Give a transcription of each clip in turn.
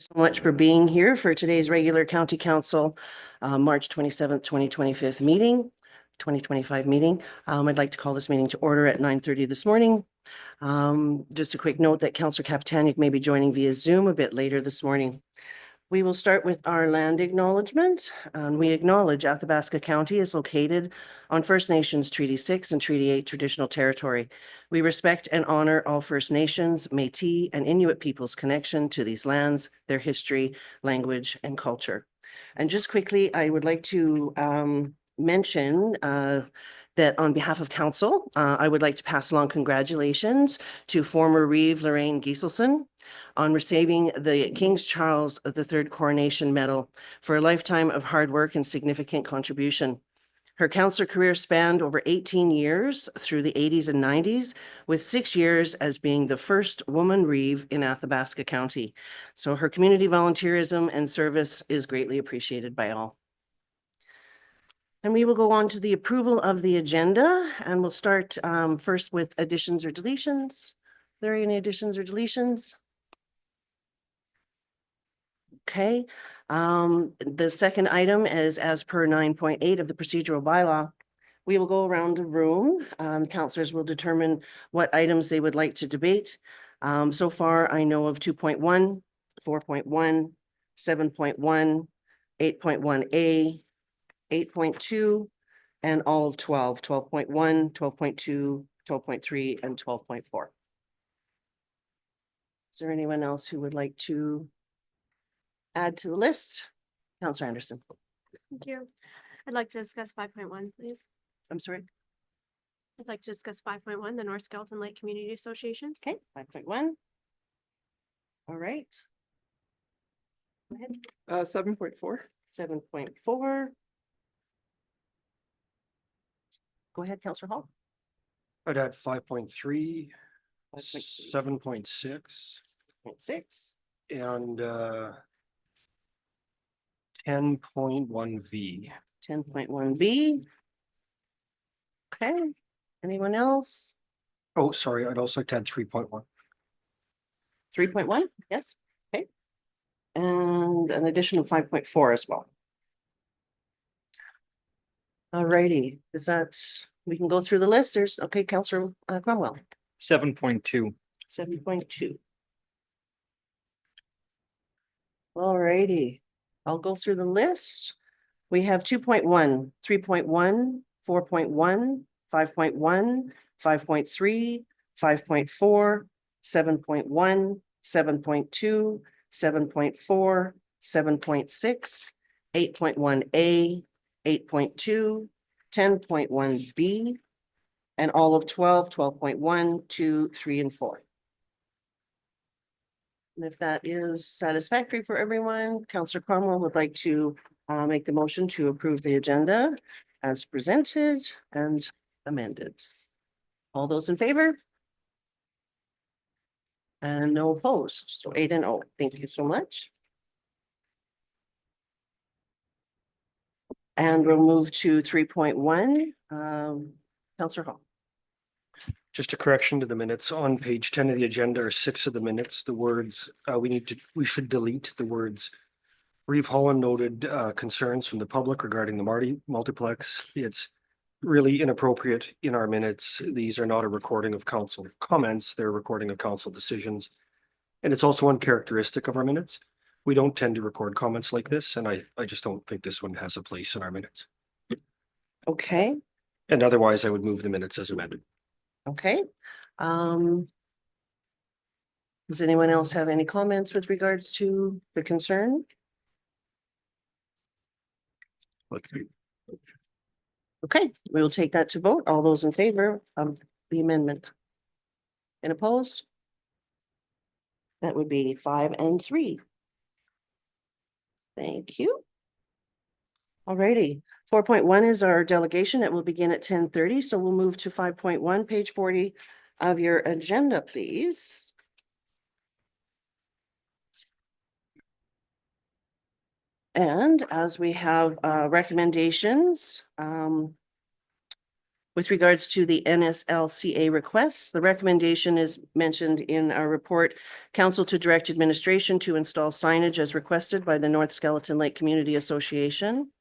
So much for being here for today's regular County Council, March 27th, 2025 meeting, 2025 meeting. I'd like to call this meeting to order at 9:30 this morning. Just a quick note that Councillor Kapitanic may be joining via Zoom a bit later this morning. We will start with our land acknowledgement. We acknowledge Athabasca County is located on First Nations Treaty 6 and Treaty 8 traditional territory. We respect and honor all First Nations, Métis, and Inuit peoples' connection to these lands, their history, language, and culture. And just quickly, I would like to mention that on behalf of council, I would like to pass along congratulations to former Reeve Lorraine Gieselson on receiving the King Charles III Coronation Medal for a lifetime of hard work and significant contribution. Her councillor career spanned over 18 years through the 80s and 90s, with 6 years as being the first woman Reeve in Athabasca County. So her community volunteerism and service is greatly appreciated by all. And we will go on to the approval of the agenda, and we'll start first with additions or deletions. Are there any additions or deletions? Okay. The second item is as per 9.8 of the procedural bylaw. We will go around the room. Councillors will determine what items they would like to debate. So far, I know of 2.1, 4.1, 7.1, 8.1A, 8.2, and all of 12, 12.1, 12.2, 12.3, and 12.4. Is there anyone else who would like to add to the list? Councillor Anderson. Thank you. I'd like to discuss 5.1, please. I'm sorry. I'd like to discuss 5.1, the North Skelton Lake Community Association. Okay, 5.1. All right. Go ahead. 7.4. 7.4. Go ahead, Councillor Hall. I'd add 5.3, 5.3. 7.6, 6. and 10.1V. 10.1B. Okay, anyone else? Oh, sorry, I'd also add 3.1. 3.1, yes, okay. And an additional 5.4 as well. All righty, is that, we can go through the list. There's, okay, Councillor Cromwell. 7.2. 7.2. All righty, I'll go through the list. We have 2.1, 3.1, 4.1, 5.1, 5.3, 5.4, 7.1, 7.2, 7.4, 7.6, 8.1A, 8.2, 10.1B, and all of 12, 12.1, 2, 3, and 4. And if that is satisfactory for everyone, Councillor Cromwell would like to make the motion to approve the agenda as presented and amended. All those in favor? And no opposed, so 8 and 0. Thank you so much. And we'll move to 3.1. Councillor Hall. Just a correction to the minutes on page 10 of the agenda are 6 of the minutes. The words we should delete the words. Reeve Holland noted concerns from the public regarding the Marty multiplex. It's really inappropriate in our minutes. These are not a recording of council comments, they're a recording of council decisions. And it's also uncharacteristic of our minutes. We don't tend to record comments like this, and I just don't think this one has a place in our minutes. Okay. And otherwise, I would move the minutes as amended. Okay. Does anyone else have any comments with regards to the concern? Okay, we will take that to vote. All those in favor of the amendment? And opposed? That would be 5 and 3. Thank you. Alrighty, 4.1 is our delegation. It will begin at 10:30. So we'll move to 5.1, page 40 of your agenda, please. And as we have recommendations, With regards to the NSLCA requests, the recommendation is mentioned in our report. Council to direct administration to install signage as requested by the North Skeleton Lake Community Association.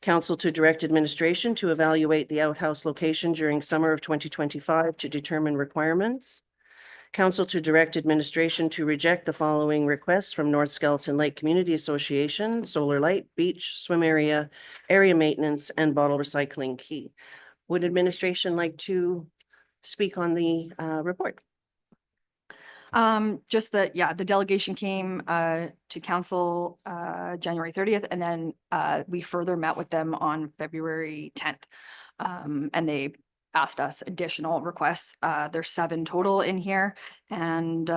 Council to direct administration to evaluate the outhouse location during summer of 2025 to determine requirements. Council to direct administration to reject the following requests from North Skeleton Lake Community Association: solar light, beach, swim area, area maintenance, and bottle recycling key. Would administration like to speak on the report? Just that, yeah, the delegation came to council January 30th, and then we further met with them on February 10th. And they asked us additional requests. There's 7 total in here, and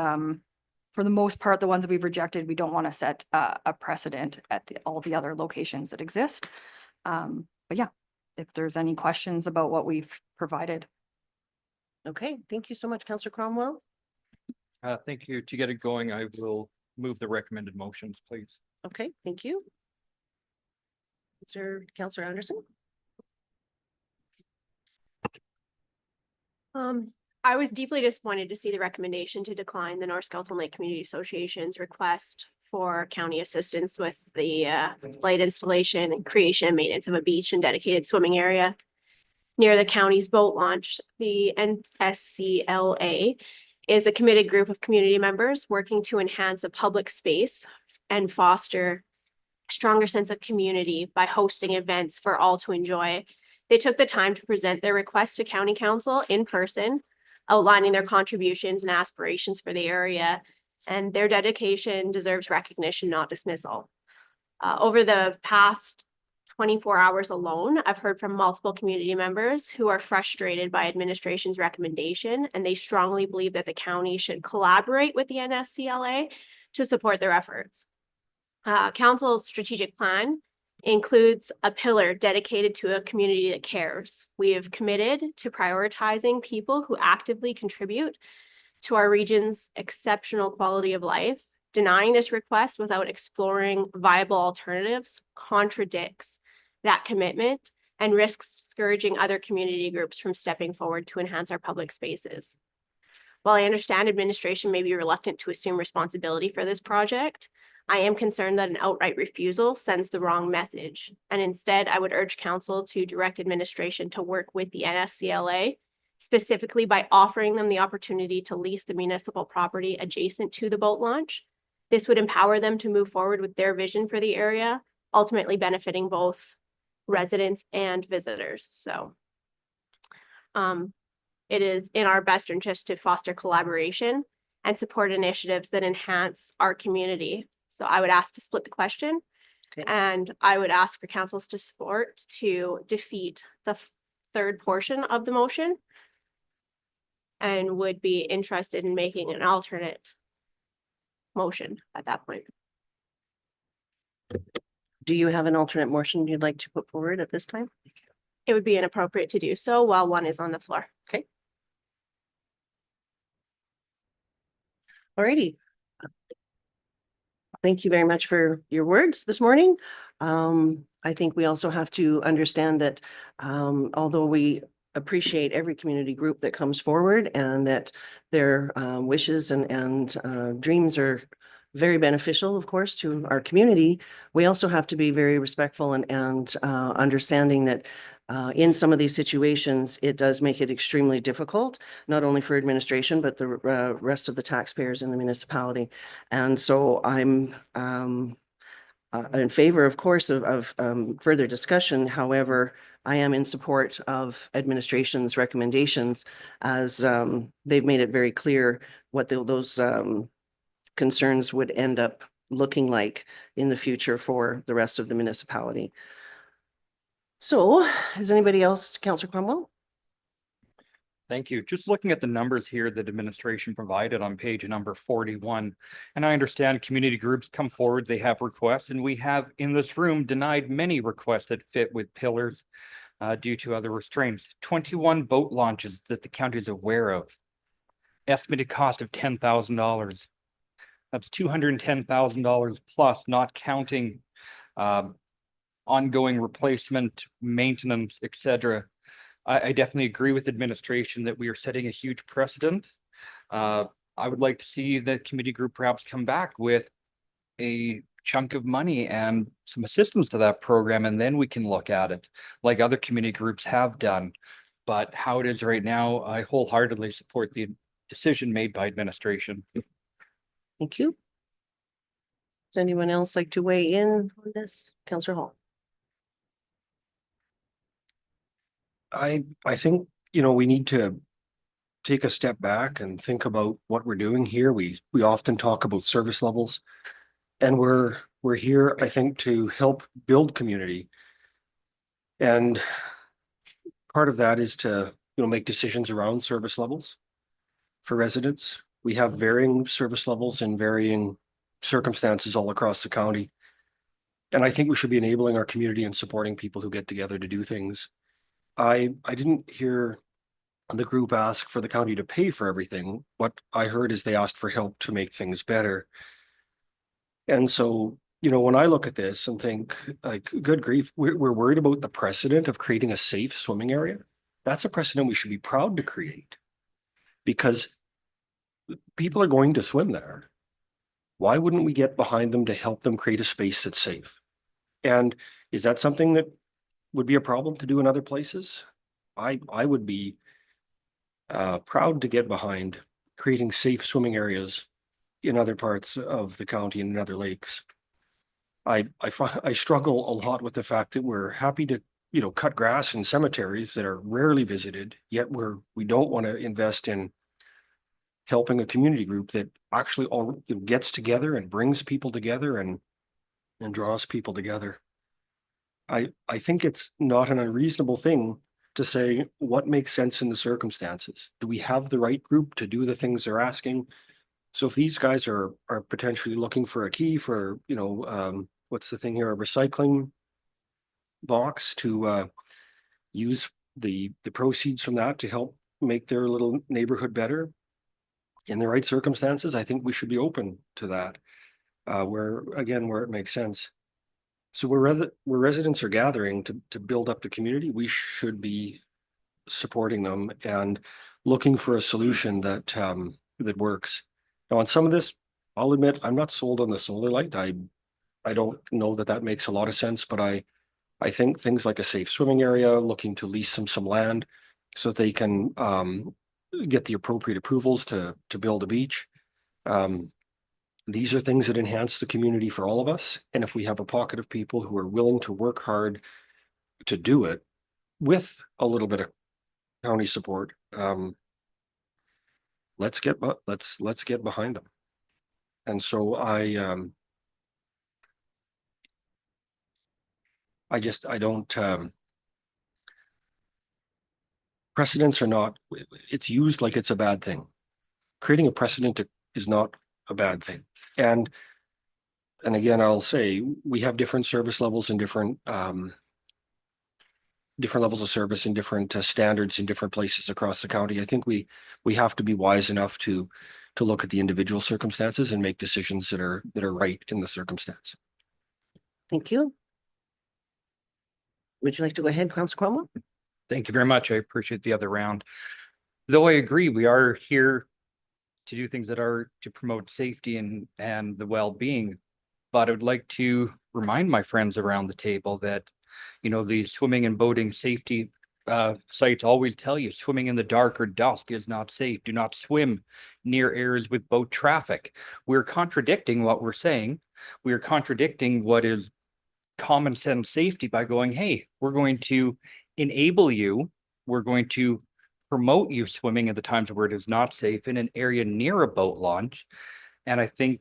for the most part, the ones that we've rejected, we don't want to set a precedent at all the other locations that exist. But yeah, if there's any questions about what we've provided. Okay, thank you so much, Councillor Cromwell. Thank you. To get it going, I will move the recommended motions, please. Okay, thank you. Sir, Councillor Anderson? I was deeply disappointed to see the recommendation to decline the North Skeleton Lake Community Association's request for county assistance with the light installation and creation and maintenance of a beach and dedicated swimming area near the county's boat launch. The NSCLA is a committed group of community members working to enhance a public space and foster a stronger sense of community by hosting events for all to enjoy. They took the time to present their request to County Council in person, outlining their contributions and aspirations for the area, and their dedication deserves recognition, not dismissal. Over the past 24 hours alone, I've heard from multiple community members who are frustrated by administration's recommendation, and they strongly believe that the county should collaborate with the NSCLA to support their efforts. Council's strategic plan includes a pillar dedicated to a community that cares. We have committed to prioritizing people who actively contribute to our region's exceptional quality of life. Denying this request without exploring viable alternatives contradicts that commitment and risks discouraging other community groups from stepping forward to enhance our public spaces. While I understand administration may be reluctant to assume responsibility for this project, I am concerned that an outright refusal sends the wrong message. And instead, I would urge council to direct administration to work with the NSCLA, specifically by offering them the opportunity to lease the municipal property adjacent to the boat launch. This would empower them to move forward with their vision for the area, ultimately benefiting both residents and visitors. So it is in our best interest to foster collaboration and support initiatives that enhance our community. So I would ask to split the question. Okay. And I would ask for council's support to defeat the third portion of the motion, and would be interested in making an alternate motion at that point. Do you have an alternate motion you'd like to put forward at this time? It would be inappropriate to do so while one is on the floor. Alrighty. Thank you very much for your words this morning. I think we also have to understand that although we appreciate every community group that comes forward and that their wishes and dreams are very beneficial, of course, to our community, we also have to be very respectful and understanding that in some of these situations, it does make it extremely difficult, not only for administration, but the rest of the taxpayers in the municipality. And so I'm in favor, of course, of further discussion. However, I am in support of administration's recommendations, as they've made it very clear what those concerns would end up looking like in the future for the rest of the municipality. So is anybody else, Councillor Cromwell? Thank you. Just looking at the numbers here that administration provided on page number 41, and I understand community groups come forward, they have requests, and we have in this room denied many requests that fit with pillars due to other restraints. 21 boat launches that the county is aware of. Estimated cost of $10,000. That's $210,000 plus, not counting ongoing replacement, maintenance, etc. I definitely agree with administration that we are setting a huge precedent. I would like to see the committee group perhaps come back with a chunk of money and some assistance to that program, and then we can look at it like other community groups have done. But how it is right now, I wholeheartedly support the decision made by administration. Thank you. Does anyone else like to weigh in on this? Counselor Hall? I think, we need to take a step back and think about what we're doing here. We often talk about service levels. And we're here, I think, to help build community. And part of that is to, make decisions around service levels for residents. We have varying service levels in varying circumstances all across the county. And I think we should be enabling our community and supporting people who get together to do things. I didn't hear the group ask for the county to pay for everything. What I heard is they asked for help to make things better. And so, when I look at this and think, like, good grief, we're worried about the precedent of creating a safe swimming area. That's a precedent we should be proud to create, because people are going to swim there. Why wouldn't we get behind them to help them create a space that's safe? And is that something that would be a problem to do in other places? I would be proud to get behind creating safe swimming areas in other parts of the county and in other lakes. I struggle a lot with the fact that we're happy to, cut grass in cemeteries that are rarely visited, yet we don't want to invest in helping a community group that actually all gets together and brings people together and draws people together. I think it's not an unreasonable thing to say what makes sense in the circumstances. Do we have the right group to do the things they're asking? So if these guys are potentially looking for a key for, what's the thing here, a recycling box to use the proceeds from that to help make their little neighborhood better in the right circumstances, I think we should be open to that. Where it makes sense. So where residents are gathering to build up the community, we should be supporting them and looking for a solution that works. Now, on some of this, I'll admit I'm not sold on the solar light. I don't know that makes a lot of sense, but I think things like a safe swimming area, looking to lease some land so that they can get the appropriate approvals to build a beach. These are things that enhance the community for all of us. And if we have a pocket of people who are willing to work hard to do it with a little bit of county support, let's get behind them. And so I don't, precedents are not, it's used like it's a bad thing. Creating a precedent is not a bad thing. And again, I'll say we have different service levels and different levels of service and different standards in different places across the county. I think we have to be wise enough to look at the individual circumstances and make decisions that are right in the circumstance. Thank you. Would you like to go ahead, Councilor Cromwell? Thank you very much. I appreciate the other round. Though I agree, we are here to do things that are to promote safety and the well-being. But I would like to remind my friends around the table that, the swimming and boating safety sites always tell you swimming in the dark or dusk is not safe. Do not swim near areas with boat traffic. We're contradicting what we're saying. We are contradicting what is common sense safety by going, hey, we're going to enable you. We're going to promote you swimming at the times where it is not safe in an area near a boat launch. And I think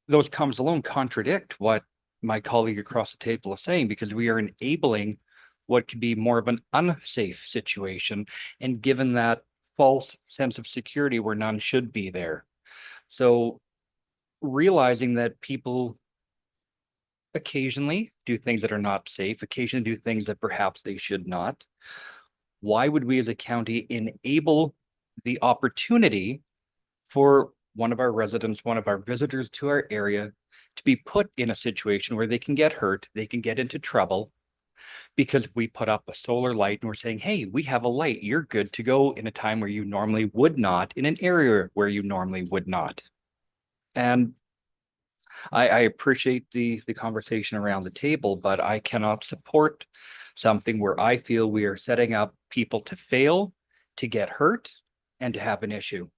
those comments alone contradict what my colleague across the table is saying, because we are enabling what could be more of an unsafe situation and given that false sense of security where none should be there. So realizing that people occasionally do things that are not safe, occasionally do things that perhaps they should not. Why would we as a county enable the opportunity for one of our residents, one of our visitors to our area to be put in a situation where they can get hurt, they can get into trouble, because we put up a solar light and we're saying, hey, we have a light, you're good to go in a time where you normally would not, in an area where you normally would not. And I appreciate the conversation around the table, but I cannot support something where I feel we are setting up people to fail, to get hurt, and to have an issue.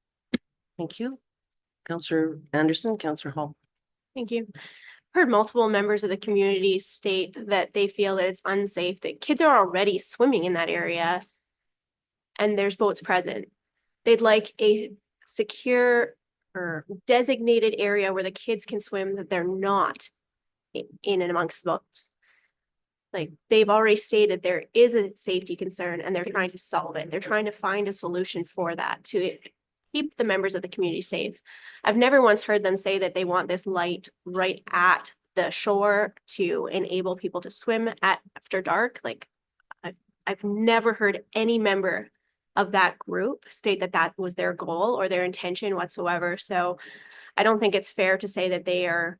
Thank you. Counselor Anderson, Counselor Hall. Thank you. Heard multiple members of the community state that they feel that it's unsafe, that kids are already swimming in that area and there's boats present. They'd like a secure or designated area where the kids can swim, that they're not in and amongst the boats. Like, they've already stated there is a safety concern and they're trying to solve it. They're trying to find a solution for that to keep the members of the community safe. I've never once heard them say that they want this light right at the shore to enable people to swim after dark. Like, I've never heard any member of that group state that that was their goal or their intention whatsoever. So I don't think it's fair to say that they are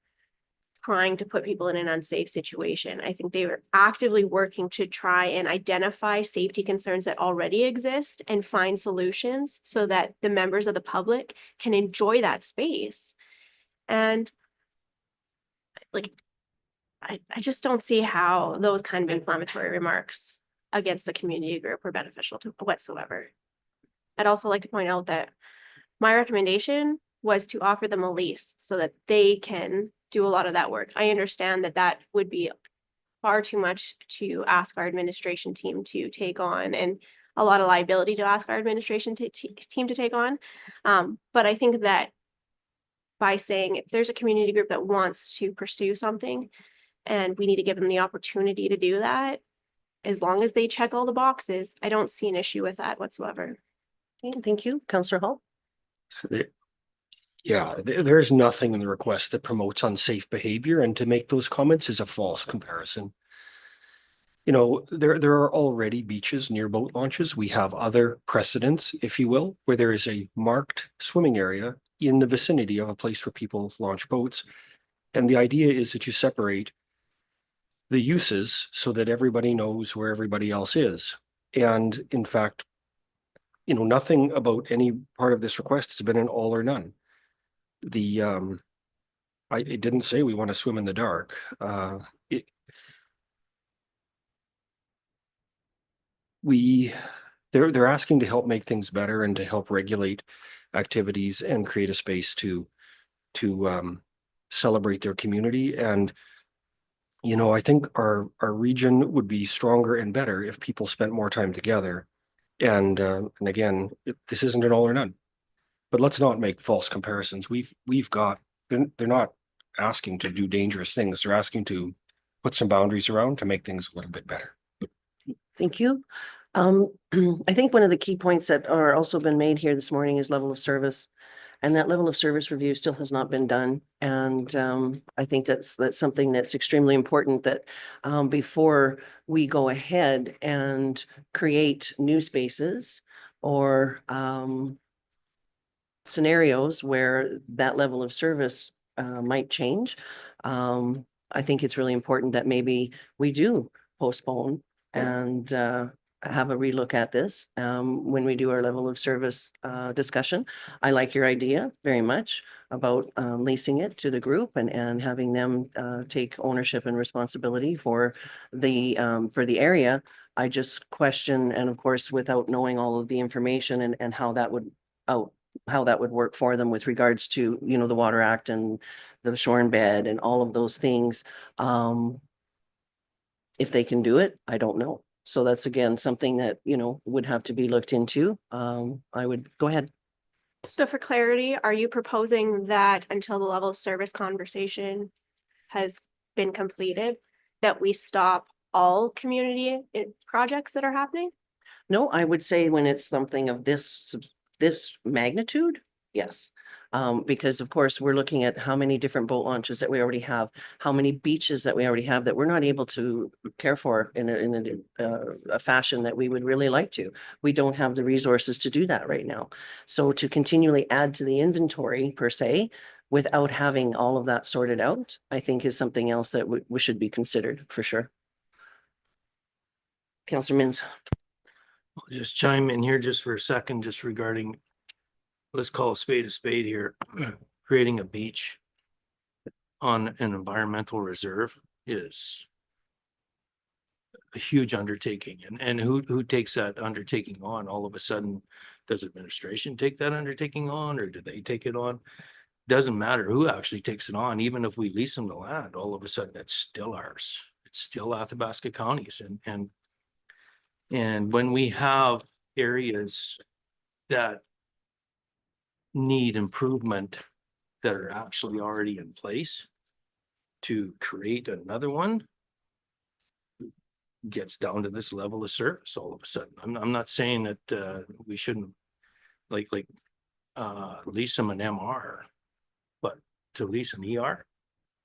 trying to put people in an unsafe situation. I think they were actively working to try and identify safety concerns that already exist and find solutions so that the members of the public can enjoy that space. And like, I just don't see how those kind of inflammatory remarks against the community group are beneficial to whatsoever. I'd also like to point out that my recommendation was to offer them a lease so that they can do a lot of that work. I understand that that would be far too much to ask our administration team to take on, and a lot of liability to ask our administration team to take on. But I think that by saying if there's a community group that wants to pursue something and we need to give them the opportunity to do that, as long as they check all the boxes, I don't see an issue with that whatsoever. Okay, thank you. Counselor Hall. So there's nothing in the request that promotes unsafe behavior, and to make those comments is a false comparison. You know, there are already beaches near boat launches. We have other precedents, if you will, where there is a marked swimming area in the vicinity of a place where people launch boats. And the idea is that you separate the uses so that everybody knows where everybody else is. And in fact, you know, nothing about any part of this request has been an all or none. It didn't say we want to swim in the dark. They're asking to help make things better and to help regulate activities and create a space to celebrate their community. And you know, I think our region would be stronger and better if people spent more time together. And again, this isn't an all or none, but let's not make false comparisons. They're not asking to do dangerous things. They're asking to put some boundaries around to make things a little bit better. Thank you. I think one of the key points that are also been made here this morning is level of service. And that level of service review still has not been done. And I think that's something that's extremely important, that before we go ahead and create new spaces or scenarios where that level of service might change, I think it's really important that maybe we do postpone and have a relook at this when we do our level of service discussion. I like your idea very much about leasing it to the group and having them take ownership and responsibility for the area. I just question, and of course, without knowing all of the information and how that would work for them with regards to, you know, the Water Act and the shore and bed and all of those things. If they can do it, I don't know. So that's again, something that, you know, would have to be looked into. I would go ahead. So for clarity, are you proposing that until the level of service conversation has been completed, that we stop all community projects that are happening? No, I would say when it's something of this magnitude, yes. Because of course, we're looking at how many different boat launches that we already have, how many beaches that we already have that we're not able to care for in a fashion that we would really like to. We don't have the resources to do that right now. So to continually add to the inventory per se, without having all of that sorted out, I think is something else that we should be considered for sure. Counselor Mins. I'll just chime in here just for a second, just regarding, let's call a spade here, creating a beach on an environmental reserve is a huge undertaking, and who takes that undertaking on? All of a sudden, does administration take that undertaking on, or do they take it on? Doesn't matter who actually takes it on, even if we lease them the land, all of a sudden it's still ours. It's still Athabasca County's, and when we have areas that need improvement that are actually already in place, to create another one gets down to this level of service all of a sudden. I'm not saying that we shouldn't like lease them an MR, but to lease an ER,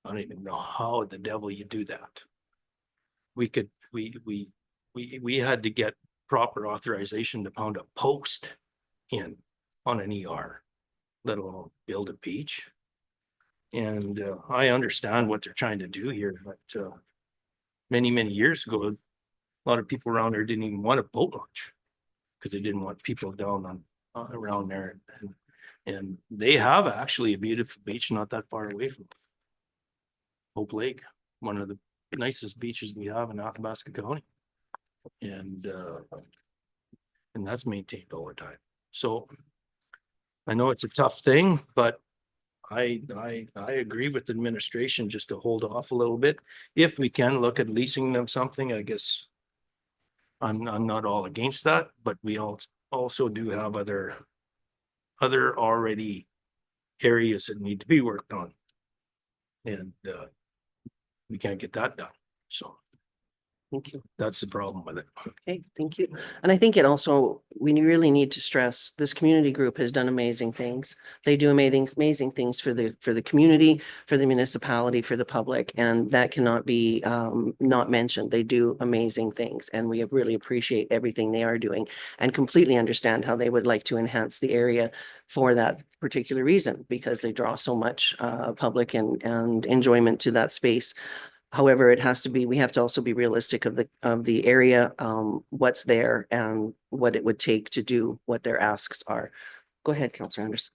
I don't even know how the devil you do that. We had to get proper authorization to pound a post in on an ER, let alone build a beach. And I understand what they're trying to do here, but many years ago, a lot of people around there didn't even want a boat launch because they didn't want people down on around there. And they have actually a beautiful beach not that far away from Hope Lake, one of the nicest beaches we have in Athabasca County. And that's maintained all the time. So I know it's a tough thing, but I agree with the administration just to hold off a little bit. If we can look at leasing them something, I guess I'm not all against that, but we also do have other already areas that need to be worked on. And we can't get that done. So Thank you. that's the problem with it. Okay, thank you. And I think it also, we really need to stress, this community group has done amazing things. They do amazing things for the community, for the municipality, for the public, and that cannot be not mentioned. They do amazing things, and we really appreciate everything they are doing and completely understand how they would like to enhance the area for that particular reason, because they draw so much public and enjoyment to that space. However, it has to be, we have to also be realistic of the area, what's there and what it would take to do what their asks are. Go ahead, Councillor Anderson.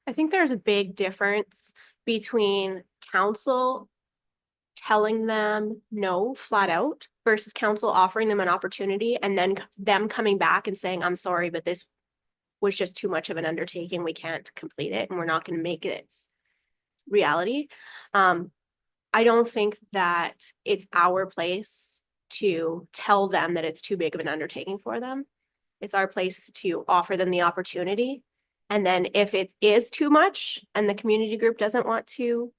I think there's a big difference between council telling them no flat out versus council offering them an opportunity and then them coming back and saying, I'm sorry, but this was just too much of an undertaking. We can't complete it and we're not going to make it reality. I don't think that it's our place to tell them that it's too big of an undertaking for them. It's our place to offer them the opportunity. And then if it is too much and the community group doesn't want to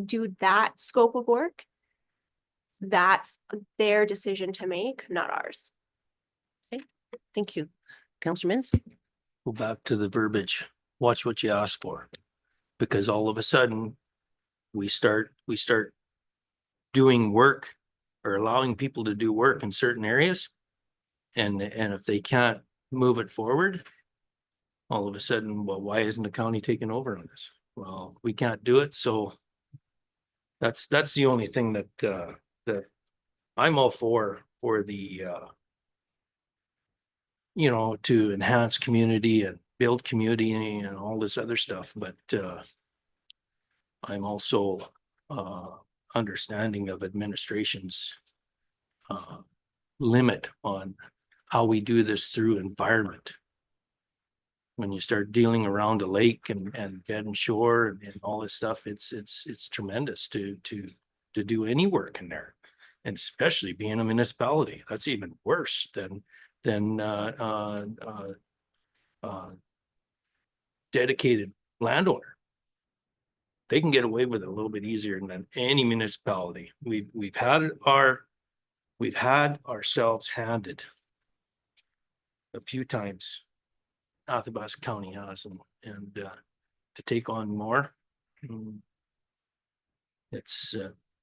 do that scope of work, that's their decision to make, not ours. Thank you. Councillor Mins. Go back to the verbiage, watch what you ask for, because all of a sudden we start doing work or allowing people to do work in certain areas. And if they can't move it forward, all of a sudden, well, why isn't the county taking over on this? Well, we can't do it. So that's the only thing that I'm all for the you know, to enhance community and build community and all this other stuff. But I'm also understanding of administration's limit on how we do this through environment. When you start dealing around a lake and bed and shore and all this stuff, it's tremendous to do any work in there. And especially being a municipality, that's even worse than dedicated landowner. They can get away with it a little bit easier than any municipality. We've had ourselves handed a few times. Athabasca County has, and to take on more. It's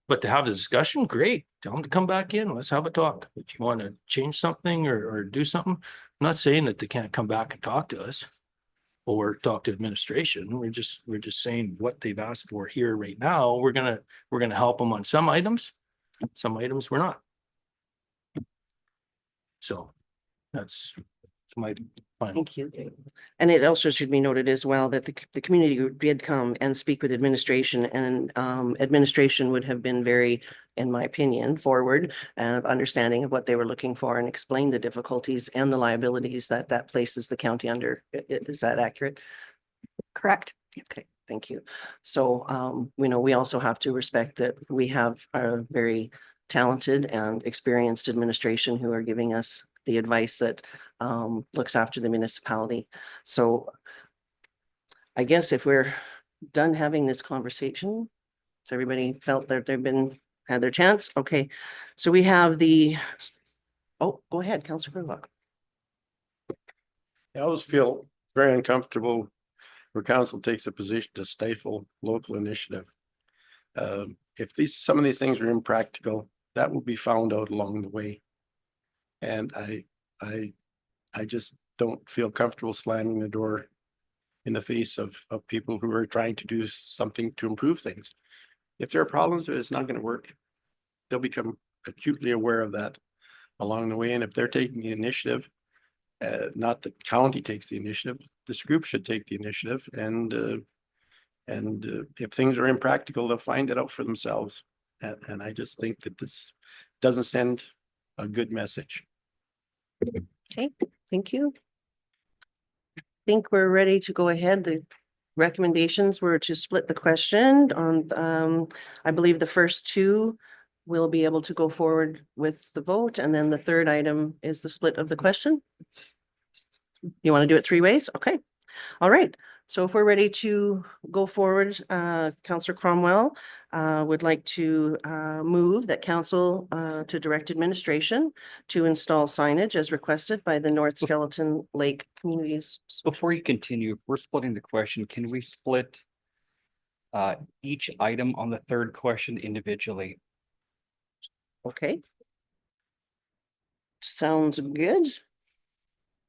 but to have the discussion, great. Tell them to come back in. Let's have a talk. If you want to change something or do something, I'm not saying that they can't come back and talk to us or talk to administration. We're just saying what they've asked for here right now. We're gonna help them on some items we're not. So that's my final. Thank you. And it also should be noted as well that the community group did come and speak with administration, and administration would have been very, in my opinion, forward and of understanding of what they were looking for and explain the difficulties and the liabilities that that places the county under. Is that accurate? Correct. Okay, thank you. So, you know, we also have to respect that we have a very talented and experienced administration who are giving us the advice that looks after the municipality. So I guess if we're done having this conversation, so everybody felt that had their chance, okay. So we have oh, go ahead, Councillor Brewbuck. I always feel very uncomfortable where council takes a position to stifle local initiative. If some of these things are impractical, that will be found out along the way. And I just don't feel comfortable slamming the door in the face of people who are trying to do something to improve things. If there are problems, it's not going to work. They'll become acutely aware of that along the way. And if they're taking the initiative, not the county takes the initiative, this group should take the initiative. And if things are impractical, they'll find it out for themselves. And I just think that this doesn't send a good message. Okay, thank you. I think we're ready to go ahead. The recommendations were to split the question on, I believe the first two will be able to go forward with the vote, and then the third item is the split of the question. You want to do it three ways? Okay. All right. So if we're ready to go forward, Councillor Cromwell would like to move that council to direct administration to install signage as requested by the North Skeleton Lake Communities. Before you continue, if we're splitting the question, can we split each item on the third question individually? Okay. Sounds good.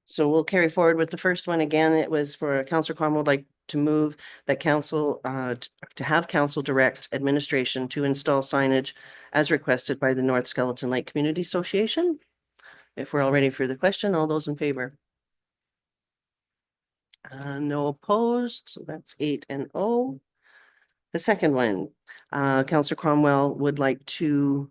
So we'll carry forward with the first one. Again, it was for Councillor Cromwell would like to move that council to have council direct administration to install signage as requested by the North Skeleton Lake Community Association. If we're all ready for the question, all those in favor? No opposed, so that's 8-0. The second one, Councillor Cromwell would like to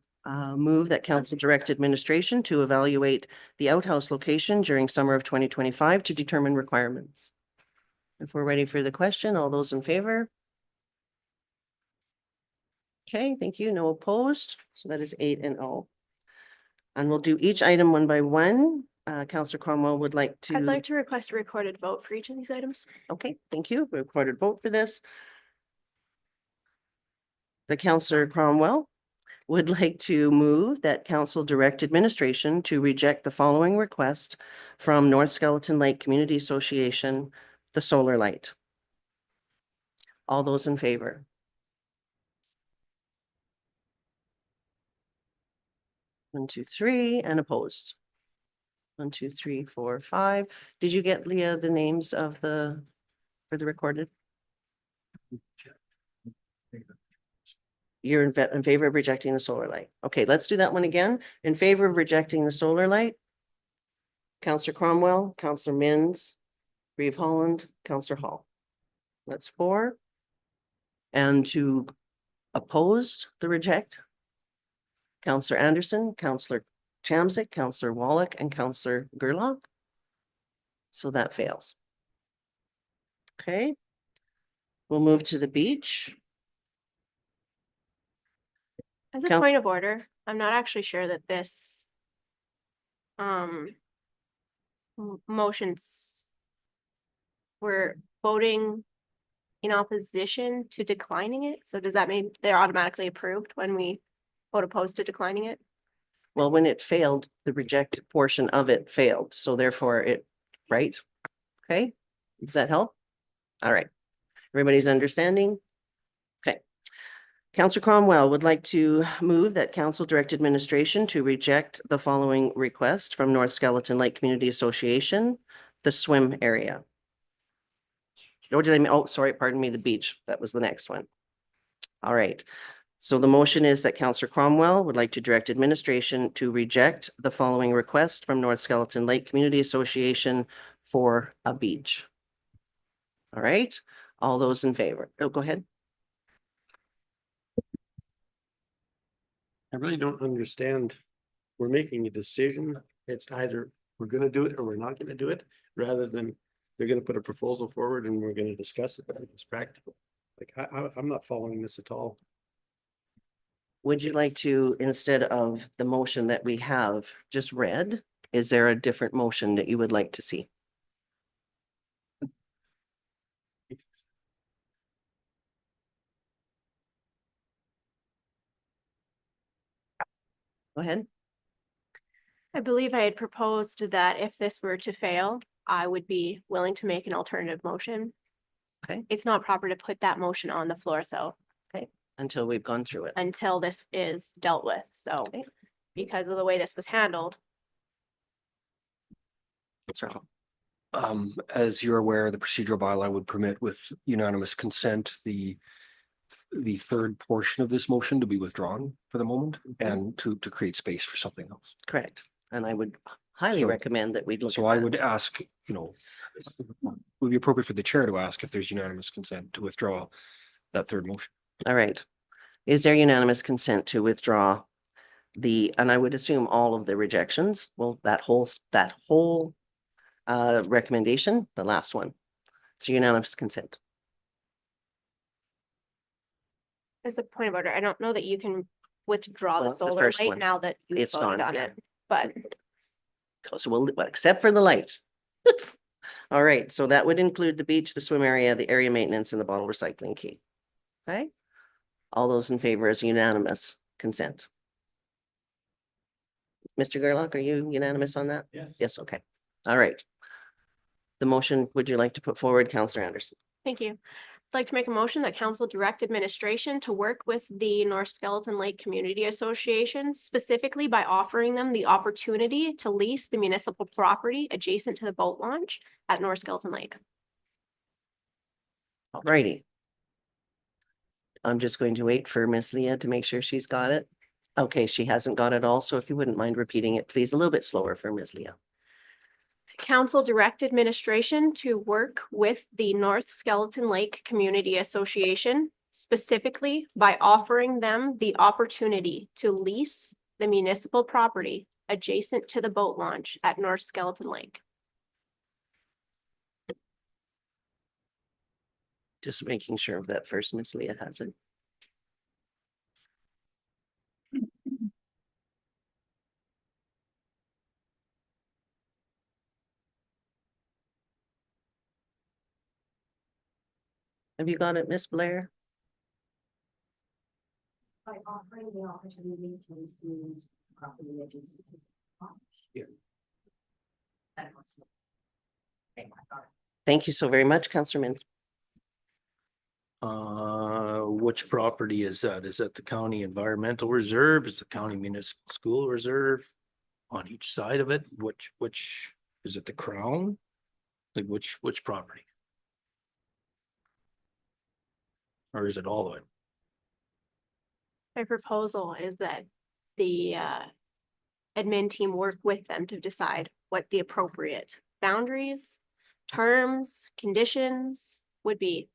move that council direct administration to evaluate the outhouse location during summer of 2025 to determine requirements. If we're ready for the question, all those in favor? Okay, thank you. No opposed. So that is 8-0. And we'll do each item one by one. Councillor Cromwell would like to. I'd like to request a recorded vote for each of these items. Okay, thank you. Recorded vote for this. The Councillor Cromwell would like to move that council direct administration to reject the following request from North Skeleton Lake Community Association, the solar light. All those in favor? One, two, three, and opposed. 1, 2, 3, 4, 5. Did you get, Leah, the names of for the recorded? You're in favor of rejecting the solar light. Okay, let's do that one again. In favor of rejecting the solar light. Councillor Cromwell, Councillor Mins, Reeve Holland, Councillor Hall. That's 4. And to oppose the reject, Councillor Anderson, Councillor Chamzik, Councillor Wallach, and Councillor Gerlach. So that fails. Okay. We'll move to the beach. As a Coun- point of order, I'm not actually sure that this motions we're voting in opposition to declining it. So does that mean they're automatically approved when we vote opposed to declining it? Well, when it failed, the reject portion of it failed. So therefore right? Okay, does that help? All right. Everybody's understanding? Okay. Councillor Cromwell would like to move that council direct administration to reject the following request from North Skeleton Lake Community Association, the swim area. Or did I mean, oh, sorry, pardon me, the beach. That was the next one. All right. So the motion is that Counselor Cromwell would like to direct administration to reject the following request from North Skeleton Lake Community Association for a beach. All right, all those in favor? Oh, go ahead. I really don't understand. We're making a decision. It's either we're gonna do it or we're not gonna do it, rather than they're gonna put a proposal forward and we're gonna discuss it, if it's practical. Like, I'm not following this at all. Would you like to, instead of the motion that we have just read, is there a different motion that you would like to see? Go ahead. I believe I had proposed that if this were to fail, I would be willing to make an alternative motion. Okay. It's not proper to put that motion on the floor though, Until we've gone through it. until this is dealt with, so Okay. because of the way this was handled. As you're aware, the procedural bylaw would permit with unanimous consent, the third portion of this motion to be withdrawn for the moment and to create space for something else. Correct. And I would highly So- recommend that we look So at I that. would ask, would be appropriate for the chair to ask if there's unanimous consent to withdraw that third motion. All right. Is there unanimous consent to withdraw and I would assume all of the rejections, well, that whole recommendation, the last one. It's unanimous consent. As a point of order, I don't know that you can withdraw Well, the the solar first light one. now that you It's voted gone. on it, but So we'll, well, except for the light. All right, so that would include the beach, the swim area, the area maintenance and the bottle recycling key. Okay? All those in favor is unanimous consent. Mr. Gerlach, are you unanimous on that? Yes. Yes, okay. All right. The motion, would you like to put forward, Counselor Anderson? thank you. I'd like to make a motion that council direct administration to work with the North Skeleton Lake Community Association, specifically by offering them the opportunity to lease the municipal property adjacent to the boat launch at North Skeleton Lake. All righty. I'm just going to wait for Miss Leah to make sure she's got it. Okay, she hasn't got it all, so if you wouldn't mind repeating it, please, a little bit slower for Miss Leah. Council direct administration to work with the North Skeleton Lake Community Association, specifically by offering them the opportunity to lease the municipal property adjacent to the boat launch at North Skeleton Lake. Just making sure that first Miss Leah has it. Have you got it, Miss Blair? By offering the opportunity to use property adjacent to the launch. Yeah. That was- Okay, I got it. Thank you so very much, Counselor Mintz. Which property is that? Is that the county environmental reserve? Is the county municipal school reserve? On each side of it? Which, is it the crown? Like which property? Or is it all of it? My proposal is that the admin team work with them to decide what the appropriate boundaries, terms, conditions would be.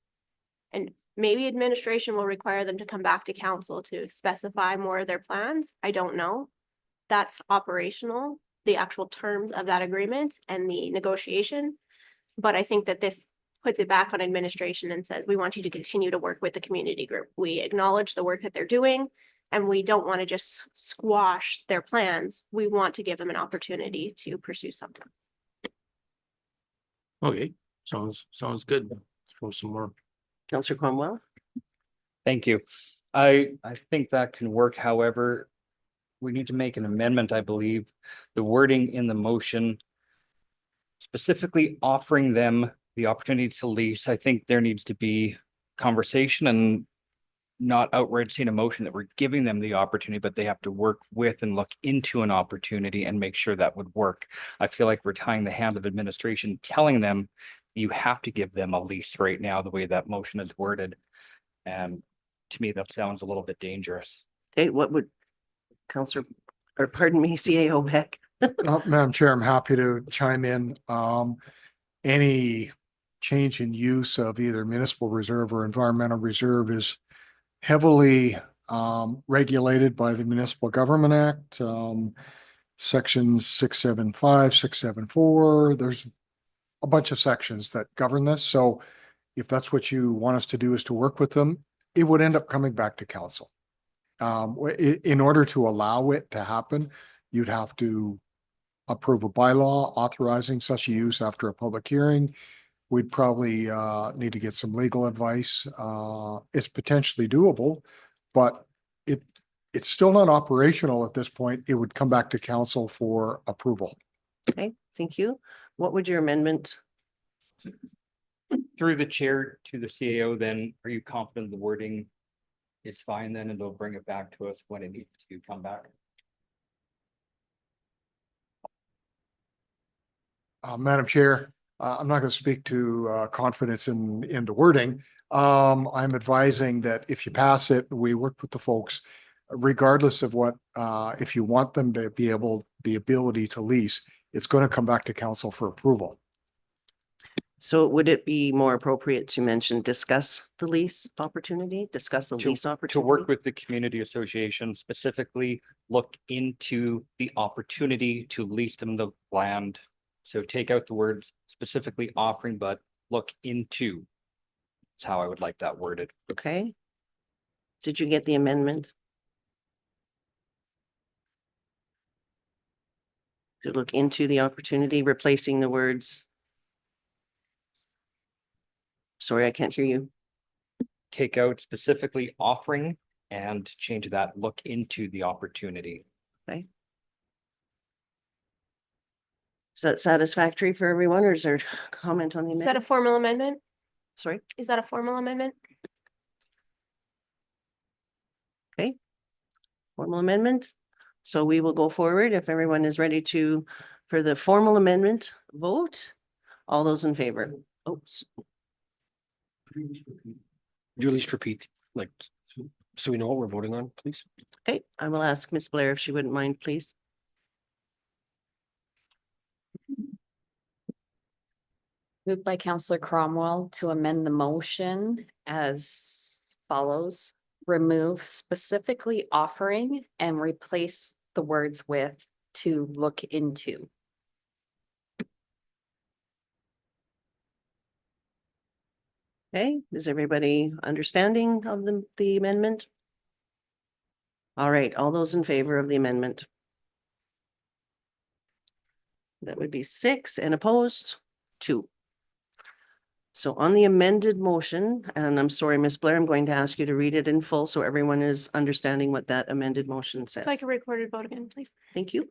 And maybe administration will require them to come back to council to specify more of their plans. I don't know. That's operational, the actual terms of that agreement and the negotiation. But I think that this puts it back on administration and says, we want you to continue to work with the community group. We acknowledge the work that they're doing. And we don't want to just squash their plans. We want to give them an opportunity to pursue something. Okay, sounds good. Throw some more. Counselor Cromwell? Thank you. I think that can work. However, we need to make an amendment, I believe. The wording in the motion specifically offering them the opportunity to lease. I think there needs to be conversation and not outright saying a motion that we're giving them the opportunity, but they have to work with and look into an opportunity and make sure that would work. I feel like we're tying the hand of administration, telling them you have to give them a lease right now, the way that motion is worded. And to me, that sounds a little bit dangerous. Okay, what would Counselor, or pardon me, CAO Beck? Madam Chair, I'm happy to chime in. Any change in use of either municipal reserve or environmental reserve is heavily regulated by the Municipal Government Act, sections 675, 674. There's a bunch of sections that govern this. So if that's what you want us to do, is to work with them, it would end up coming back to council. In order to allow it to happen, you'd have to approve a bylaw authorizing such a use after a public hearing. We'd probably need to get some legal advice. It's potentially doable, but it's still not operational at this point. It would come back to council for approval. Okay, thank you. What would your amendment? Through the chair to the CAO, then are you confident the wording is fine then, and they'll bring it back to us when it needs to come back? Madam Chair, I'm not going to speak to confidence in the wording. I'm advising that if you pass it, we work with the folks, regardless of what, if you want them to be the ability to lease, it's going to come back to council for approval. So would it be more appropriate to mention, discuss the lease opportunity, discuss the To- lease To opportunity? work with the community association, specifically look into the opportunity to lease them the land. So take out the words specifically offering, but look into. That's how I would like that worded. Okay. Did you get the amendment? To look into the opportunity, replacing the words. Sorry, I can't hear you. Take out specifically offering and change that, look into the opportunity. Is that satisfactory for everyone, or is there comment on the Is that a amendment? formal amendment? Sorry, Is that a formal amendment? formal amendment. So we will go forward if everyone is ready for the formal amendment vote. All those in favor? Oops. Julie, just repeat, like, so we know what we're voting on, please. Okay, I will ask Miss Blair if she wouldn't mind, please. Moved by Counselor Cromwell to amend the motion as follows. Remove specifically offering and replace the words with to look into. Okay, is everybody understanding of the amendment? All right, all those in favor of the amendment? That would be 6 and opposed, 2. So on the amended motion, and I'm sorry, Miss Blair, I'm going to ask you to read it in full so everyone is understanding what that amended motion says. Like a recorded vote again, please. Thank you.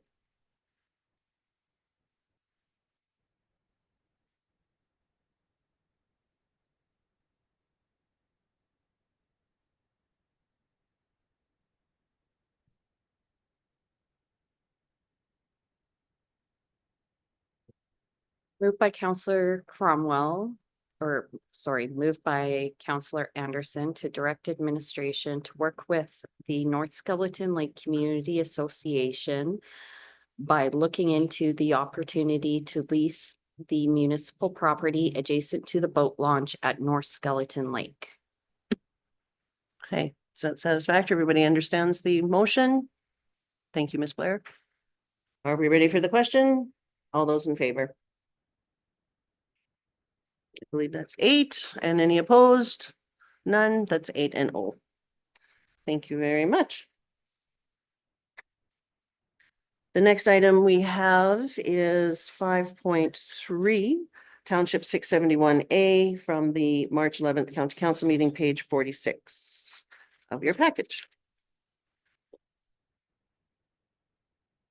Moved by Counselor Cromwell, moved by Counselor Anderson to direct administration to work with the North Skeleton Lake Community Association by looking into the opportunity to lease the municipal property adjacent to the boat launch at North Skeleton Lake. Okay, is that satisfactory? Everybody understands the motion? Thank you, Miss Blair. Are we ready for the question? All those in favor? I believe that's 8, and any opposed? None, that's 8 and 0. Thank you very much. The next item we have is 5.3, Township 671A from the March 11th County Council meeting, page 46 of your package.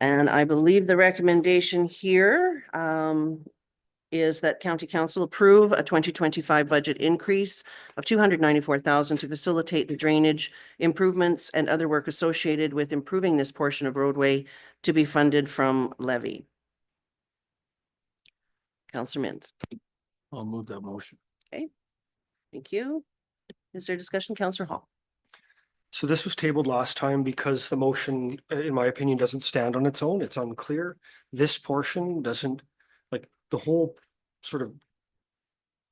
And I believe the recommendation here is that County Council approve a 2025 budget increase of $294,000 to facilitate the drainage improvements and other work associated with improving this portion of roadway to be funded from levy. Counselor Mintz. I'll move that motion. Thank you. Is there discussion? Counselor Hall. So this was tabled last time because the motion, in my opinion, doesn't stand on its own. It's unclear. This portion doesn't, like, the whole sort of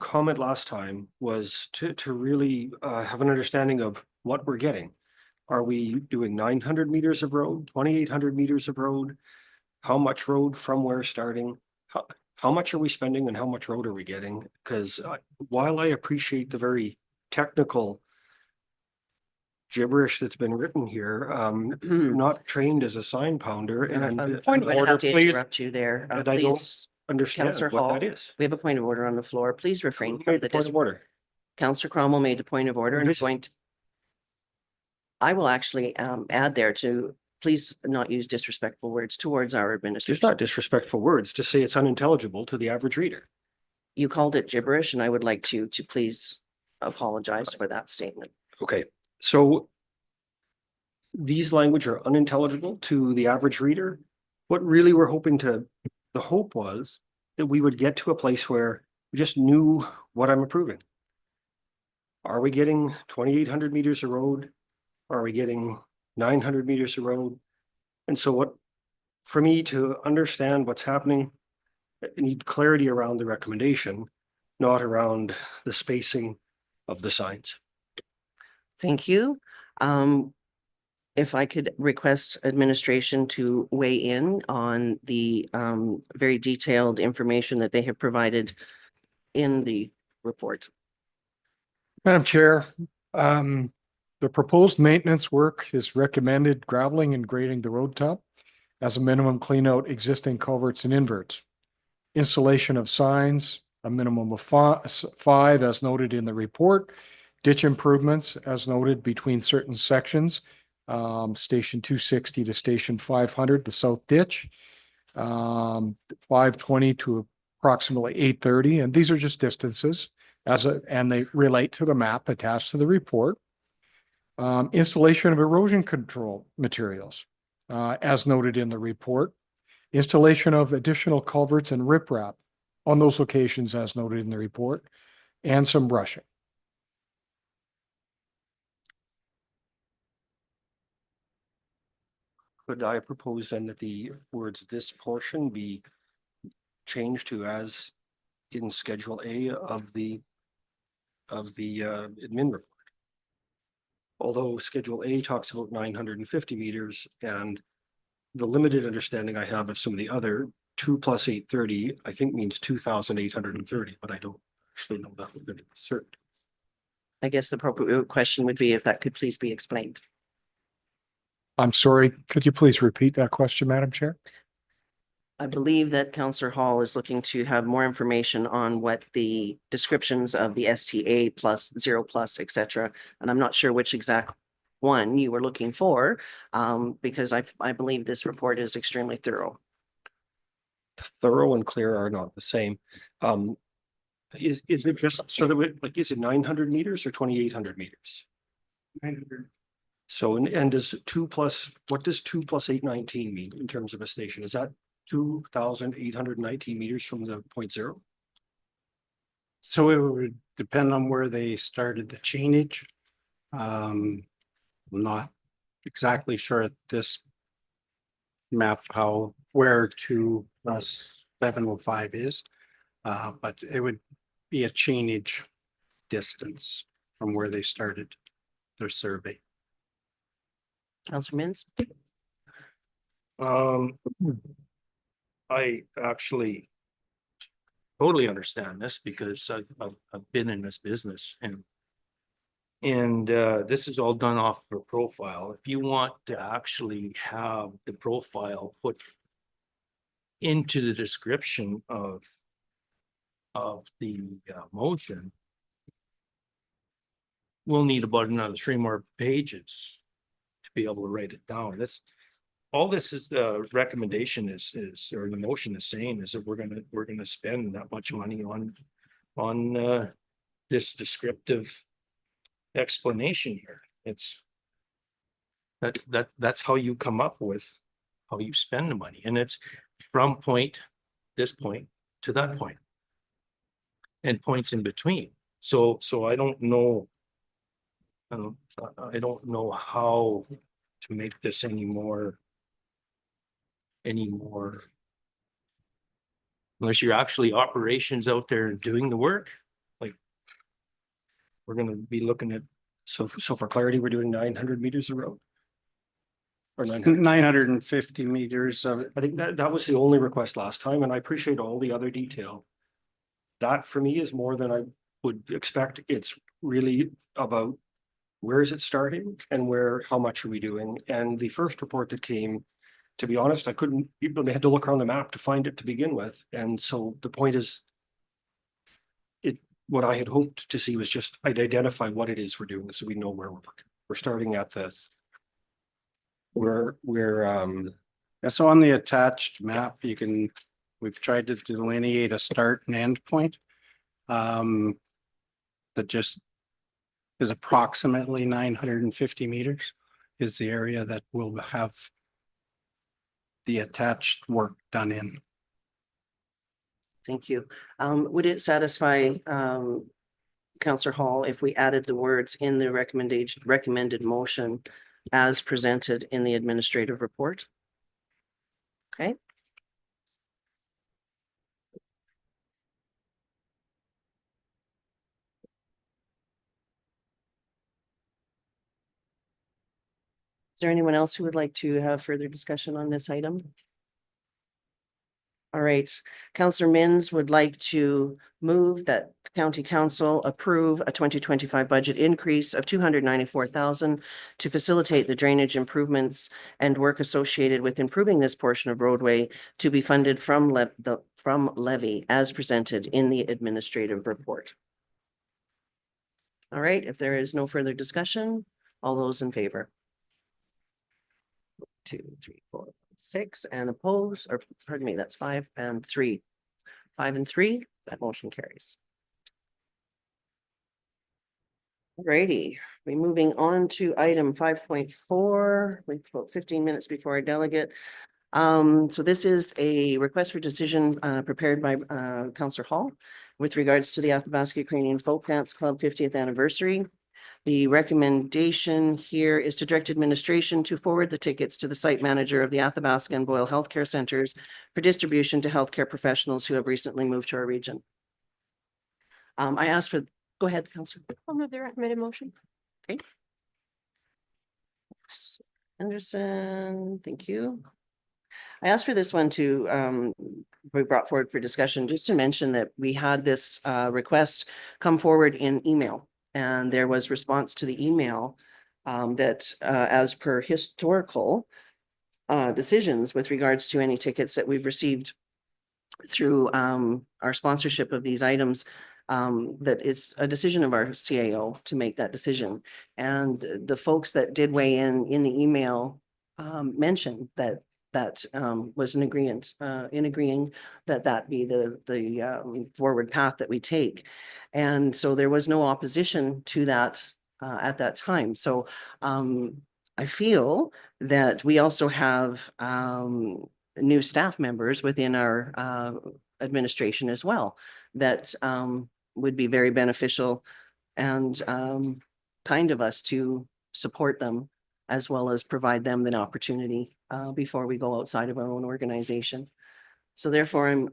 comment last time was to really have an understanding of what we're getting. Are we doing 900 meters of road, 2,800 meters of road? How much road from where starting? How much are we spending and how much road are we getting? Because while I appreciate the very technical gibberish that's been written here, I'm not trained as a sign pounder and Point of I order, have to please. Interrupt you there. and I don't Please, understand Councillor what Hall, that is. we have a point of order on the floor. Please refrain Who from made the the point of order? Councillor Cromwell made a point of order and Who is did? going to. I will actually add there to please not use disrespectful words towards our There's administration. not disrespectful words to say it's unintelligible to the average reader. You called it gibberish and I would like to please apologize for that statement. Okay, so these language are unintelligible to the average reader. What really we're hoping to, the hope was that we would get to a place where we just knew what I'm approving. Are we getting 2,800 meters of road? Are we getting 900 meters of road? And so what, for me to understand what's happening, I need clarity around the recommendation, not around the spacing of the signs. Thank you. If I could request administration to weigh in on the very detailed information that they have provided in the report. Madam Chair, the proposed maintenance work is recommended graveling and grading the road top as a minimum clean out existing culverts and inverts. Installation of signs, a minimum of five as noted in the report. Ditch improvements as noted between certain sections, station 260 to station 500, the south ditch, 520 to approximately 830. And these are just distances and they relate to the map attached to the report. Installation of erosion control materials, as noted in the report. Installation of additional culverts and riprap on those locations as noted in the report, and some brushing. Could I propose then that the words "this portion" be changed to as in Schedule A of the admin report? Although Schedule A talks about 950 meters and the limited understanding I have of some of the other 2 plus 830, I think means 2,830, but I don't actually know that with any certainty. I guess the appropriate question would be if that could please be explained. I'm sorry, could you please repeat that question, Madam Chair? I believe that Councillor Hall is looking to have more information on what the descriptions of the STA plus, 0 plus, et cetera. And I'm not sure which exact one you were looking for, because I believe this report is extremely thorough. Thorough and clear are not the same. Is it just so that like, is it 900 meters or 2,800 meters? 900. So, and does 2 plus, what does 2 plus 819 mean in terms of a station? Is that 2,819 meters from the point zero? So it would depend on where they started the chainage. I'm not exactly sure at this map where 2 plus 705 is. But it would be a chainage distance from where they started their survey. Councillor Mins? I actually totally understand this because I've been in this business and this is all done off of a profile. If you want to actually have the profile put into the description of the motion, we'll need about another 3 more pages to be able to write it down. That's all this is, recommendation is, or the motion is saying is that we're gonna spend that much money on this descriptive explanation here. That's how you come up with how you spend the money. And it's from this point to that point. And points in between. So I don't know. I don't know how to make this anymore. Unless you're actually operations out there doing the work, like. We're gonna be looking at, So, so for clarity, we're doing 900 meters of road? Or 900? 950 meters of it. I think that was the only request last time, and I appreciate all the other detail. That for me is more than I would expect. It's really about where is it starting and how much are we doing? And the first report that came, to be honest, I couldn't, even had to look around the map to find it to begin with. And so the point is, what I had hoped to see was just I'd identify what it is we're doing so we know where we're looking. We're starting at we're Yeah, so on the attached map, we've tried to delineate a start and end point. That just is approximately 950 meters is the area that will have the attached work done in. Thank you. Would it satisfy, Counselor Hall if we added the words in the recommended motion as presented in the administrative report? Okay. Is there anyone else who would like to have further discussion on this item? All right, Counselor Minns would like to move that County Council approve a 2025 budget increase of 294,000 to facilitate the drainage improvements and work associated with improving this portion of roadway to be funded from levy as presented in the administrative report. All right, if there is no further discussion, all those in favor? 2, 3, 4, 6, and oppose, or pardon me, that's 5 and 3. 5 and 3, that motion carries. Alrighty, we're moving on to item 5.4. We've about 15 minutes before our delegate. So this is a request for decision prepared by Counselor Hall with regards to the Athabasca Ukrainian Folk Dance Club 50th anniversary. The recommendation here is to direct administration to forward the tickets to the site manager of the Athabasca and Boyle Healthcare Centers for distribution to healthcare professionals who have recently moved to our region. I asked for, go ahead, Counselor. I'll move the recommended motion. Okay. Anderson, thank you. I asked for this one to be brought forward for discussion, just to mention that we had this request come forward in email. And there was response to the email that as per historical decisions with regards to any tickets that we've received through our sponsorship of these items, that it's a decision of our CAO to make that decision. And the folks that did weigh in the email mentioned that was an agreement in agreeing that be the forward path that we take. And so there was no opposition to that at that time. So I feel that we also have new staff members within our administration as well that would be very beneficial and kind of us to support them as well as provide them an opportunity before we go outside of our own organization. So therefore, I'm,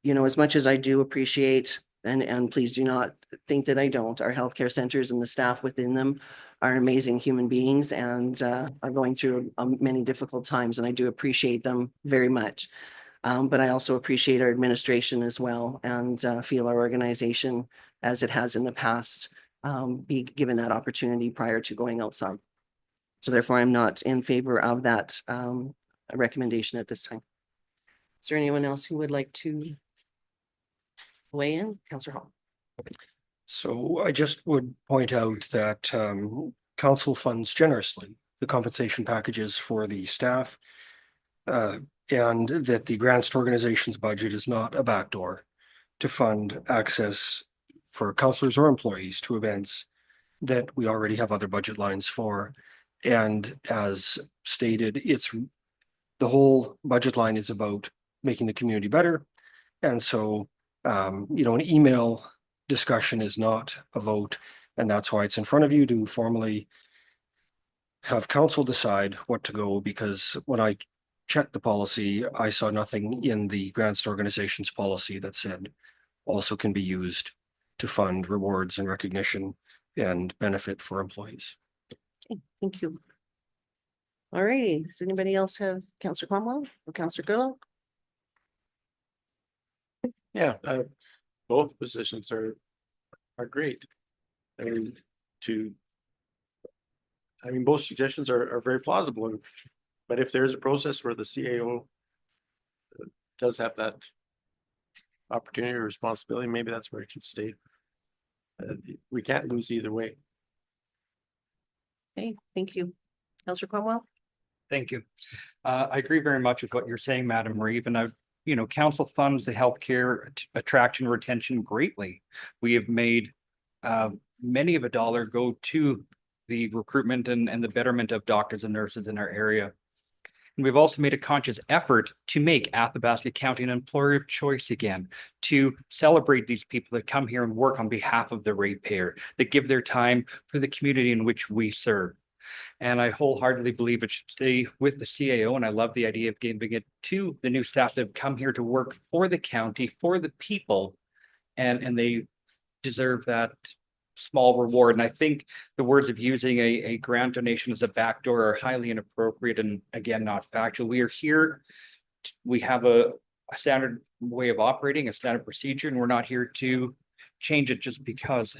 as much as I do appreciate, and please do not think that I don't, our healthcare centers and the staff within them are amazing human beings and are going through many difficult times, and I do appreciate them very much. But I also appreciate our administration as well and feel our organization, as it has in the past, be given that opportunity prior to going outside. So therefore, I'm not in favor of that recommendation at this time. Is there anyone else who would like to weigh in? Councillor Hall. So I just would point out that council funds generously the compensation packages for the staff, and that the grants to organizations budget is not a backdoor to fund access for councillors or employees to events that we already have other budget lines for. And as stated, the whole budget line is about making the community better. And so, an email discussion is not a vote. And that's why it's in front of you to formally have council decide what to go, because when I checked the policy, I saw nothing in the grants to organizations policy that said also can be used to fund rewards and recognition and benefit for employees. Okay, thank you. All righty, does anybody else have Councillor Cromwell or Councillor Gillow? Yeah, both positions are great. I mean, both suggestions are very plausible, but if there's a process where the CAO does have that opportunity or responsibility, maybe that's where it should stay. We can't lose either way. Okay, thank you. Councillor Cromwell? Thank you. I agree very much with what you're saying, Madam Reeve, and council funds the healthcare attraction and retention greatly. We have made many of a dollar go to the recruitment and the betterment of doctors and nurses in our area. And we've also made a conscious effort to make Athabasca County an employer of choice again, to celebrate these people that come here and work on behalf of the ratepayer, that give their time for the community in which we serve. And I wholeheartedly believe it should stay with the CAO. And I love the idea of giving it to the new staff that have come here to work for the county, for the people, and they deserve that small reward. And I think the words of using a grant donation as a backdoor are highly inappropriate and again, not factual. We are here. We have a standard way of operating, a standard procedure, and we're not here to change it just because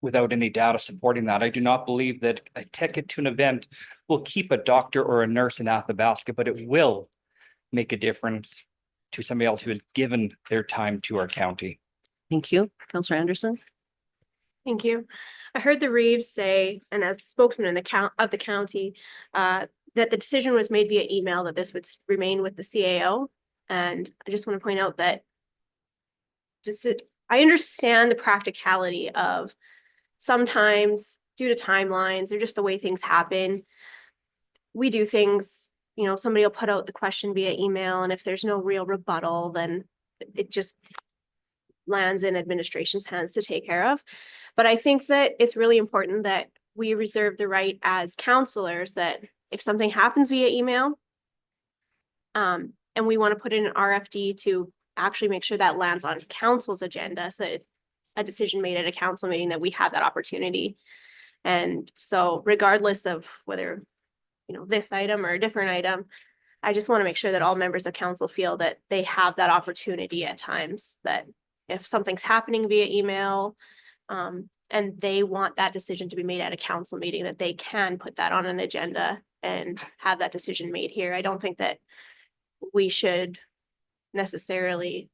without any data supporting that. I do not believe that a ticket to an event will keep a doctor or a nurse in Athabasca, but it will make a difference to somebody else who has given their time to our county. Thank you. Councillor Anderson? Thank you. I heard the Reeves say, and as the spokesman in the county, that the decision was made via email, that this would remain with the CAO. And I just want to point out that I understand the practicality of sometimes due to timelines or just the way things happen, we do things, somebody will put out the question via email, and if there's no real rebuttal, then it just lands in administration's hands to take care of. But I think that it's really important that we reserve the right as counselors that if something happens via email, and we want to put in an RFD to actually make sure that lands on council's agenda, so that it's a decision made at a council meeting, that we have that opportunity. And so regardless of whether, this item or a different item, I just want to make sure that all members of council feel that they have that opportunity at times, that if something's happening via email, and they want that decision to be made at a council meeting, that they can put that on an agenda and have that decision made here. I don't think that we should necessarily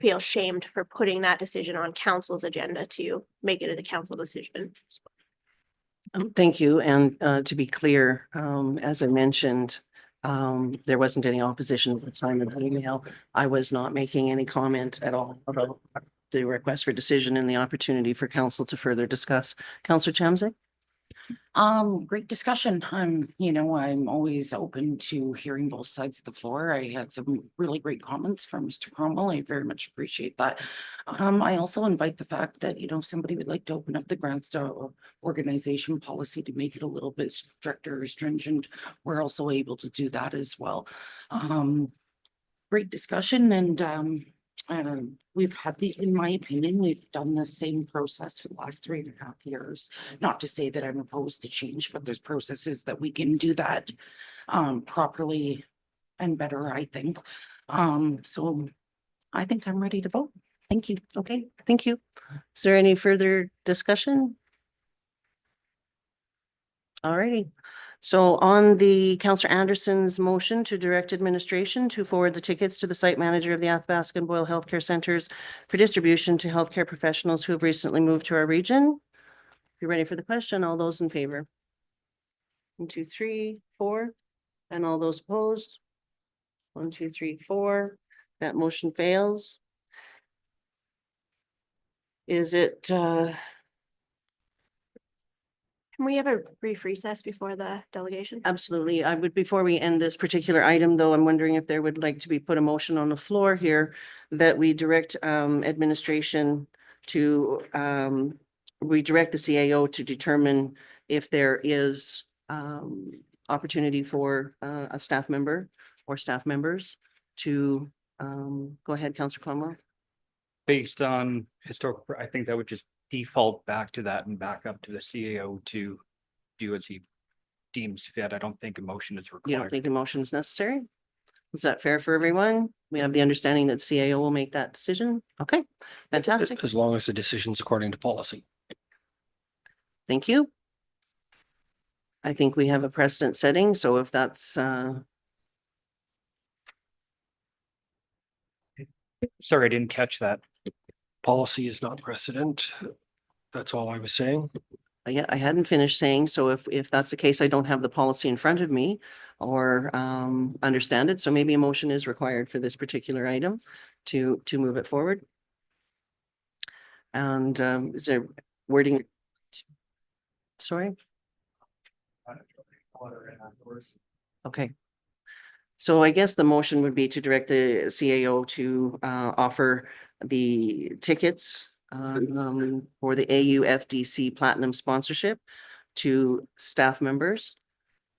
feel shamed for putting that decision on council's agenda to make it a council decision. Thank you. And to be clear, as I mentioned, there wasn't any opposition at the time of the email. I was not making any comment at all about the request for decision and the opportunity for council to further discuss. Councillor Chamzek? Great discussion. I'm always open to hearing both sides of the floor. I had some really great comments from Mr. Cromwell. I very much appreciate that. I also invite the fact that, if somebody would like to open up the grants to organization policy to make it a little bit stricter or stringent, we're also able to do that as well. Great discussion, and we've had in my opinion, we've done the same process for the last 3.5 years. Not to say that I'm opposed to change, but there's processes that we can do that properly and better, I think. So I think I'm ready to vote. Thank you. Okay, thank you. Is there any further discussion? All righty. So on the Councillor Anderson's motion to direct administration to forward the tickets to the site manager of the Athabasca and Boyle Healthcare Centers for distribution to healthcare professionals who have recently moved to our region. If you're ready for the question, all those in favor? 1, 2, 3, 4. And all those opposed? 1, 2, 3, 4. That motion fails. Is it, Can we have a brief recess before the delegation? absolutely. I would, before we end this particular item, though, I'm wondering if there would like to be put a motion on the floor here that we direct administration to redirect the CAO to determine if there is opportunity for a staff member or staff members to go ahead, Councillor Cromwell. Based on historical, I think that would just default back to that and back up to the CAO to do as he deems fit. I don't think a motion is You don't required. think a motion is necessary? Is that fair for everyone? We have the understanding that CAO will make that decision. Okay, fantastic. As long as the decision's according to policy. Thank you. I think we have a precedent setting, so if that's Sorry, I didn't catch that. Policy is not precedent. That's all I was saying. yeah, I hadn't finished saying, so if that's the case, I don't have the policy in front of me or understand it, so maybe a motion is required for this particular item to move it forward. And is there wording? Sorry? Okay. So I guess the motion would be to direct the CAO to offer the tickets for the AUFDC Platinum sponsorship to staff members.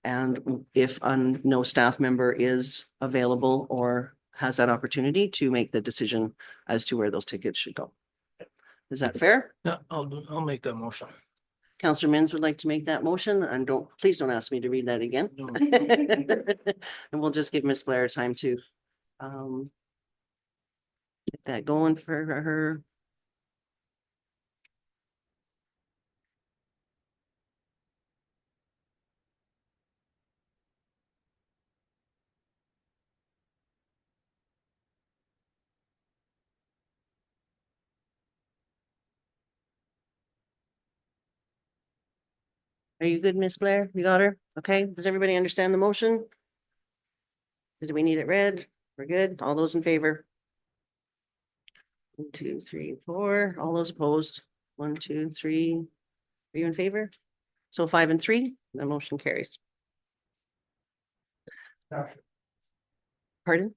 And if no staff member is available or has that opportunity to make the decision as to where those tickets should go. Is that fair? Yeah, I'll make that motion. Councillor Mins would like to make that motion and please don't ask me to read that again. No. And we'll just give Miss Blair time to get that going for her. Are you good, Miss Blair? You got her? Okay, does everybody understand the motion? Do we need it read? We're good. All those in favor? 1, 2, 3, 4. All those opposed? 1, 2, 3. Are you in favor? So 5 and 3, the motion carries. Pardon?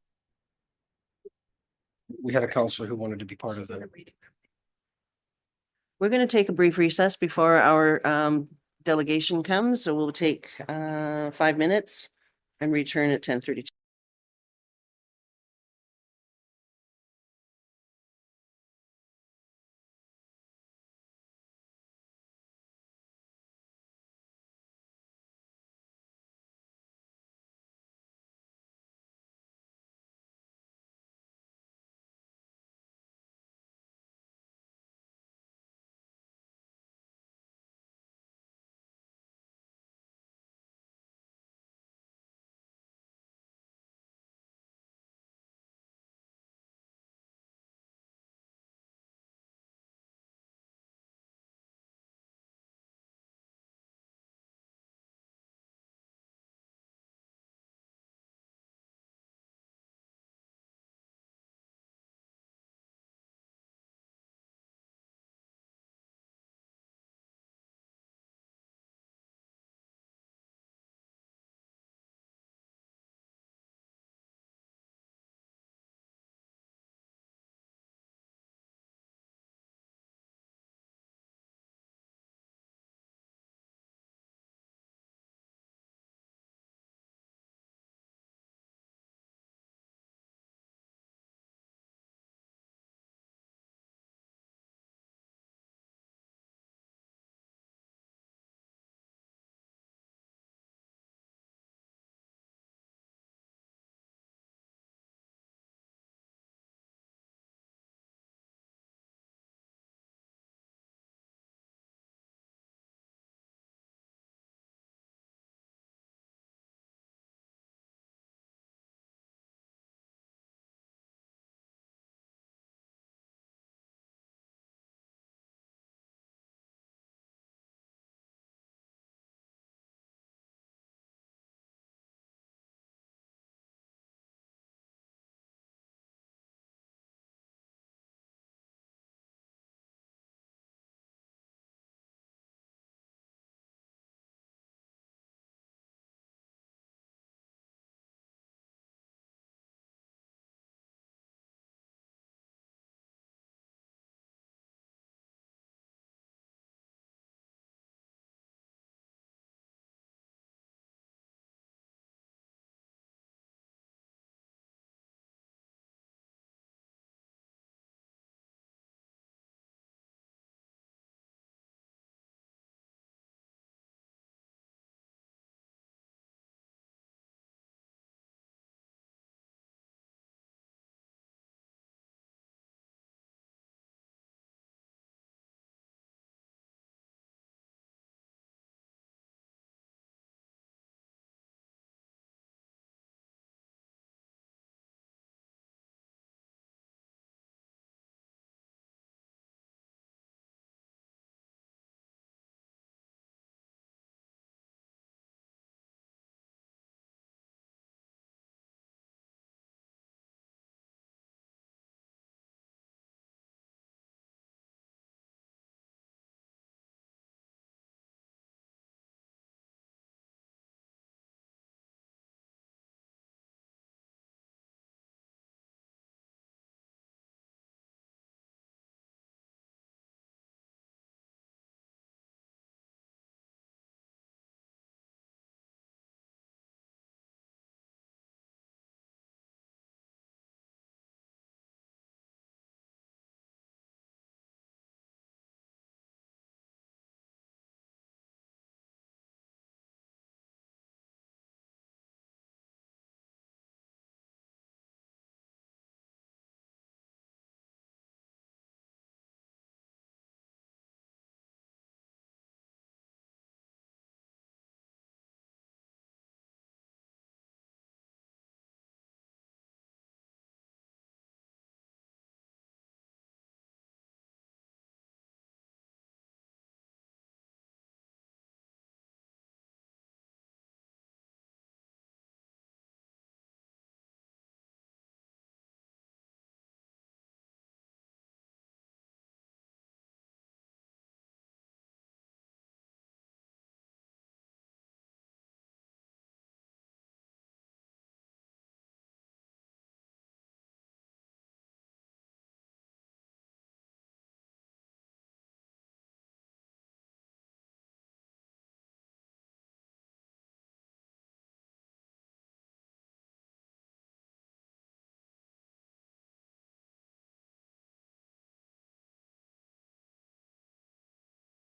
We had a counselor who wanted to be part of that. We're going to take a brief recess before our delegation comes, so we'll take 5 minutes and return at 10:32.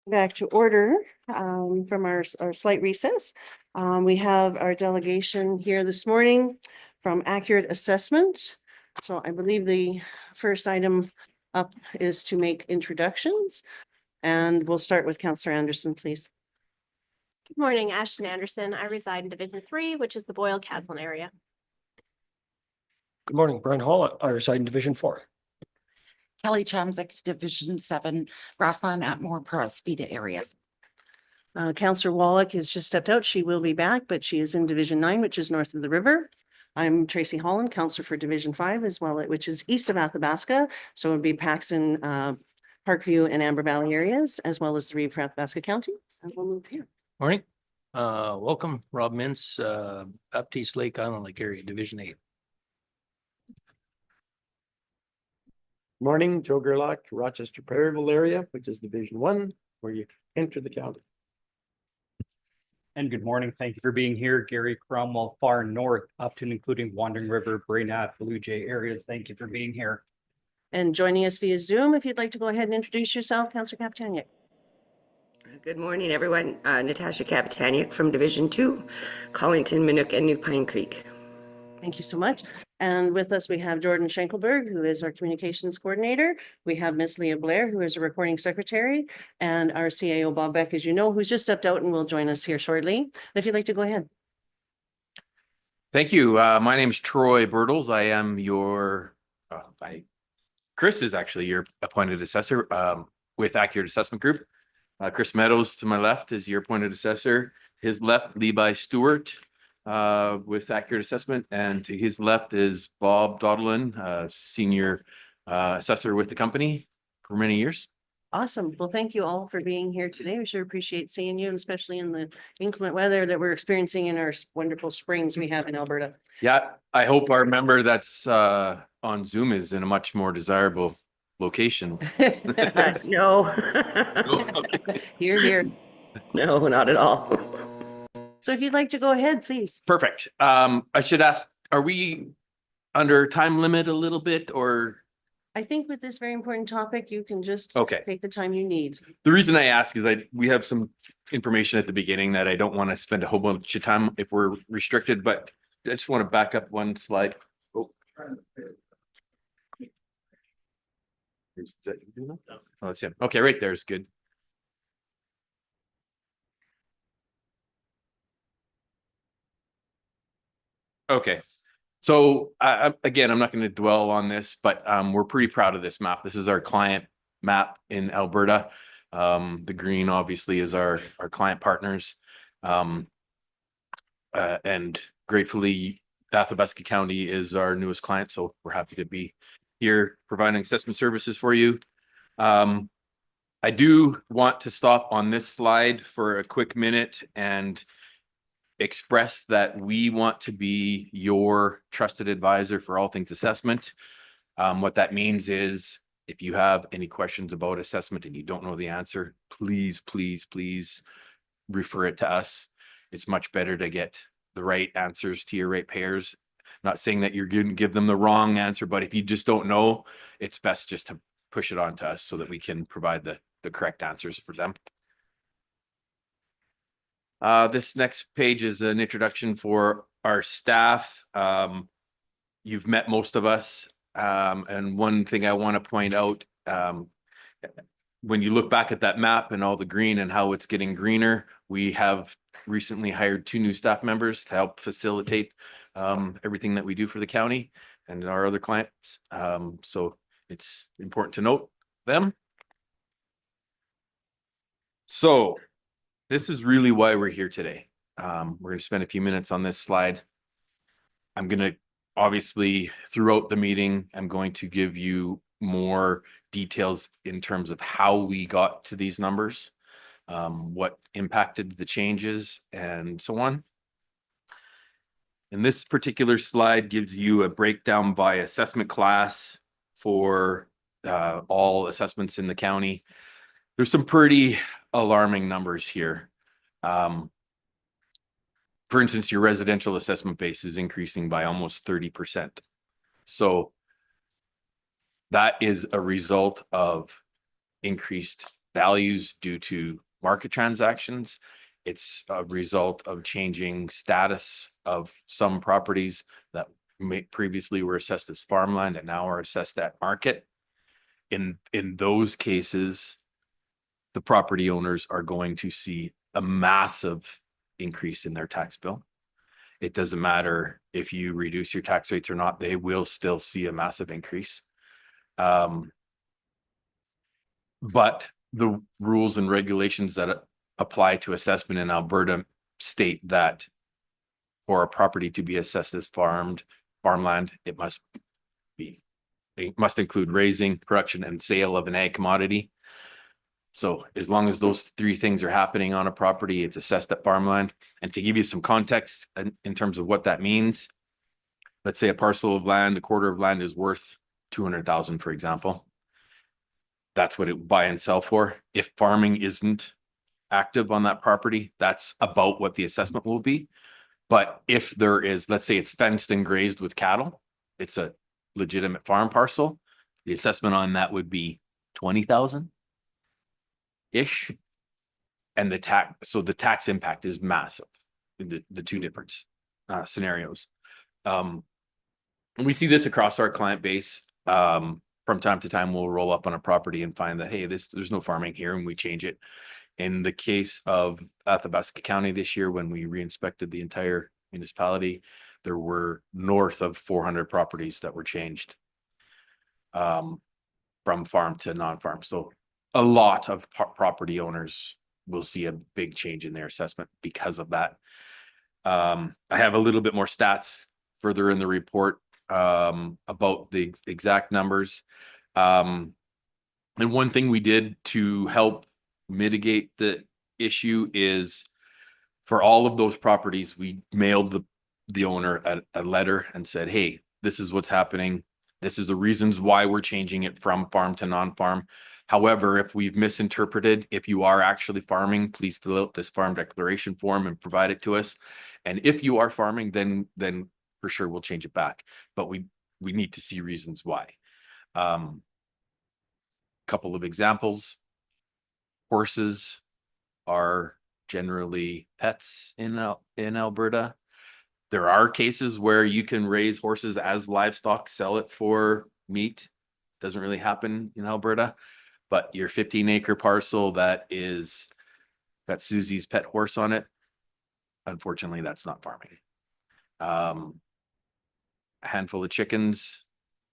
Back to order from our slight recess. We have our delegation here this morning from Accurate Assessment. So I believe the first item up is to make introductions. And we'll start with Counselor Anderson, please. Good morning, Ashton Anderson. I reside in Division 3, which is the Boyle Caslin area. Good morning, Brian Hall. I reside in Division 4. Kelly Chamzik, Division 7, Grassland, Atmore, Prospita areas. Counselor Wallach has just stepped out. She will be back, but she is in Division 9, which is north of the river. I'm Tracy Holland, Counselor for Division 5 as well, which is east of Athabasca. So it would be Paxton, Parkview and Amber Valley areas, as well as the Reeve for Athabasca County. And we'll move here. Morning. Welcome, Rob Mintz, Baptiste Lake Island Lake area, Division 8. Morning, Joe Gerlach, Rochester Perryville area, which is Division 1, where you enter the county. And good morning. Thank you for being here. Gary Cromwell, far north, up to and including Wandering River, Brainerd, Blue Jay areas. Thank you for being here. And joining us via Zoom, if you'd like to go ahead and introduce yourself, Counselor Kapitaniak. Good morning, everyone. Natasha Kapitaniak from Division 2, Collington, Minnook, and New Pine Creek. Thank you so much. And with us, we have Jordan Schenkelberg, who is our communications coordinator. We have Miss Leah Blair, who is a recording secretary, and our CAO Bob Beck, as you know, who's just stepped out and will join us here shortly. And if you'd like to go ahead. Thank you. My name is Troy Bertles. I am your, Chris is actually your appointed assessor with Accurate Assessment Group. Chris Meadows to my left is your appointed assessor. His left, Levi Stewart with Accurate Assessment, and to his left is Bob Dodlin, senior assessor with the company for many years. Awesome. Well, thank you all for being here today. We sure appreciate seeing you, and especially in the inclement weather that we're experiencing in our wonderful springs we have in Alberta. Yeah, I hope our member that's on Zoom is in a much more desirable location. No. Here, here. No, not at all. So if you'd like to go ahead, please. Perfect. I should ask, are we under time limit a little bit, or? I think with this very important topic, you can just Okay. take the time you need. The reason I ask is we have some information at the beginning that I don't want to spend a whole bunch of time if we're restricted, but I just want to back up one slide. Oh. Is that you doing that? Oh, that's him. Okay, right there is good. Okay. So again, I'm not going to dwell on this, but we're pretty proud of this map. This is our client map in Alberta. The green obviously is our client partners. And gratefully, Athabasca County is our newest client. So we're happy to be here providing assessment services for you. I do want to stop on this slide for a quick minute and express that we want to be your trusted advisor for all things assessment. What that means is if you have any questions about assessment and you don't know the answer, please, please, please refer it to us. It's much better to get the right answers to your ratepayers. Not saying that you're going to give them the wrong answer, but if you just don't know, it's best just to push it on to us so that we can provide the correct answers for them. This next page is an introduction for our staff. You've met most of us. And one thing I want to point out, when you look back at that map and all the green and how it's getting greener, we have recently hired 2 new staff members to help facilitate everything that we do for the county and our other clients. So it's important to note them. So this is really why we're here today. We're going to spend a few minutes on this slide. I'm going to obviously throughout the meeting, I'm going to give you more details in terms of how we got to these numbers, what impacted the changes and so on. And this particular slide gives you a breakdown by assessment class for all assessments in the county. There's some pretty alarming numbers here. For instance, your residential assessment base is increasing by almost 30%. So that is a result of increased values due to market transactions. It's a result of changing status of some properties that previously were assessed as farmland and now are assessed at market. In those cases, the property owners are going to see a massive increase in their tax bill. It doesn't matter if you reduce your tax rates or not, they will still see a massive increase. But the rules and regulations that apply to assessment in Alberta state that for a property to be assessed as farmland, it must include raising, production, and sale of an ag commodity. So as long as those three things are happening on a property, it's assessed at farmland. And to give you some context in terms of what that means, let's say a parcel of land, a quarter of land is worth 200,000, for example. That's what it would buy and sell for. If farming isn't active on that property, that's about what the assessment will be. But if there is, let's say it's fenced and grazed with cattle, it's a legitimate farm parcel, the assessment on that would be 20,000-ish. And the tax impact is massive in the two different scenarios. And we see this across our client base. From time to time, we'll roll up on a property and find that, hey, there's no farming here, and we change it. In the case of Athabasca County this year, when we re-inspected the entire municipality, there were north of 400 properties that were changed from farm to non-farm. So a lot of property owners will see a big change in their assessment because of that. I have a little bit more stats further in the report about the exact numbers. And one thing we did to help mitigate the issue is for all of those properties, we mailed the owner a letter and said, hey, this is what's happening. This is the reasons why we're changing it from farm to non-farm. However, if we've misinterpreted, if you are actually farming, please fill out this farm declaration form and provide it to us. And if you are farming, then for sure we'll change it back. But we need to see reasons why. Couple of examples. Horses are generally pets in Alberta. There are cases where you can raise horses as livestock, sell it for meat. Doesn't really happen in Alberta. But your 15-acre parcel that is got Susie's pet horse on it, unfortunately, that's not farming. A handful of chickens,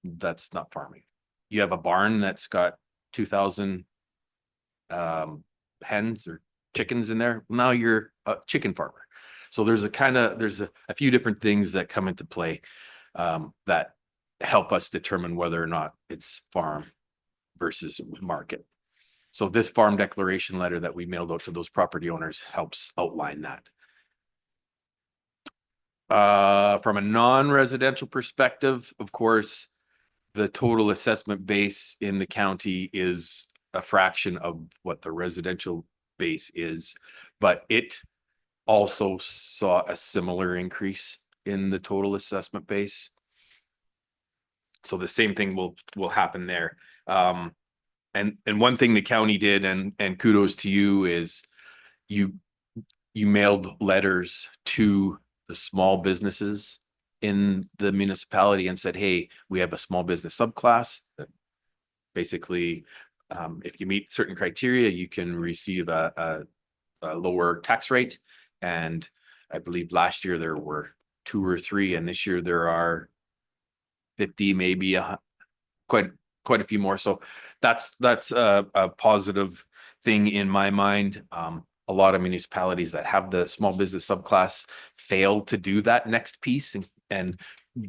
that's not farming. You have a barn that's got 2,000 hens or chickens in there. Now you're a chicken farmer. So there's a few different things that come into play that help us determine whether or not it's farm versus market. So this farm declaration letter that we mailed out to those property owners helps outline that. From a non-residential perspective, of course, the total assessment base in the county is a fraction of what the residential base is, but it also saw a similar increase in the total assessment base. So the same thing will happen there. And one thing the county did, and kudos to you, is you mailed letters to the small businesses in the municipality and said, hey, we have a small business subclass that basically, if you meet certain criteria, you can receive a lower tax rate. And I believe last year there were 2 or 3, and this year there are 50, maybe quite a few more. So that's a positive thing in my mind. A lot of municipalities that have the small business subclass fail to do that next piece, and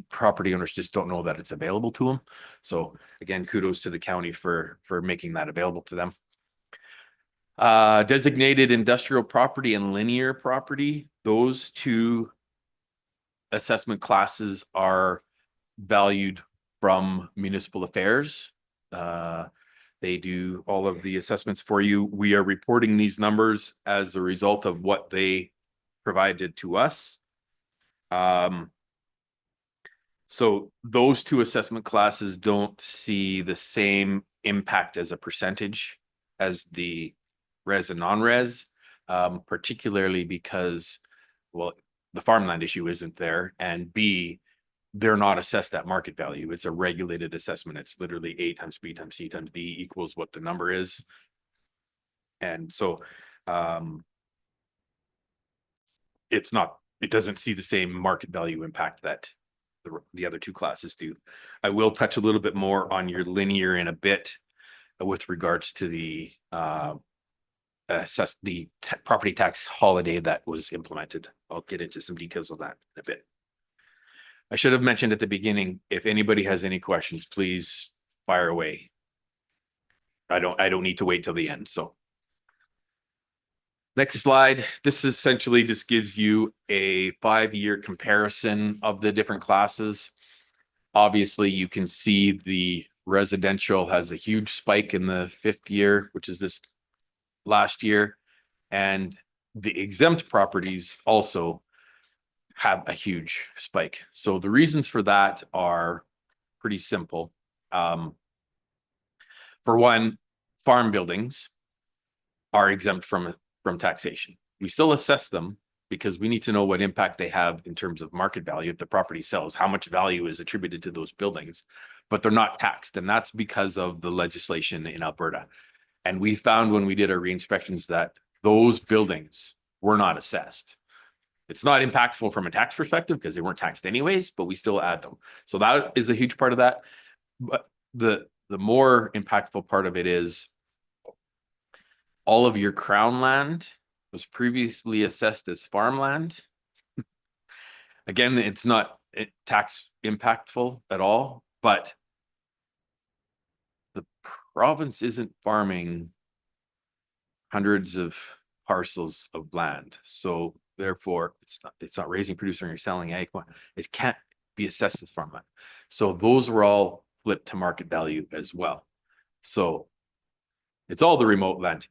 property owners just don't know that it's available to them. So again, kudos to the county for making that available to them. Designated industrial property and linear property, those two assessment classes are valued from municipal affairs. They do all of the assessments for you. We are reporting these numbers as a result of what they provided to us. So those two assessment classes don't see the same impact as a percentage as the res and non-res, particularly because, well, the farmland issue isn't there, and B, they're not assessed at market value. It's a regulated assessment. It's literally A times B times C times D equals what the number is. And so, it's not, it doesn't see the same market value impact that the other two classes do. I will touch a little bit more on your linear in a bit with regards to the property tax holiday that was implemented. I'll get into some details of that in a bit. I should have mentioned at the beginning, if anybody has any questions, please fire away. I don't need to wait till the end, so. Next slide. This essentially just gives you a 5-year comparison of the different classes. Obviously, you can see the residential has a huge spike in the 5th year, which is this last year. And the exempt properties also have a huge spike. So the reasons for that are pretty simple. For one, farm buildings are exempt from taxation. We still assess them because we need to know what impact they have in terms of market value. If the property sells, how much value is attributed to those buildings, but they're not taxed. And that's because of the legislation in Alberta. And we found when we did our re-inspections that those buildings were not assessed. It's not impactful from a tax perspective because they weren't taxed anyways, but we still add them. So that is a huge part of that. But the more impactful part of it is all of your crown land was previously assessed as farmland. Again, it's not tax impactful at all, but the province isn't farming hundreds of parcels of land. So therefore, it's not raising, producing, or selling ag. It can't be assessed as farmland. So those were all flipped to market value as well. So it's all the remote land.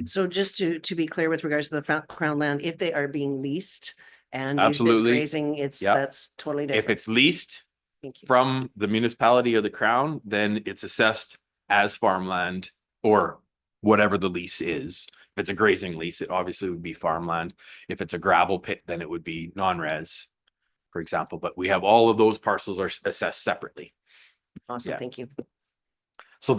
So just to be clear with regards to the crown land, if they are being leased and used as Absolutely. grazing, that's totally different. If it's leased Thank you. from the municipality or the crown, then it's assessed as farmland or whatever the lease is. If it's a grazing lease, it obviously would be farmland. If it's a gravel pit, then it would be non-res, for example. But we have all of those parcels are assessed separately. Awesome, Yeah. thank you. So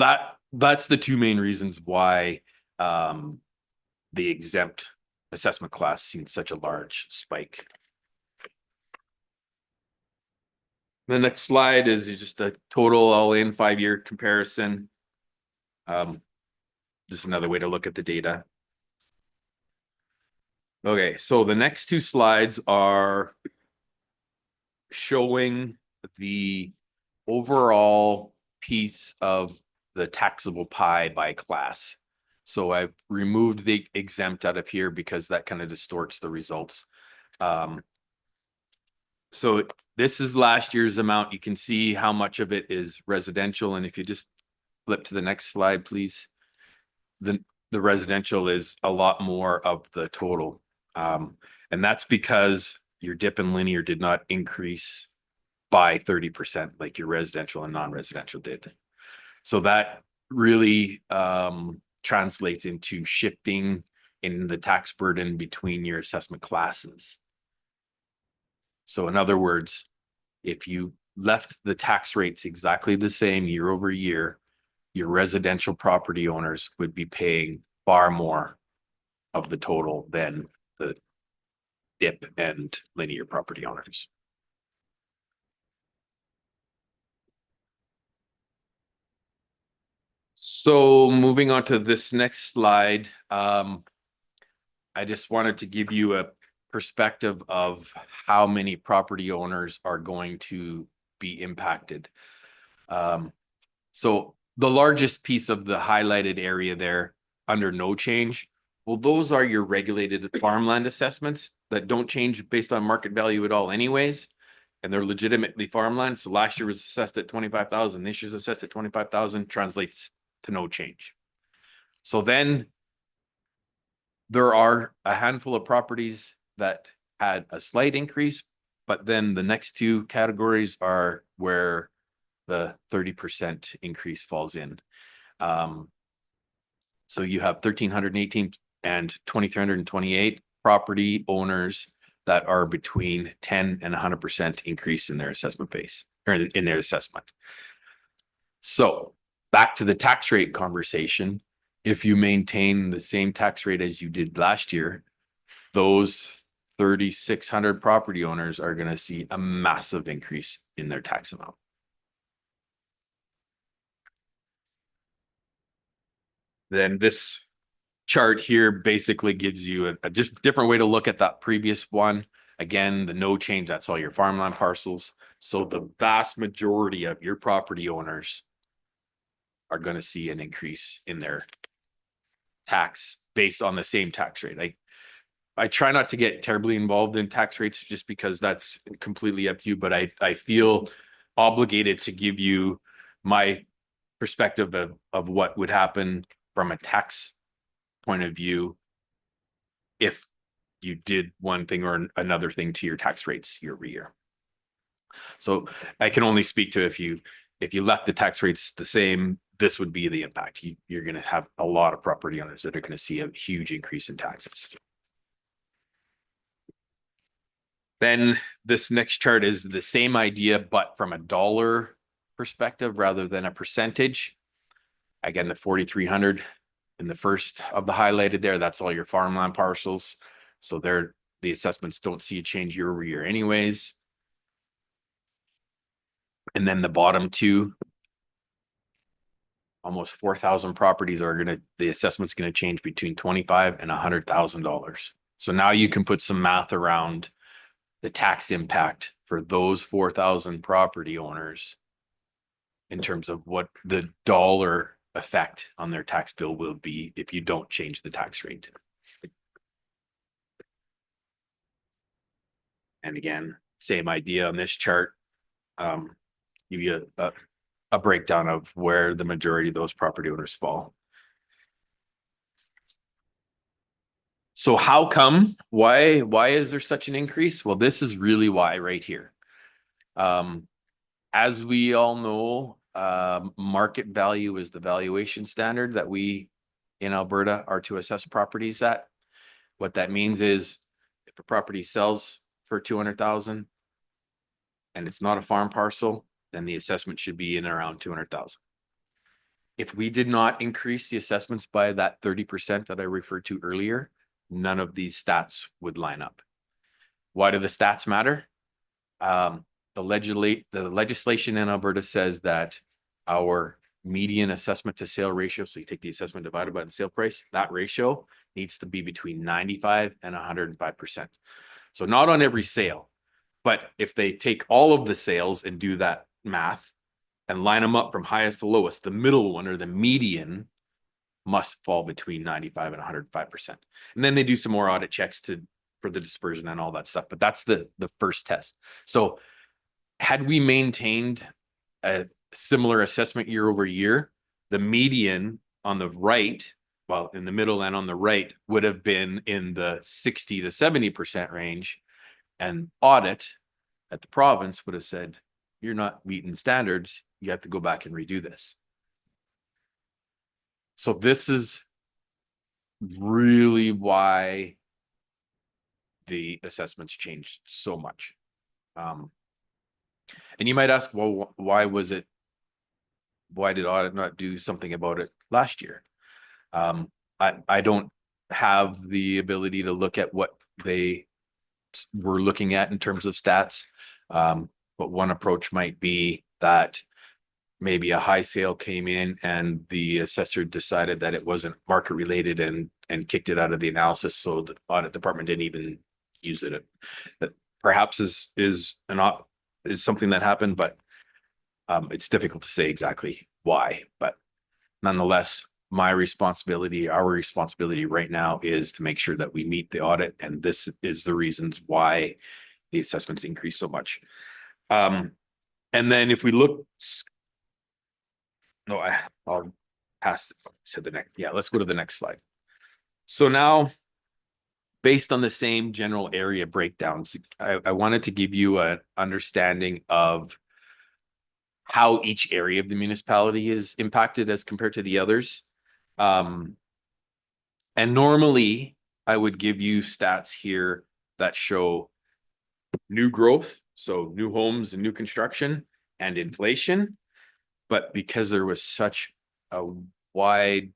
that's the two main reasons why the exempt assessment class seen such a large spike. The next slide is just a total all-in 5-year comparison. Just another way to look at the data. Okay, so the next two slides are showing the overall piece of the taxable pie by class. So I've removed the exempt out of here because that kind of distorts the results. So this is last year's amount. You can see how much of it is residential. And if you just flip to the next slide, please. The residential is a lot more of the total. And that's because your dip in linear did not increase by 30% like your residential and non-residential did. So that really translates into shifting in the tax burden between your assessment classes. So in other words, if you left the tax rates exactly the same year over year, your residential property owners would be paying far more of the total than the dip and linear property owners. So moving on to this next slide, I just wanted to give you a perspective of how many property owners are going to be impacted. So the largest piece of the highlighted area there under no change, well, those are your regulated farmland assessments that don't change based on market value at all anyways. And they're legitimately farmland. So last year was assessed at 25,000. This year's assessed at 25,000, translates to no change. So then there are a handful of properties that had a slight increase, but then the next two categories are where the 30% increase falls in. So you have 1,318 and 2,328 property owners that are between 10 and 100% increase in their assessment base or in their assessment. So back to the tax rate conversation. If you maintain the same tax rate as you did last year, those 3,600 property owners are going to see a massive increase in their tax amount. Then this chart here basically gives you a just different way to look at that previous one. Again, the no change, that's all your farmland parcels. So the vast majority of your property owners are going to see an increase in their tax based on the same tax rate. I try not to get terribly involved in tax rates just because that's completely up to you, but I feel obligated to give you my perspective of what would happen from a tax point of view if you did one thing or another thing to your tax rates year over year. So I can only speak to if you left the tax rates the same, this would be the impact. You're going to have a lot of property owners that are going to see a huge increase in taxes. Then this next chart is the same idea, but from a dollar perspective rather than a percentage. Again, the 4,300 in the first of the highlighted there, that's all your farmland parcels. So the assessments don't see a change year over year anyways. And then the bottom two, almost 4,000 properties the assessment's going to change between $25,000 and $100,000. So now you can put some math around the tax impact for those 4,000 property owners in terms of what the dollar effect on their tax bill will be if you don't change the tax rate. And again, same idea on this chart. Give you a breakdown of where the majority of those property owners fall. So how come? Why is there such an increase? Well, this is really why right here. As we all know, market value is the valuation standard that we in Alberta are to assess properties at. What that means is if a property sells for 200,000 and it's not a farm parcel, then the assessment should be in around 200,000. If we did not increase the assessments by that 30% that I referred to earlier, none of these stats would line up. Why do the stats matter? The legislation in Alberta says that our median assessment to sale ratio, so you take the assessment divided by the sale price, that ratio needs to be between 95 and 105%. So not on every sale, but if they take all of the sales and do that math and line them up from highest to lowest, the middle one or the median must fall between 95 and 105%. And then they do some more audit checks for the dispersion and all that stuff. But that's the first test. So had we maintained a similar assessment year over year, the median on the right, well, in the middle and on the right would have been in the 60 to 70% range. And audit at the province would have said, you're not meeting standards. You have to go back and redo this. So this is really why the assessments changed so much. And you might ask, well, why did audit not do something about it last year? I don't have the ability to look at what they were looking at in terms of stats. But one approach might be that maybe a high sale came in and the assessor decided that it wasn't market related and kicked it out of the analysis. So the audit department didn't even use it. That perhaps is something that happened, but it's difficult to say exactly why. But nonetheless, our responsibility right now is to make sure that we meet the audit. And this is the reasons why the assessments increase so much. And then if we look, I'll pass to the next. Yeah, let's go to the next slide. So now, based on the same general area breakdowns, I wanted to give you an understanding of how each area of the municipality is impacted as compared to the others. And normally I would give you stats here that show new growth, so new homes and new construction and inflation. But because there was such a wide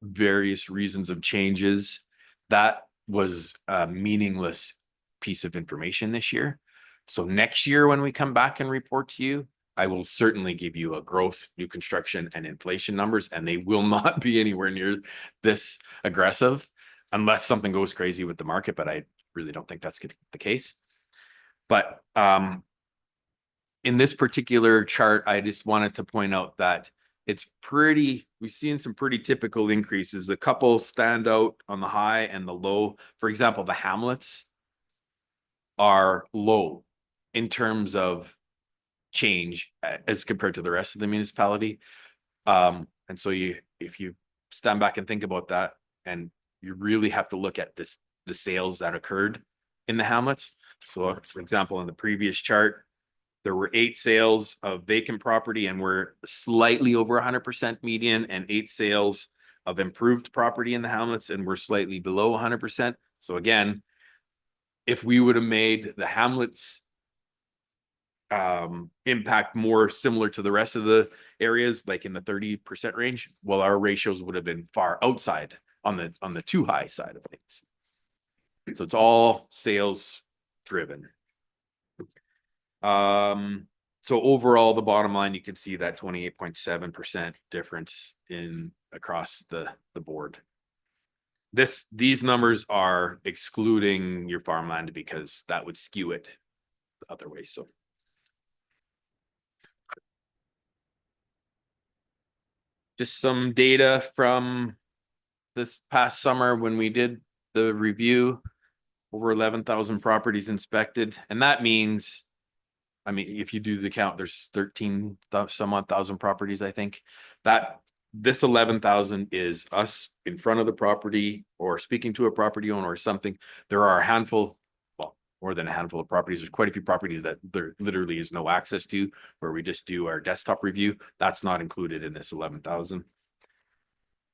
various reasons of changes, that was a meaningless piece of information this year. So next year, when we come back and report to you, I will certainly give you a growth, new construction and inflation numbers, and they will not be anywhere near this aggressive unless something goes crazy with the market, but I really don't think that's the case. But in this particular chart, I just wanted to point out that it's pretty, we've seen some pretty typical increases. A couple stand out on the high and the low. For example, the hamlets are low in terms of change as compared to the rest of the municipality. And so if you stand back and think about that, and you really have to look at the sales that occurred in the hamlets. So for example, in the previous chart, there were 8 sales of vacant property and we're slightly over 100% median, and 8 sales of improved property in the hamlets and we're slightly below 100%. So again, if we would have made the hamlets impact more similar to the rest of the areas, like in the 30% range, well, our ratios would have been far outside on the too high side of things. So it's all sales driven. So overall, the bottom line, you can see that 28.7% difference in across the board. These numbers are excluding your farmland because that would skew it the other way. So just some data from this past summer when we did the review. Over 11,000 properties inspected, and that means, I mean, if you do the count, there's 13 some odd thousand properties, I think. That this 11,000 is us in front of the property or speaking to a property owner or something. There are a handful, well, more than a handful of properties. There's quite a few properties that there literally is no access to, where we just do our desktop review. That's not included in this 11,000.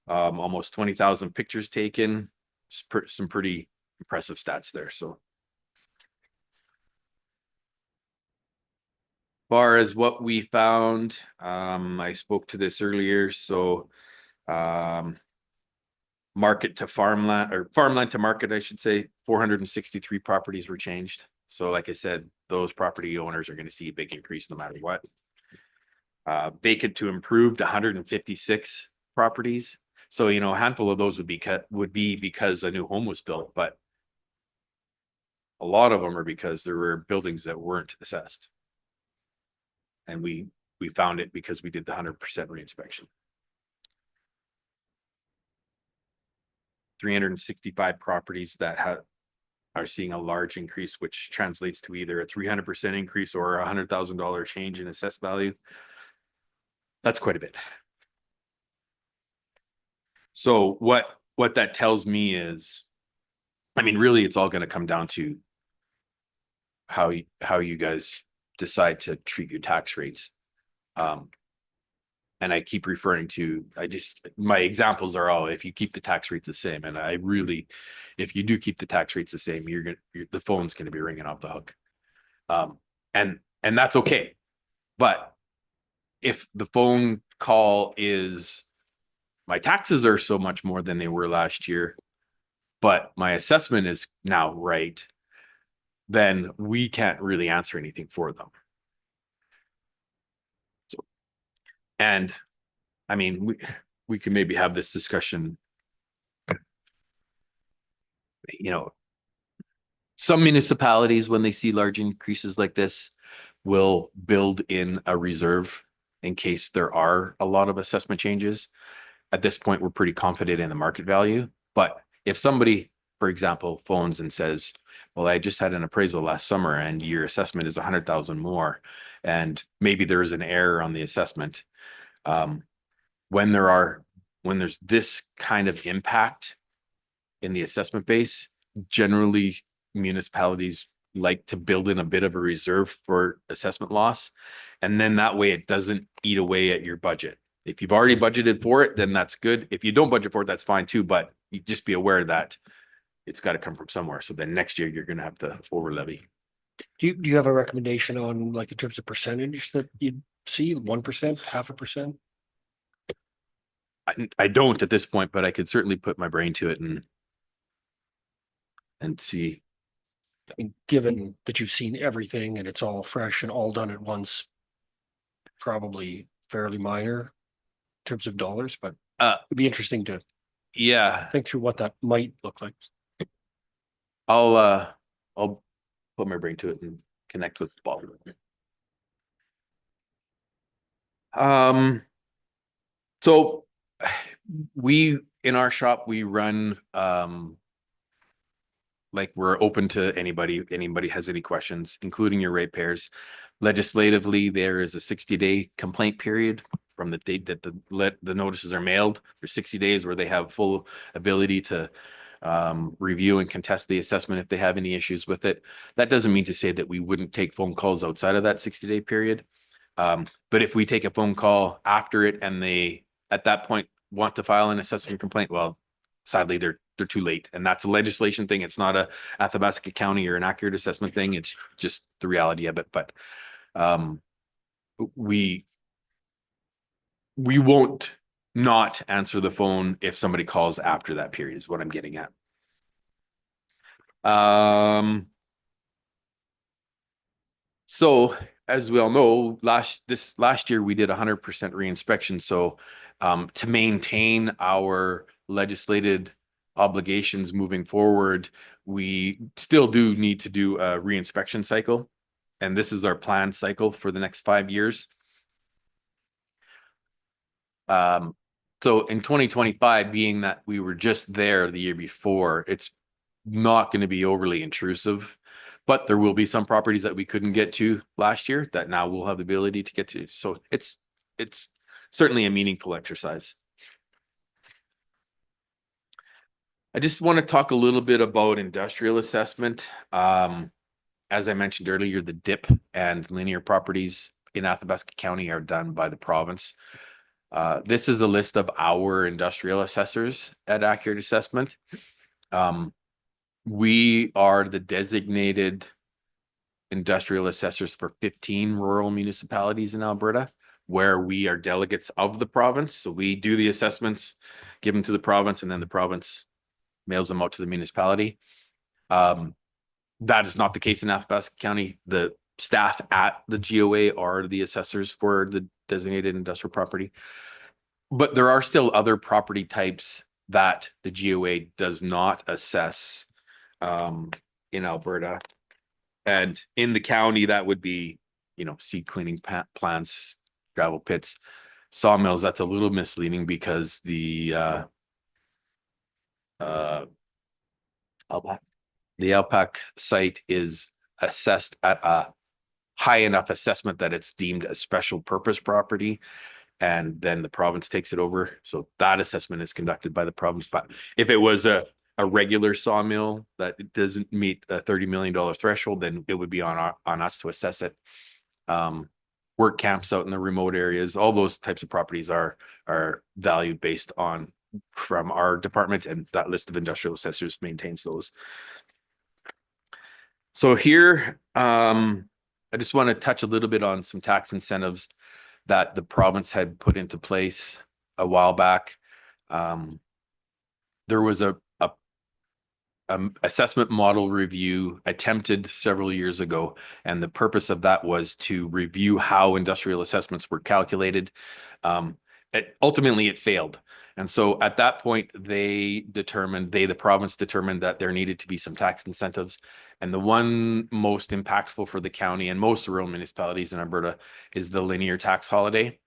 Almost 20,000 pictures taken. Some pretty impressive stats there. So far as what we found, I spoke to this earlier. So market to farmland, or farmland to market, I should say, 463 properties were changed. So like I said, those property owners are going to see a big increase no matter what. Vacant to improved, 156 properties. So, you know, a handful of those would be because a new home was built, but a lot of them are because there were buildings that weren't assessed. And we found it because we did the 100% reinspection. 365 properties that are seeing a large increase, which translates to either a 300% increase or a $100,000 change in assessed value. That's quite a bit. So what that tells me is, I mean, really, it's all going to come down to how you guys decide to treat your tax rates. And I keep referring to, my examples are all, if you keep the tax rates the same, and if you do keep the tax rates the same, the phone's going to be ringing off the hook. And that's okay. But if the phone call is, my taxes are so much more than they were last year, but my assessment is now right, then we can't really answer anything for them. So, and I mean, we can maybe have this discussion. You know, some municipalities, when they see large increases like this, will build in a reserve in case there are a lot of assessment changes. At this point, we're pretty confident in the market value. But if somebody, for example, phones and says, well, I just had an appraisal last summer and your assessment is 100,000 more, and maybe there is an error on the assessment. When there's this kind of impact in the assessment base, generally municipalities like to build in a bit of a reserve for assessment loss. And then that way it doesn't eat away at your budget. If you've already budgeted for it, then that's good. If you don't budget for it, that's fine too. But you just be aware that it's got to come from somewhere. So then next year you're going to have to over levy. Do you have a recommendation on like in terms of percentage that you'd see, 1%, 0.5%? I don't at this point, but I could certainly put my brain to it and see. I mean, given that you've seen everything and it's all fresh and all done at once, probably fairly minor in terms of dollars, but it'd be interesting to Yeah, think through what that might look like. I'll put my brain to it and connect with Bob. So we, in our shop, we run, like we're open to anybody has any questions, including your ratepayers. Legislatively, there is a 60-day complaint period from the date that the notices are mailed. For 60 days where they have full ability to review and contest the assessment if they have any issues with it. That doesn't mean to say that we wouldn't take phone calls outside of that 60-day period. But if we take a phone call after it and they at that point want to file an assessment complaint, well, sadly they're too late. And that's a legislation thing. It's not a Athabasca County or an accurate assessment thing. It's just the reality of it. But we won't not answer the phone if somebody calls after that period is what I'm getting at. So as we all know, last year we did 100% reinspection. So to maintain our legislated obligations moving forward, we still do need to do a reinspection cycle. And this is our planned cycle for the next 5 years. So in 2025, being that we were just there the year before, it's not going to be overly intrusive, but there will be some properties that we couldn't get to last year that now we'll have the ability to get to. So it's certainly a meaningful exercise. I just want to talk a little bit about industrial assessment. As I mentioned earlier, the DIP and linear properties in Athabasca County are done by the province. This is a list of our industrial assessors at Accurate Assessment. We are the designated industrial assessors for 15 rural municipalities in Alberta, where we are delegates of the province. So we do the assessments, give them to the province, and then the province mails them out to the municipality. That is not the case in Athabasca County. The staff at the GOA are the assessors for the designated industrial property. But there are still other property types that the GOA does not assess in Alberta. And in the county, that would be, seed cleaning plants, gravel pits, sawmills. That's a little misleading because the Alpac site is assessed at a high enough assessment that it's deemed a special purpose property, and then the province takes it over. So that assessment is conducted by the province. But if it was a regular sawmill that doesn't meet a $30 million threshold, then it would be on us to assess it. Work camps out in the remote areas, all those types of properties are valued based on from our department, and that list of industrial assessors maintains those. So here, I just want to touch a little bit on some tax incentives that the province had put into place a while back. There was a assessment model review attempted several years ago, and the purpose of that was to review how industrial assessments were calculated. Ultimately, it failed. And so at that point, the province determined that there needed to be some tax incentives. And the one most impactful for the county and most rural municipalities in Alberta is the linear tax holiday.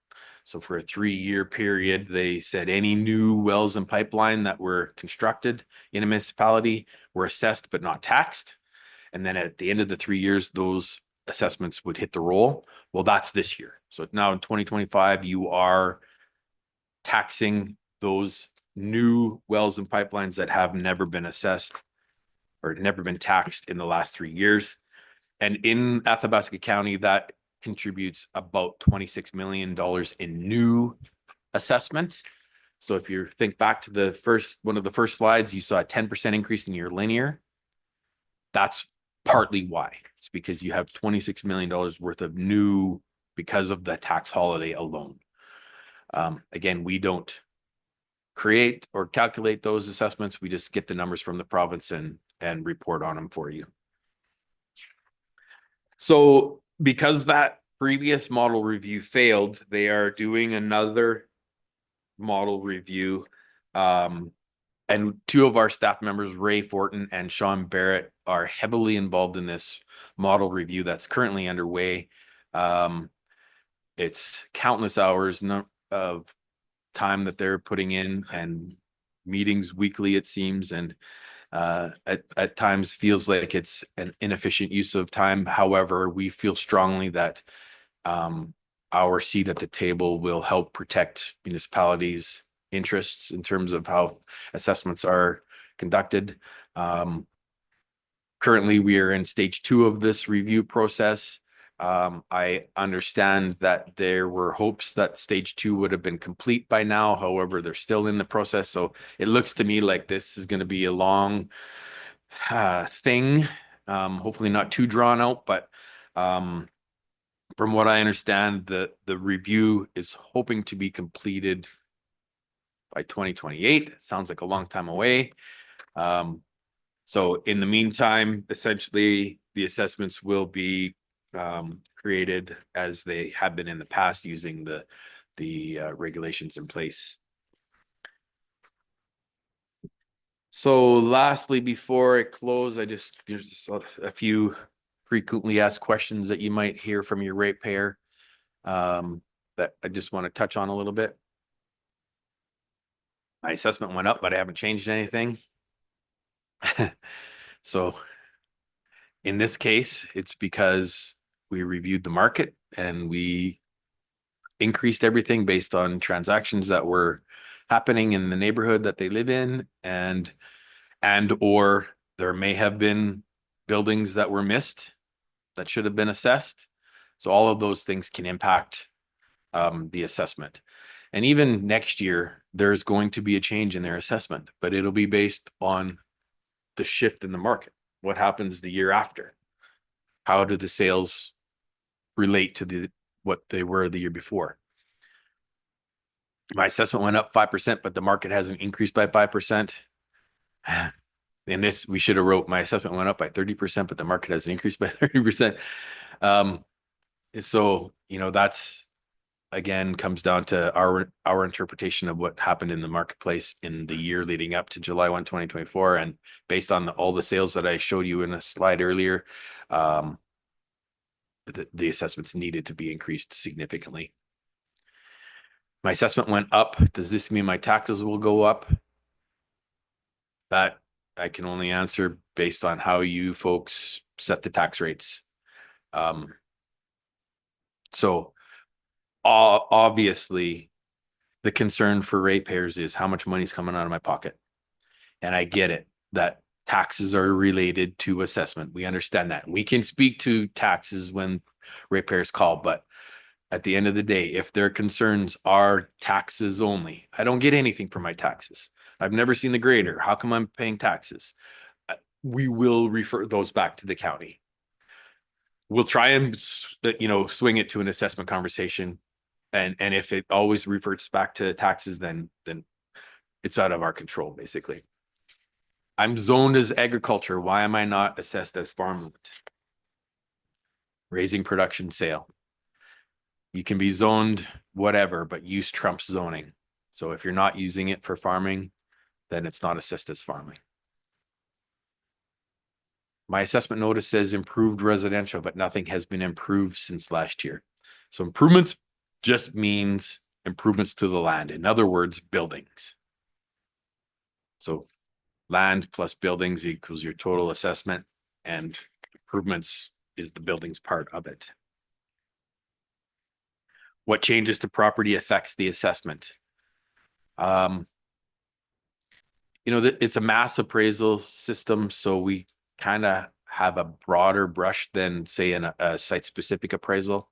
So for a 3-year period, they said any new wells and pipeline that were constructed in a municipality were assessed but not taxed. And then at the end of the 3 years, those assessments would hit the roll. Well, that's this year. So now in 2025, you are taxing those new wells and pipelines that have never been assessed or never been taxed in the last 3 years. And in Athabasca County, that contributes about $26 million in new assessment. So if you think back to one of the first slides, you saw a 10% increase in your linear. That's partly why. It's because you have $26 million worth of new because of the tax holiday alone. Again, we don't create or calculate those assessments. We just get the numbers from the province and report on them for you. So because that previous model review failed, they are doing another model review. And two of our staff members, Ray Fortin and Sean Barrett, are heavily involved in this model review that's currently underway. It's countless hours of time that they're putting in, and meetings weekly, it seems, and at times feels like it's an inefficient use of time. However, we feel strongly that our seat at the table will help protect municipalities' interests in terms of how assessments are conducted. Currently, we are in stage 2 of this review process. I understand that there were hopes that stage 2 would have been complete by now. However, they're still in the process. So it looks to me like this is going to be a long thing. Hopefully not too drawn out, but from what I understand, the review is hoping to be completed by 2028. It sounds like a long time away. So in the meantime, essentially, the assessments will be created as they have been in the past using the regulations in place. So lastly, before I close, there's just a few frequently asked questions that you might hear from your ratepayer that I just want to touch on a little bit. My assessment went up, but I haven't changed anything. So in this case, it's because we reviewed the market and we increased everything based on transactions that were happening in the neighborhood that they live in, and or there may have been buildings that were missed that should have been assessed. So all of those things can impact the assessment. And even next year, there's going to be a change in their assessment, but it'll be based on the shift in the market. What happens the year after? How do the sales relate to what they were the year before? My assessment went up 5%, but the market hasn't increased by 5%. In this, we should have wrote my assessment went up by 30%, but the market hasn't increased by 30%. So, that's, again, comes down to our interpretation of what happened in the marketplace in the year leading up to July 1, 2024. And based on all the sales that I showed you in a slide earlier, the assessments needed to be increased significantly. My assessment went up. Does this mean my taxes will go up? That I can only answer based on how you folks set the tax rates. So obviously, the concern for ratepayers is how much money is coming out of my pocket. And I get it, that taxes are related to assessment. We understand that. We can speak to taxes when ratepayers call, but at the end of the day, if their concerns are taxes only, I don't get anything for my taxes. I've never seen the grader. How come I'm paying taxes? We will refer those back to the county. We'll try and, swing it to an assessment conversation. And if it always reverts back to taxes, then it's out of our control, basically. I'm zoned as agriculture. Why am I not assessed as farmland? Raising production sale. You can be zoned whatever, but use trumps zoning. So if you're not using it for farming, then it's not assessed as farming. My assessment notice says improved residential, but nothing has been improved since last year. So improvements just means improvements to the land. In other words, buildings. So land plus buildings equals your total assessment, and improvements is the buildings part of it. What changes to property affects the assessment? It's a mass appraisal system, so we kind of have a broader brush than, say, in a site-specific appraisal.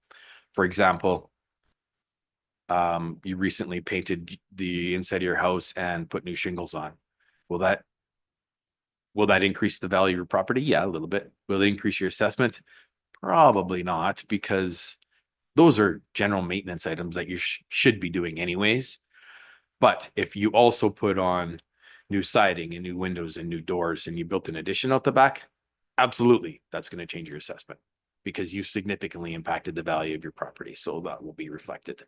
For example, you recently painted the inside of your house and put new shingles on. Will that increase the value of your property? Yeah, a little bit. Will it increase your assessment? Probably not, because those are general maintenance items that you should be doing anyways. But if you also put on new siding and new windows and new doors and you built an addition out the back, absolutely, that's going to change your assessment because you significantly impacted the value of your property. So that will be reflected.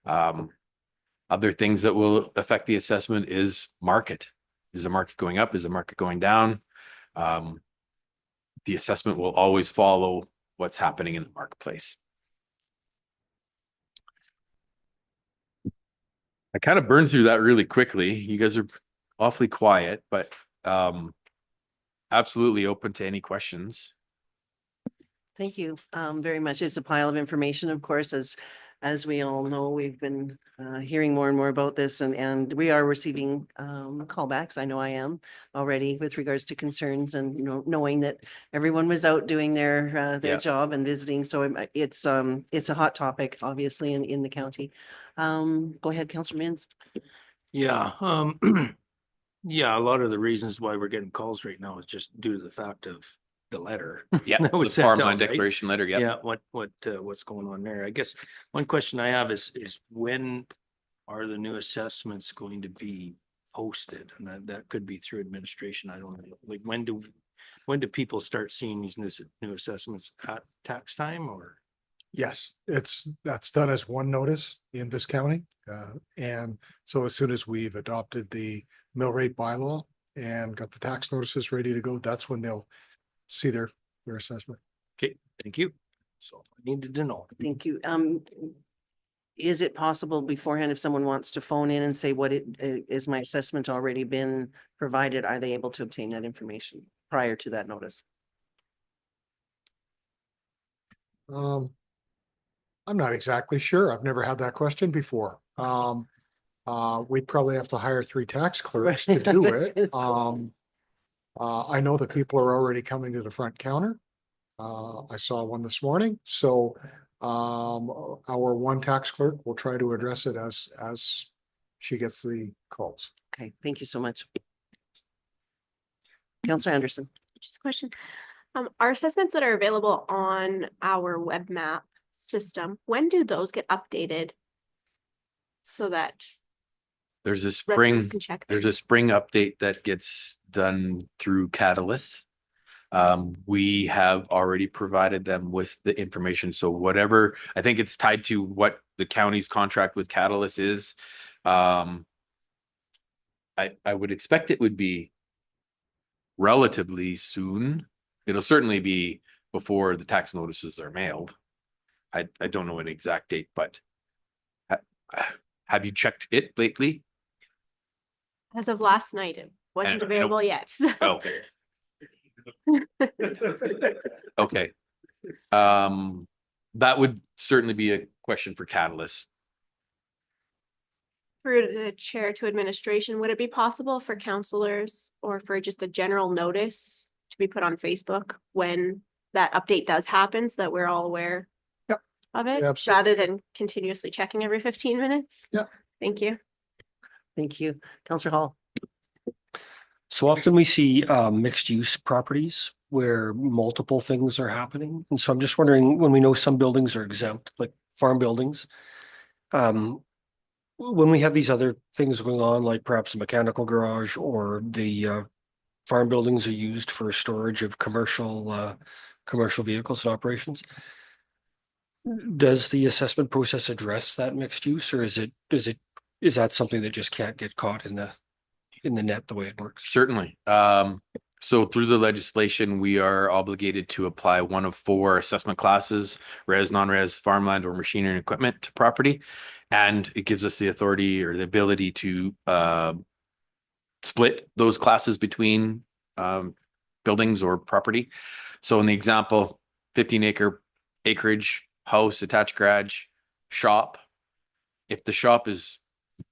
Other things that will affect the assessment is market. Is the market going up? Is the market going down? The assessment will always follow what's happening in the marketplace. I kind of burned through that really quickly. You guys are awfully quiet, but absolutely open to any questions. Thank you very much. It's a pile of information, of course, as we all know, we've been hearing more and more about this and we are receiving callbacks. I know I am already with regards to concerns and, you know, knowing that everyone was out doing their Yeah. job and visiting. So it's a hot topic, obviously, in the county. Go ahead, Councillor Mins. Yeah, yeah, a lot of the reasons why we're getting calls right now is just due to the fact of the letter. Yeah, that the was sent out, farmland right? declaration letter. Yeah. Yeah, what's going on there? I guess one question I have is when are the new assessments going to be posted? And that could be through administration. I don't know. Like when do people start seeing these new assessments at tax time or? Yes, that's done as one notice in this county. And so as soon as we've adopted the mill rate bylaw and got the tax notices ready to go, that's when they'll see their assessment. Okay, thank you. So I needed to know. Thank you. Is it possible beforehand, if someone wants to phone in and say is my assessment already been provided, are they able to obtain that information prior to that notice? I'm not exactly sure. I've never had that question before. We'd probably have to hire 3 tax clerks to do it. I know that people are already coming to the front counter. I saw one this morning, so our one tax clerk will try to address it as she gets the calls. Okay, thank you so much. Councillor Anderson. Just a question. Our assessments that are available on our web map system, when do those get updated? So that There's a residents spring, can check. there's a spring update that gets done through Catalyst. We have already provided them with the information. So whatever, I think it's tied to what the county's contract with Catalyst is. I would expect it would be relatively soon. It'll certainly be before the tax notices are mailed. I don't know an exact date, but have you checked it lately? As of last night, it wasn't And- available yet. So. Okay. Okay. That would certainly be a question for Catalyst. For the chair to administration, would it be possible for counselors or for just a general notice to be put on Facebook when that update does happen so that we're all aware Yep. of it, Yeah, absolutely. rather than continuously checking every 15 minutes? Yep. Thank you. Thank you. Councillor Hall. So often we see mixed use properties where multiple things are happening. And so I'm just wondering, when we know some buildings are exempt, like farm buildings, when we have these other things going on, like perhaps a mechanical garage or the farm buildings are used for storage of commercial vehicles and operations, does the assessment process address that mixed use, or is that something that just can't get caught in the net the way it works? Certainly. So through the legislation, we are obligated to apply one of 4 assessment classes: res, non-res, farmland, or machinery and equipment to property. And it gives us the authority or the ability to split those classes between buildings or property. So in the example, 15-acre acreage, house, attached garage, shop. If the shop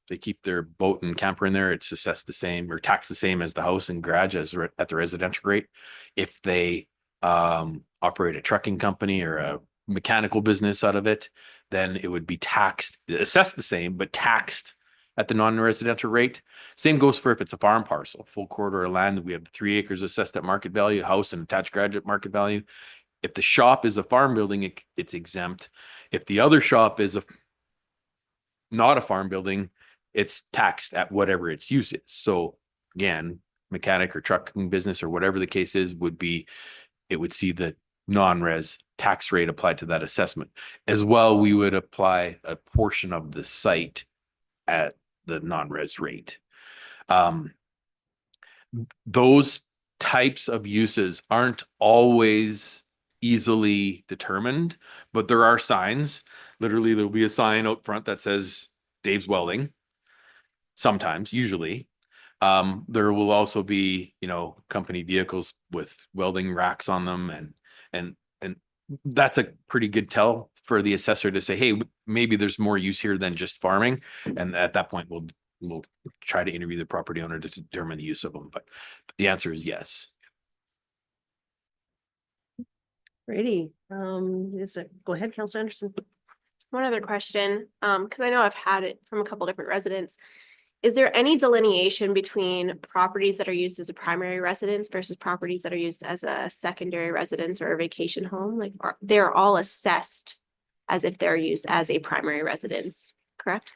they keep their boat and camper in there, it's assessed the same or taxed the same as the house and garage at the residential rate. If they operate a trucking company or a mechanical business out of it, then it would be taxed, assessed the same, but taxed at the non-residential rate. Same goes for if it's a farm parcel, full quarter of land, we have 3 acres assessed at market value, house and attached garage at market value. If the shop is a farm building, it's exempt. If the other shop is not a farm building, it's taxed at whatever its use is. So again, mechanic or trucking business or whatever the case is it would see the non-res tax rate applied to that assessment. As well, we would apply a portion of the site at the non-res rate. Those types of uses aren't always easily determined, but there are signs. Literally, there'll be a sign out front that says Dave's Welding. Sometimes, usually. There will also be, company vehicles with welding racks on them, and that's a pretty good tell for the assessor to say, hey, maybe there's more use here than just farming. And at that point, we'll try to interview the property owner to determine the use of them. But the answer is yes. Righty, go ahead, Councillor Anderson. One other question, because I know I've had it from a couple different residents. Is there any delineation between properties that are used as a primary residence versus properties that are used as a secondary residence or a vacation home? Like, they're all assessed as if they're used as a primary residence, correct?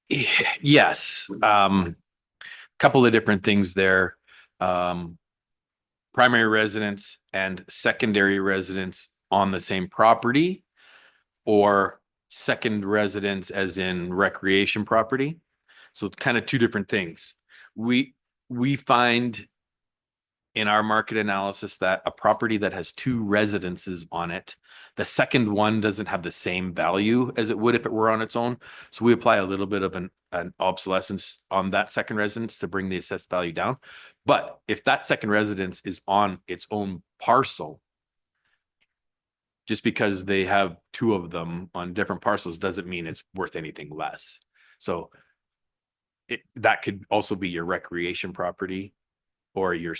Yes. Couple of different things there. Primary residence and secondary residence on the same property, or second residence as in recreation property. So kind of two different things. We find in our market analysis that a property that has 2 residences on it, the second one doesn't have the same value as it would if it were on its own. So we apply a little bit of an obsolescence on that second residence to bring the assessed value down. But if that second residence is on its own parcel, just because they have 2 of them on different parcels doesn't mean it's worth anything less. So that could also be your recreation property, or your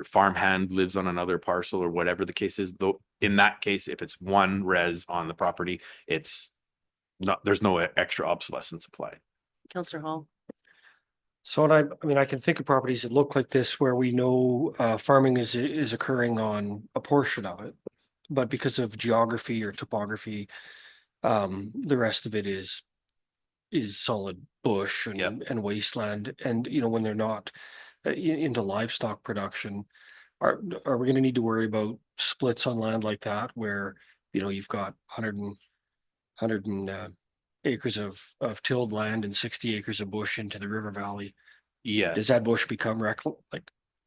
farmhand lives on another parcel, or whatever the case is. Though in that case, if it's one res on the property, there's no extra obsolescence applied. Councillor Hall. So I can think of properties that look like this where we know farming is occurring on a portion of it, but because of geography or topography, the rest of it is solid bush and wasteland. And when they're not into livestock production, are we going to need to worry about splits on land like that, where you've got 100 acres of tilled land and 60 acres of bush into the river valley? Yeah. Does that bush become like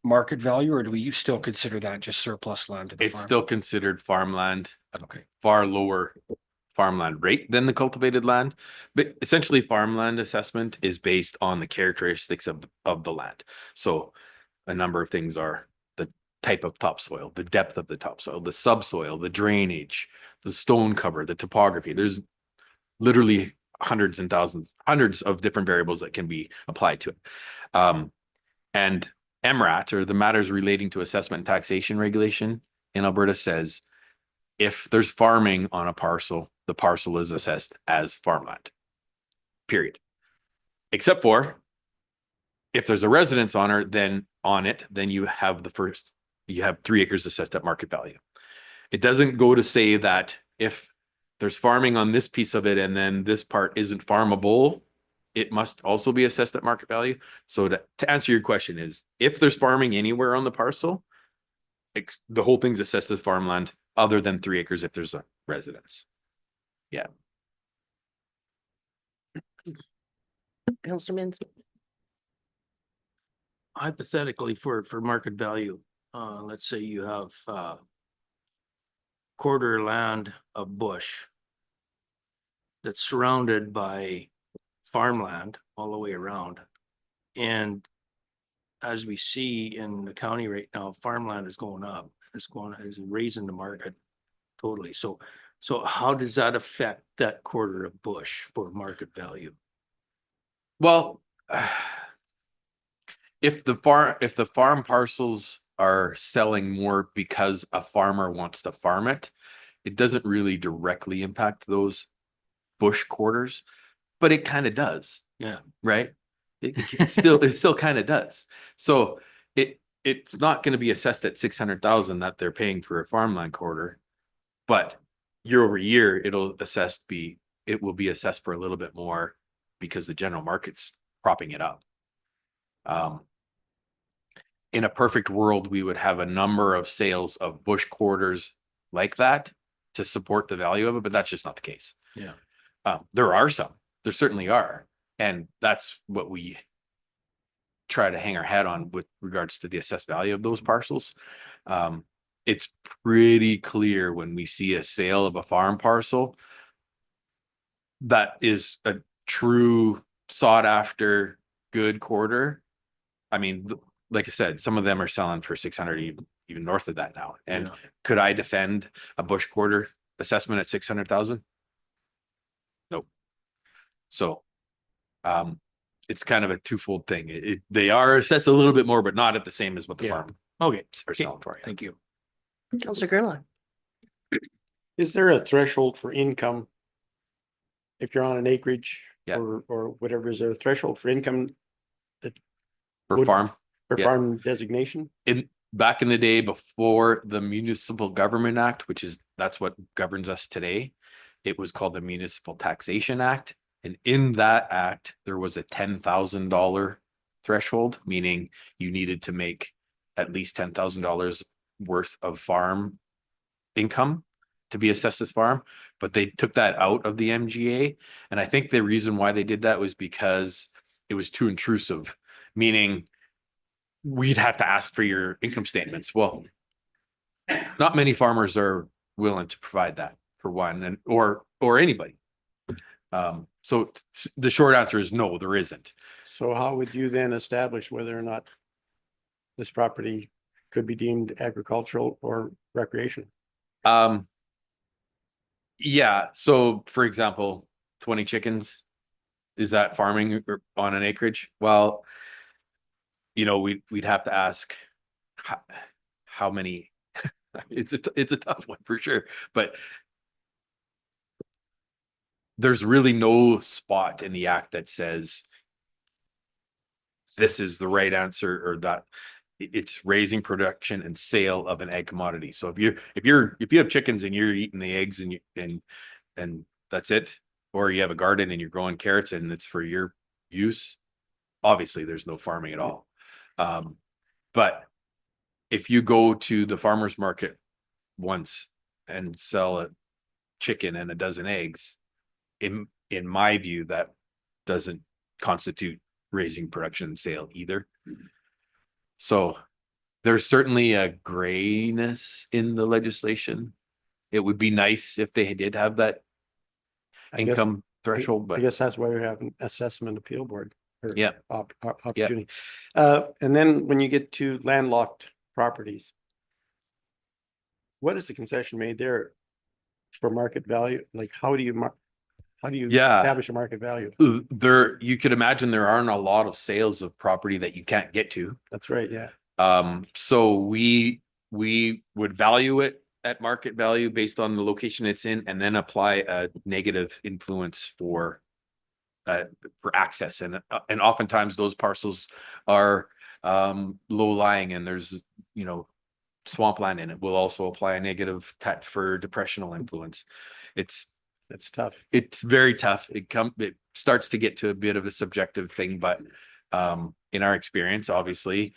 market value, or do we still consider that just surplus land to the It's farm? still considered farmland. Okay. Far lower farmland rate than the cultivated land, but essentially farmland assessment is based on the characteristics of the land. So a number of things are the type of topsoil, the depth of the topsoil, the subsoil, the drainage, the stone cover, the topography. There's literally hundreds of different variables that can be applied to it. And MRAT, or the Matters Relating to Assessment and Taxation Regulation in Alberta, says if there's farming on a parcel, the parcel is assessed as farmland, period. Except for if there's a residence on it, then you have 3 acres assessed at market value. It doesn't go to say that if there's farming on this piece of it and then this part isn't farmable, it must also be assessed at market value. So to answer your question is, if there's farming anywhere on the parcel, the whole thing's assessed as farmland, other than 3 acres if there's a residence. Yeah. Councillor Mins. Hypothetically, for market value, let's say you have quarter land of bush that's surrounded by farmland all the way around. And as we see in the county right now, farmland is going up. It's raising the market totally. So how does that affect that quarter of bush for market value? Well, if the farm parcels are selling more because a farmer wants to farm it, it doesn't really directly impact those bush quarters, but it kind of does. Yeah. Right? It still kind of does. So it's not going to be assessed at 600,000 that they're paying for a farmland quarter, but year over year, it will be assessed for a little bit more because the general market's propping it up. In a perfect world, we would have a number of sales of bush quarters like that to support the value of it, but that's just not the case. Yeah. There are some, there certainly are. And that's what we try to hang our hat on with regards to the assessed value of those parcels. It's pretty clear when we see a sale of a farm parcel that is a true sought after good quarter. I mean, like I said, some of them are selling for 600, even north of that now. And Yeah. could I defend a bush quarter assessment at 600,000? Nope. So, it's kind of a twofold thing. They are assessed a little bit more, but not at the same as what the Yeah. farm Okay. are selling for. Thank you. Counselor Gerlach. Is there a threshold for income? If you're on an acreage Yeah. or whatever, is there a threshold for income For Would- farm. for Yeah. farm designation? Back in the day before the Municipal Government Act, that's what governs us today. It was called the Municipal Taxation Act. And in that act, there was a $10,000 threshold, meaning you needed to make at least $10,000 worth of farm income to be assessed as farm. But they took that out of the MGA. And I think the reason why they did that was because it was too intrusive, meaning we'd have to ask for your income statements. Well, not many farmers are willing to provide that, for one, or anybody. So the short answer is no, there isn't. So how would you then establish whether or not this property could be deemed agricultural or recreation? Yeah, so for example, 20 chickens, is that farming on an acreage? Well, we'd have to ask how many. It's a tough one for sure, but there's really no spot in the act that says this is the right answer, or that it's raising, production and sale of an egg commodity. So if you have chickens and you're eating the eggs and that's it, or you have a garden and you're growing carrots and it's for your use, obviously there's no farming at all. But if you go to the farmer's market once and sell a chicken and a dozen eggs, in my view, that doesn't constitute raising, production and sale either. So there's certainly a grayness in the legislation. It would be nice if they did have that income threshold, I but guess that's why we have an assessment appeal board. Or Yeah. Opportunity. And then when you get to landlocked properties, what is the concession made there for market value? Like, how do you Yeah. establish a market value? you could imagine there aren't a lot of sales of property that you can't get to. That's right, yeah. So we would value it at market value based on the location it's in, and then apply a negative influence for access. And oftentimes those parcels are low lying and there's swampland in it. We'll also apply a negative cut for depressional influence. It's tough. It's very tough. It starts to get to a bit of a subjective thing, but in our experience, obviously,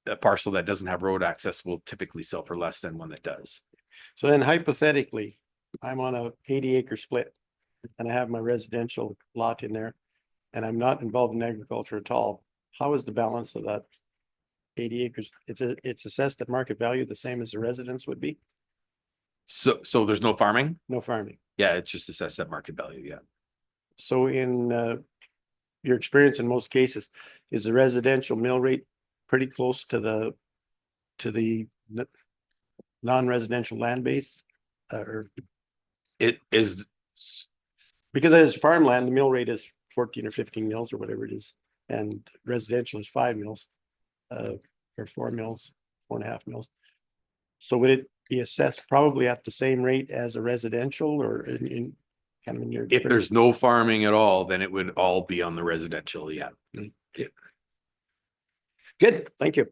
a parcel that doesn't have road access will typically sell for less than one that does. So then hypothetically, I'm on a 80-acre split and I have my residential lot in there and I'm not involved in agriculture at all. How is the balance of that 80 acres? It's assessed at market value, the same as the residence would be? So there's no farming? No farming. Yeah, it's just assessed at market value. Yeah. So in your experience in most cases, is the residential mill rate pretty close to the non-residential land base? Or it is, because as farmland, the mill rate is 14 or 15 mils or whatever it is, and residential is 5 mils, or 4 mils, 4.5 mils. So would it be assessed probably at the same rate as a residential, or in come in your. If there's no farming at all, then it would all be on the residential, yeah. Good, thank you.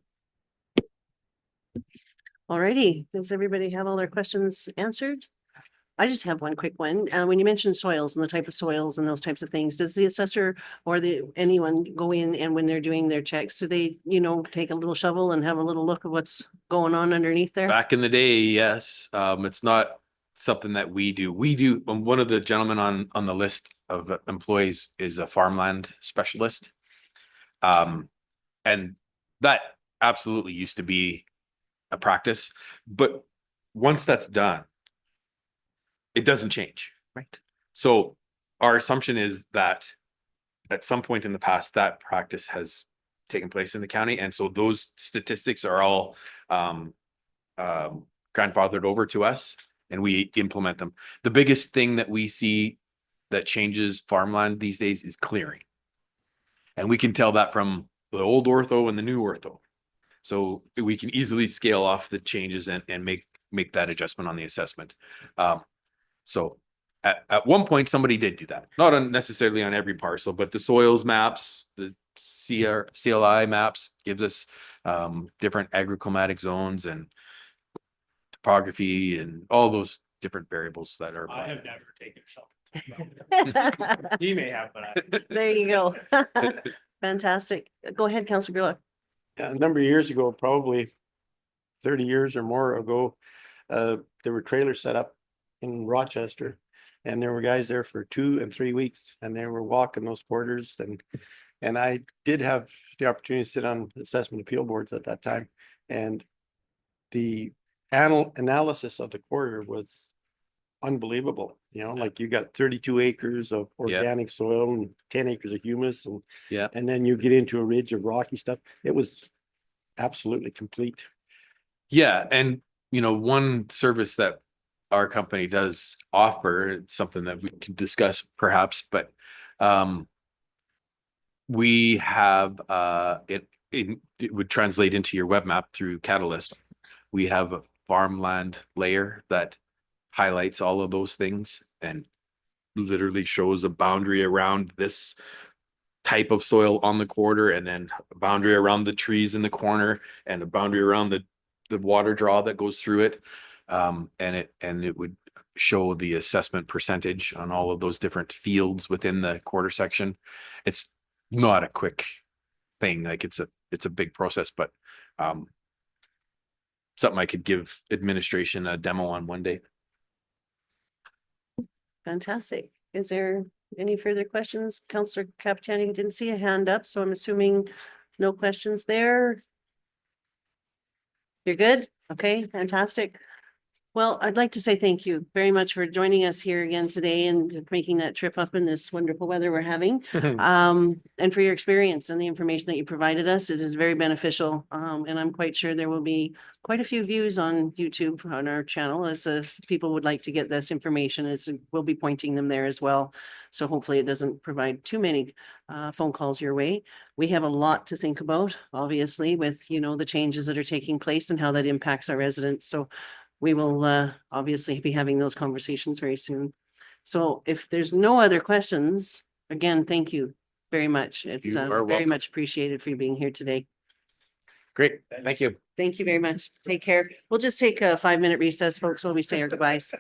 Alrighty, does everybody have all their questions answered? I just have one quick one. When you mentioned soils and the type of soils and those types of things, does the assessor or anyone go in and when they're doing their checks, do they, take a little shovel and have a little look at what's going on underneath there? Back in the day, yes, it's not something that we do. We do, one of the gentlemen on the list of employees is a farmland specialist. And that absolutely used to be a practice, but once that's done, it doesn't change. Right. So our assumption is that at some point in the past, that practice has taken place in the county. And so those statistics are all grandfathered over to us and we implement them. The biggest thing that we see that changes farmland these days is clearing. And we can tell that from the old ortho and the new ortho. So we can easily scale off the changes and make that adjustment on the assessment. So at one point, somebody did do that, not necessarily on every parcel, but the soils maps, the CLI maps gives us different agroclimatic zones and topography and all those different variables that are. I have never taken shovel. He may have, but There you go. Fantastic. Go ahead, Councilor Gurlock. A number of years ago, probably 30 years or more ago, there were trailers set up in Rochester. And there were guys there for 2 and 3 weeks and they were walking those quarters and I did have the opportunity to sit on assessment appeal boards at that time. And the analysis of the quarter was unbelievable. Like you got 32 acres of organic soil and 10 acres of humus and then you get into a ridge of rocky stuff. It was absolutely complete. Yeah. And, one service that our company does offer, it's something that we can discuss perhaps, but we have it would translate into your web map through Catalyst. We have a farmland layer that highlights all of those things and literally shows a boundary around this type of soil on the quarter and then a boundary around the trees in the corner and a boundary around the water draw that goes through it. And it would show the assessment percentage on all of those different fields within the quarter section. It's not a quick thing. Like it's a big process, but something I could give administration a demo on one day. Fantastic. Is there any further questions? Councillor Capitani didn't see a hand up, so I'm assuming no questions there. You're good? Okay, fantastic. Well, I'd like to say thank you very much for joining us here again today and making that trip up in this wonderful weather we're having. And for your experience and the information that you provided us. It is very beneficial. And I'm quite sure there will be quite a few views on YouTube on our channel as people would like to get this information, as we'll be pointing them there as well. So hopefully it doesn't provide too many phone calls your way. We have a lot to think about, obviously, with, the changes that are taking place and how that impacts our residents. So we will obviously be having those conversations very soon. So if there's no other questions, again, thank you very much. It's You are very welcome. much appreciated for you being here today. Great. Thank you. Thank you very much. Take care. We'll just take a 5-minute recess, folks, while we say our goodbyes.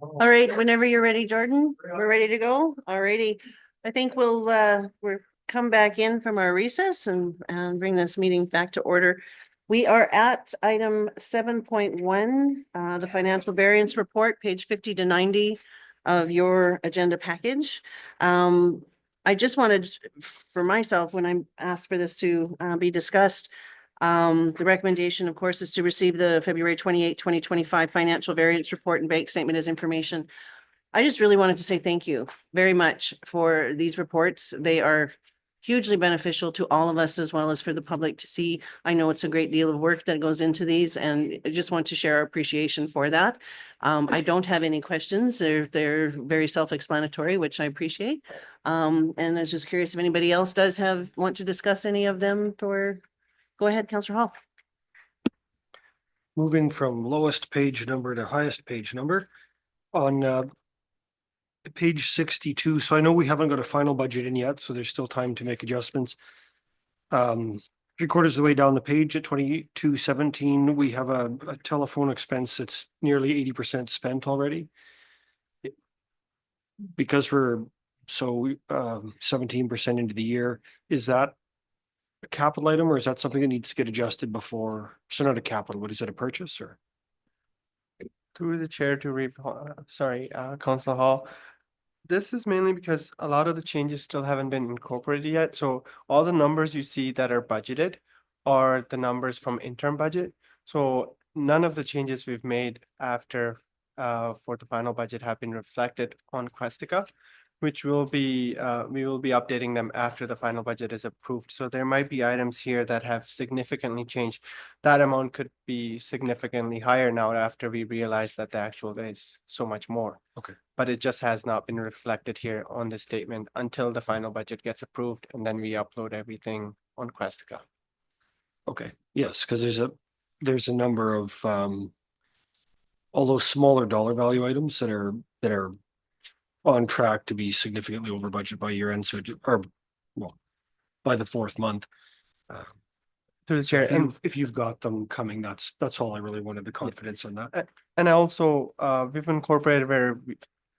All right, whenever you're ready, Jordan, we're ready to go. All righty. I think we'll come back in from our recess and bring this meeting back to order. We are at item 7.1, the financial variance report, page 50 to 90 of your agenda package. I just wanted, for myself, when I'm asked for this to be discussed, the recommendation, of course, is to receive the February 28, 2025 financial variance report and bank statement as information. I just really wanted to say thank you very much for these reports. They are hugely beneficial to all of us as well as for the public to see. I know it's a great deal of work that goes into these, and I just want to share our appreciation for that. I don't have any questions. They're very self-explanatory, which I appreciate. And I was just curious if anybody else does want to discuss any of them for. Go ahead, Councillor Hall. Moving from lowest page number to highest page number on page 62. So I know we haven't got a final budget in yet, so there's still time to make adjustments. 3/4 of the way down the page at 2217, we have a telephone expense that's nearly 80% spent already. Because we're 17% into the year, is that a capital item or is that something that needs to get adjusted before? So not a capital, but is it a purchase or? Through the chair to Council Hall. This is mainly because a lot of the changes still haven't been incorporated yet. So all the numbers you see that are budgeted are the numbers from interim budget. So none of the changes we've made after for the final budget have been reflected on Questica, which will be we will be updating them after the final budget is approved. So there might be items here that have significantly changed. That amount could be significantly higher now after we realize that the actual is so much more. Okay. But it just has not been reflected here on the statement until the final budget gets approved, and then we upload everything on Questica. Okay, yes, because there's a number of all those smaller dollar value items that are on track to be significantly over budget by year end, so by the 4th month. Through the chair, If you've got them coming, that's all I really wanted, the confidence on that. And also, we've incorporated where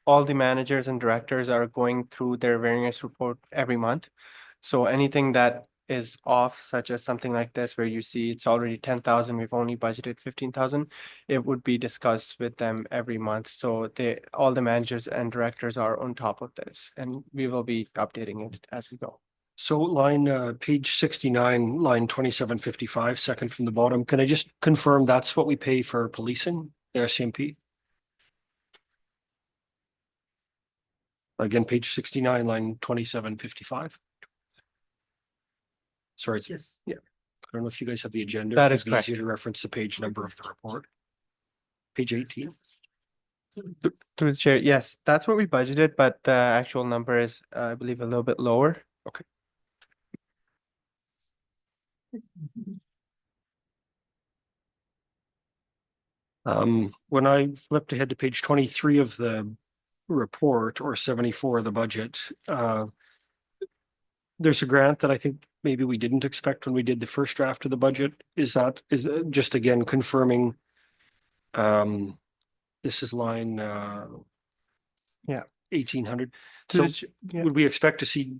all the managers and directors are going through their variance report every month. So anything that is off, such as something like this, where you see it's already 10,000, we've only budgeted 15,000, it would be discussed with them every month. So all the managers and directors are on top of this, and we will be updating it as we go. So page 69, line 2755, second from the bottom. Can I just confirm that's what we pay for policing, the RCMP? Again, page 69, line 2755. Sorry, Yes. Yeah. I don't know if you guys have the agenda. That It'd is be correct. easier to reference the page number of the report. Page 18. Through the chair, yes, that's what we budgeted, but the actual number is, I believe, a little bit lower. Okay. When I flipped ahead to page 23 of the report, or 74 of the budget, there's a grant that I think maybe we didn't expect when we did the first draft of the budget. Is just again confirming? This is line Yeah. 1800. Through So the yeah. would we expect to see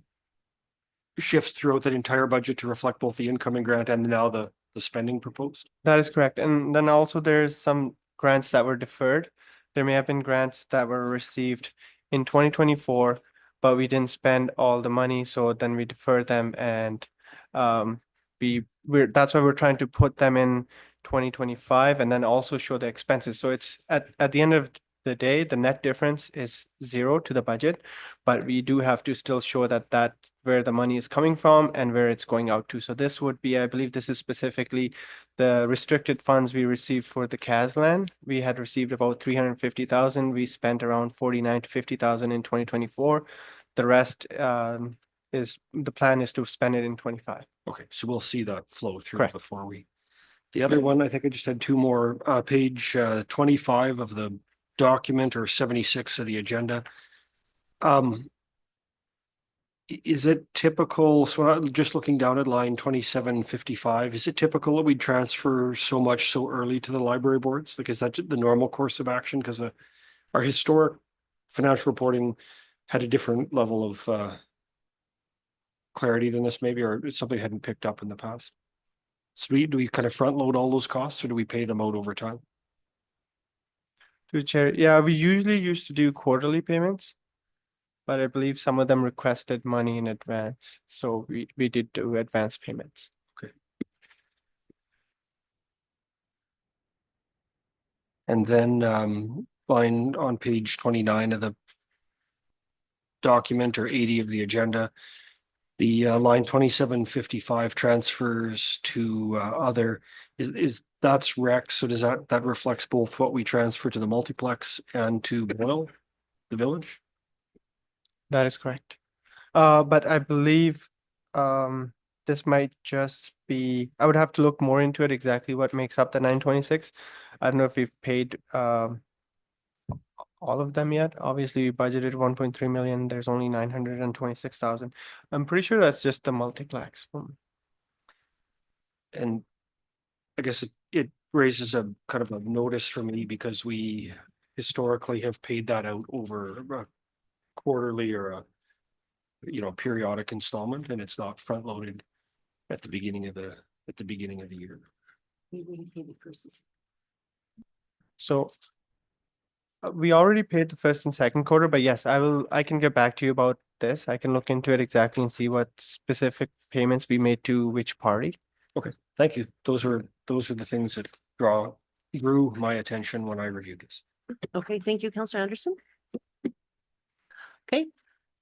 shifts throughout that entire budget to reflect both the incoming grant and now the spending proposed? That is correct. And then also there's some grants that were deferred. There may have been grants that were received in 2024, but we didn't spend all the money. So then we defer them, and that's why we're trying to put them in 2025 and then also show the expenses. So it's at the end of the day, the net difference is 0 to the budget, but we do have to still show that where the money is coming from and where it's going out to. So this would be, I believe this is specifically the restricted funds we received for the CASLAN. We had received about 350,000. We spent around 49 to 50,000 in 2024. The rest is the plan is to spend it in 25. Okay, so we'll see that flow through Correct. before we. The other one, I think I just had two more, page 25 of the document, or 76 of the agenda. Is it typical, so I'm just looking down at line 2755, is it typical that we transfer so much so early to the library boards? Like, is that the normal course of action? Because our historic financial reporting had a different level of clarity than this maybe, or it's something I hadn't picked up in the past. So do we kind of front load all those costs or do we pay them out over time? To the chair, yeah, we usually used to do quarterly payments. But I believe some of them requested money in advance, so we did do advance payments. Okay. And then line on page 29 of the document or 80 of the agenda, the line 2755 transfers to other is that's rec. So does that reflects both what we transfer to the multiplex and to Boyle, the village? That is correct. But I believe this might just be, I would have to look more into it, exactly what makes up the 926. I don't know if we've paid all of them yet. Obviously, we budgeted 1.3 million. There's only 926,000. I'm pretty sure that's just the multiplex. And I guess it raises a kind of a notice for me because we historically have paid that out over a quarterly or a periodic installment, and it's not front loaded at the beginning of the year. So we already paid the first and second quarter, but yes, I can get back to you about this. I can look into it exactly and see what specific payments we made to which party. Okay, thank you. Those are the things that drew my attention when I reviewed this. Okay, thank you, Councillor Anderson. Okay,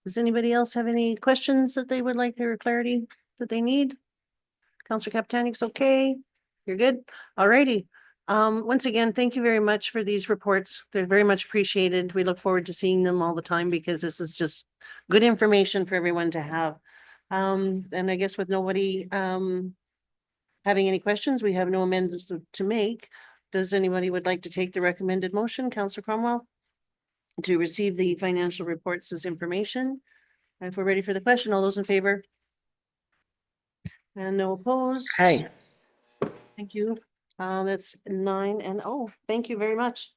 does anybody else have any questions that they would like or clarity that they need? Councillor Kapitanik's okay? You're good? Alrighty. Once again, thank you very much for these reports. They're very much appreciated. We look forward to seeing them all the time because this is just good information for everyone to have. And I guess with nobody having any questions, we have no amendments to make. Does anybody would like to take the recommended motion, Councillor Cromwell? To receive the financial reports as information? If we're ready for the question, all those in favor? And no opposed? Hi. Thank you. That's 9-0. Thank you very much.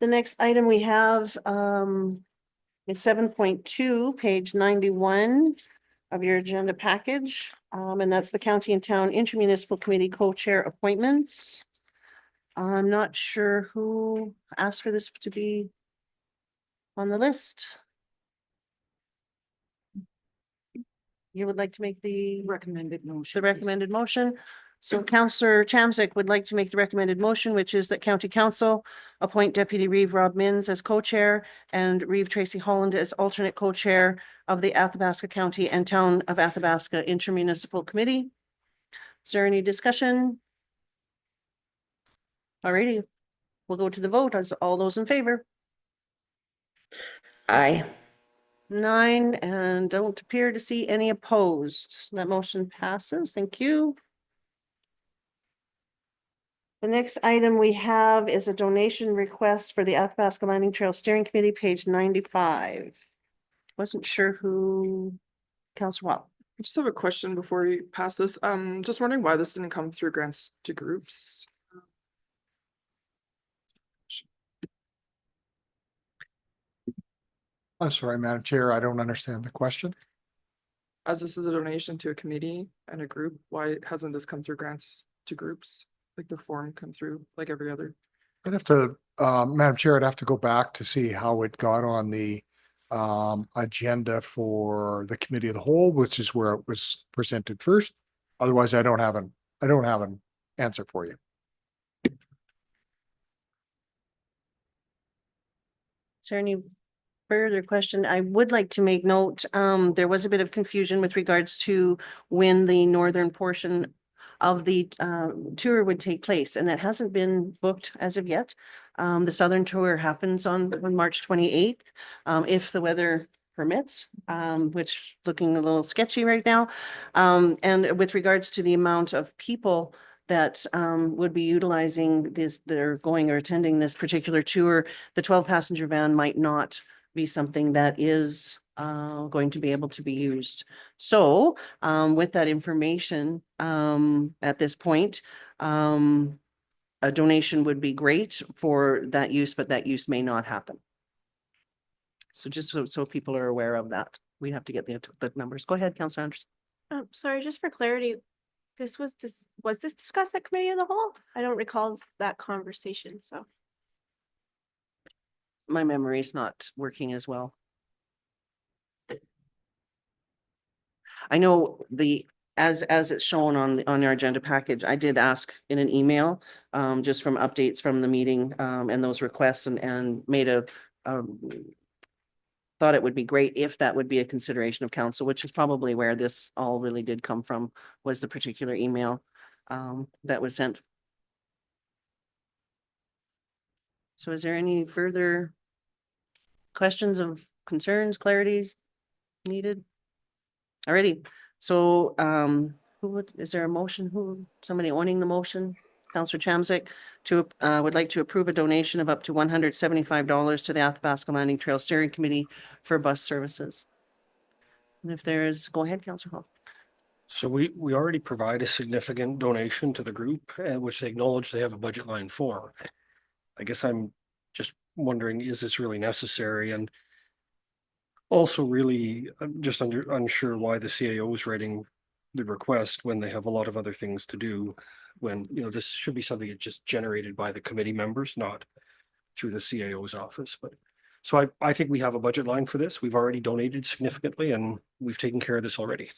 The next item we have is 7.2, page 91 of your agenda package. And that's the County and Town Intermunicipal Committee Co-Chair appointments. I'm not sure who asked for this to be on the list. You would like to make the Recommended motion. the recommended motion. So Councillor Chamzik would like to make the recommended motion, which is that County Council appoint Deputy Reeve Rob Mins as co-chair and Reeve Tracy Holland as alternate co-chair of the Athabasca County and Town of Athabasca Intermunicipal Committee. Is there any discussion? Alrighty, we'll go to the vote. As all those in favor? Aye. 9, and don't appear to see any opposed. So that motion passes. Thank you. The next item we have is a donation request for the Athabasca Landing Trail Steering Committee, page 95. Wasn't sure who, Councillor Wall. I just have a question before we pass this. Just wondering why this didn't come through grants to groups. I'm sorry, Madam Chair, I don't understand the question. As this is a donation to a committee and a group, why hasn't this come through grants to groups? Like the form come through like every other? I'd have to, Madam Chair, I'd have to go back to see how it got on the agenda for the committee of the whole, which is where it was presented first. Otherwise, I don't have an answer for you. Is there any further question? I would like to make note, there was a bit of confusion with regards to when the northern portion of the tour would take place, and that hasn't been booked as of yet. The southern tour happens on March 28th, if the weather permits, which looking a little sketchy right now. And with regards to the amount of people that would be utilizing this, they're going or attending this particular tour, the 12-passenger van might not be something that is going to be able to be used. So with that information at this point, a donation would be great for that use, but that use may not happen. So just so people are aware of that, we have to get the numbers. Go ahead, Councillor Anderson. Sorry, just for clarity, was this discussed at committee of the whole? I don't recall that conversation, so. My memory is not working as well. I know as it's shown on your agenda package, I did ask in an email, just from updates from the meeting, and those requests and made thought it would be great if that would be a consideration of council, which is probably where this all really did come from, was the particular email, that was sent. So is there any further questions of concerns, clarities needed? Alrighty, so is there a motion? Somebody owning the motion? Councillor Chamzik would like to approve a donation of up to $175 to the Athabasca Landing Trail Steering Committee for bus services. And if there's, go ahead, Councillor Hall. So we already provide a significant donation to the group, which they acknowledge they have a budget line for. I guess I'm just wondering, is this really necessary? And also really, I'm just unsure why the CAO is writing the request when they have a lot of other things to do. When, this should be something that's just generated by the committee members, not through the CAO's office. But so I think we have a budget line for this. We've already donated significantly and we've taken care of this already.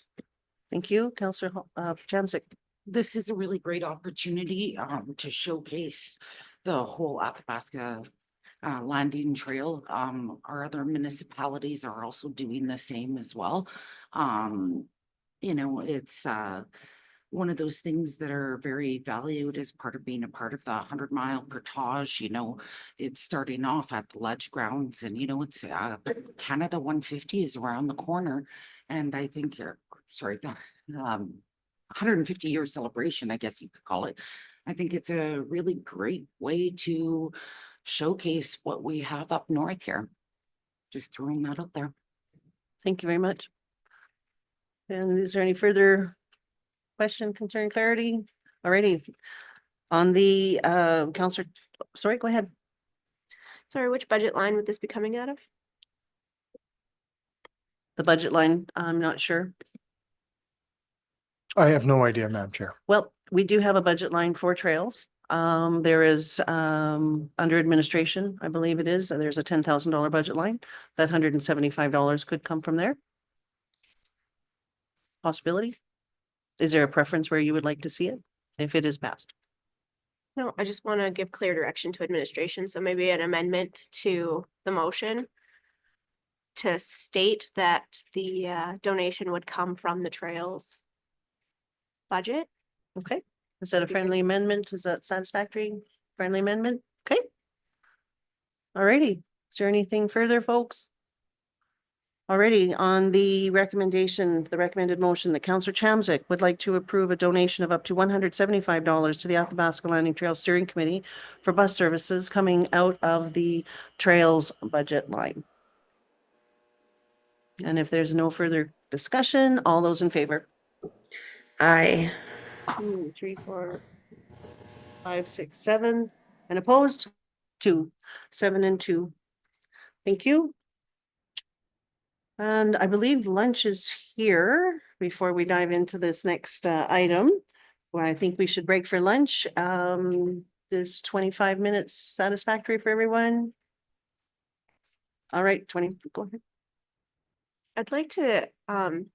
Thank you, Councillor Chamzik. This is a really great opportunity to showcase the whole Athabasca landing trail. Our other municipalities are also doing the same as well. It's one of those things that are very valued as part of being a part of the 100-mile portage. It's starting off at the Ledge grounds, and it's Canada 150 is around the corner, and I think the 150-year celebration, I guess you could call it. I think it's a really great way to showcase what we have up north here. Just throwing that out there. Thank you very much. And is there any further question, concern, clarity? Alrighty. On the Councillor, sorry, go ahead. Sorry, which budget line would this be coming out of? The budget line, I'm not sure. I have no idea, Madam Chair. Well, we do have a budget line for trails. There is under administration, I believe it is, there's a $10,000 budget line. That $175 could come from there. Possibility. Is there a preference where you would like to see it if it is passed? No, I just want to give clear direction to administration. So maybe an amendment to the motion to state that the donation would come from the trails budget. Okay, is that a friendly amendment? Is that satisfactory? Friendly amendment? Okay. Alrighty, is there anything further, folks? Alrighty, on the recommended motion that Councillor Chamzik would like to approve a donation of up to $175 to the Athabasca Landing Trail Steering Committee for bus services coming out of the trails budget line. And if there's no further discussion, all those in favor? Aye. 2, 3, 4, 5, 6, 7, and opposed? 2, 7 and 2. Thank you. And I believe lunch is here before we dive into this next item, where I think we should break for lunch. Is 25 minutes satisfactory for everyone? All right, 20, go ahead. I'd like to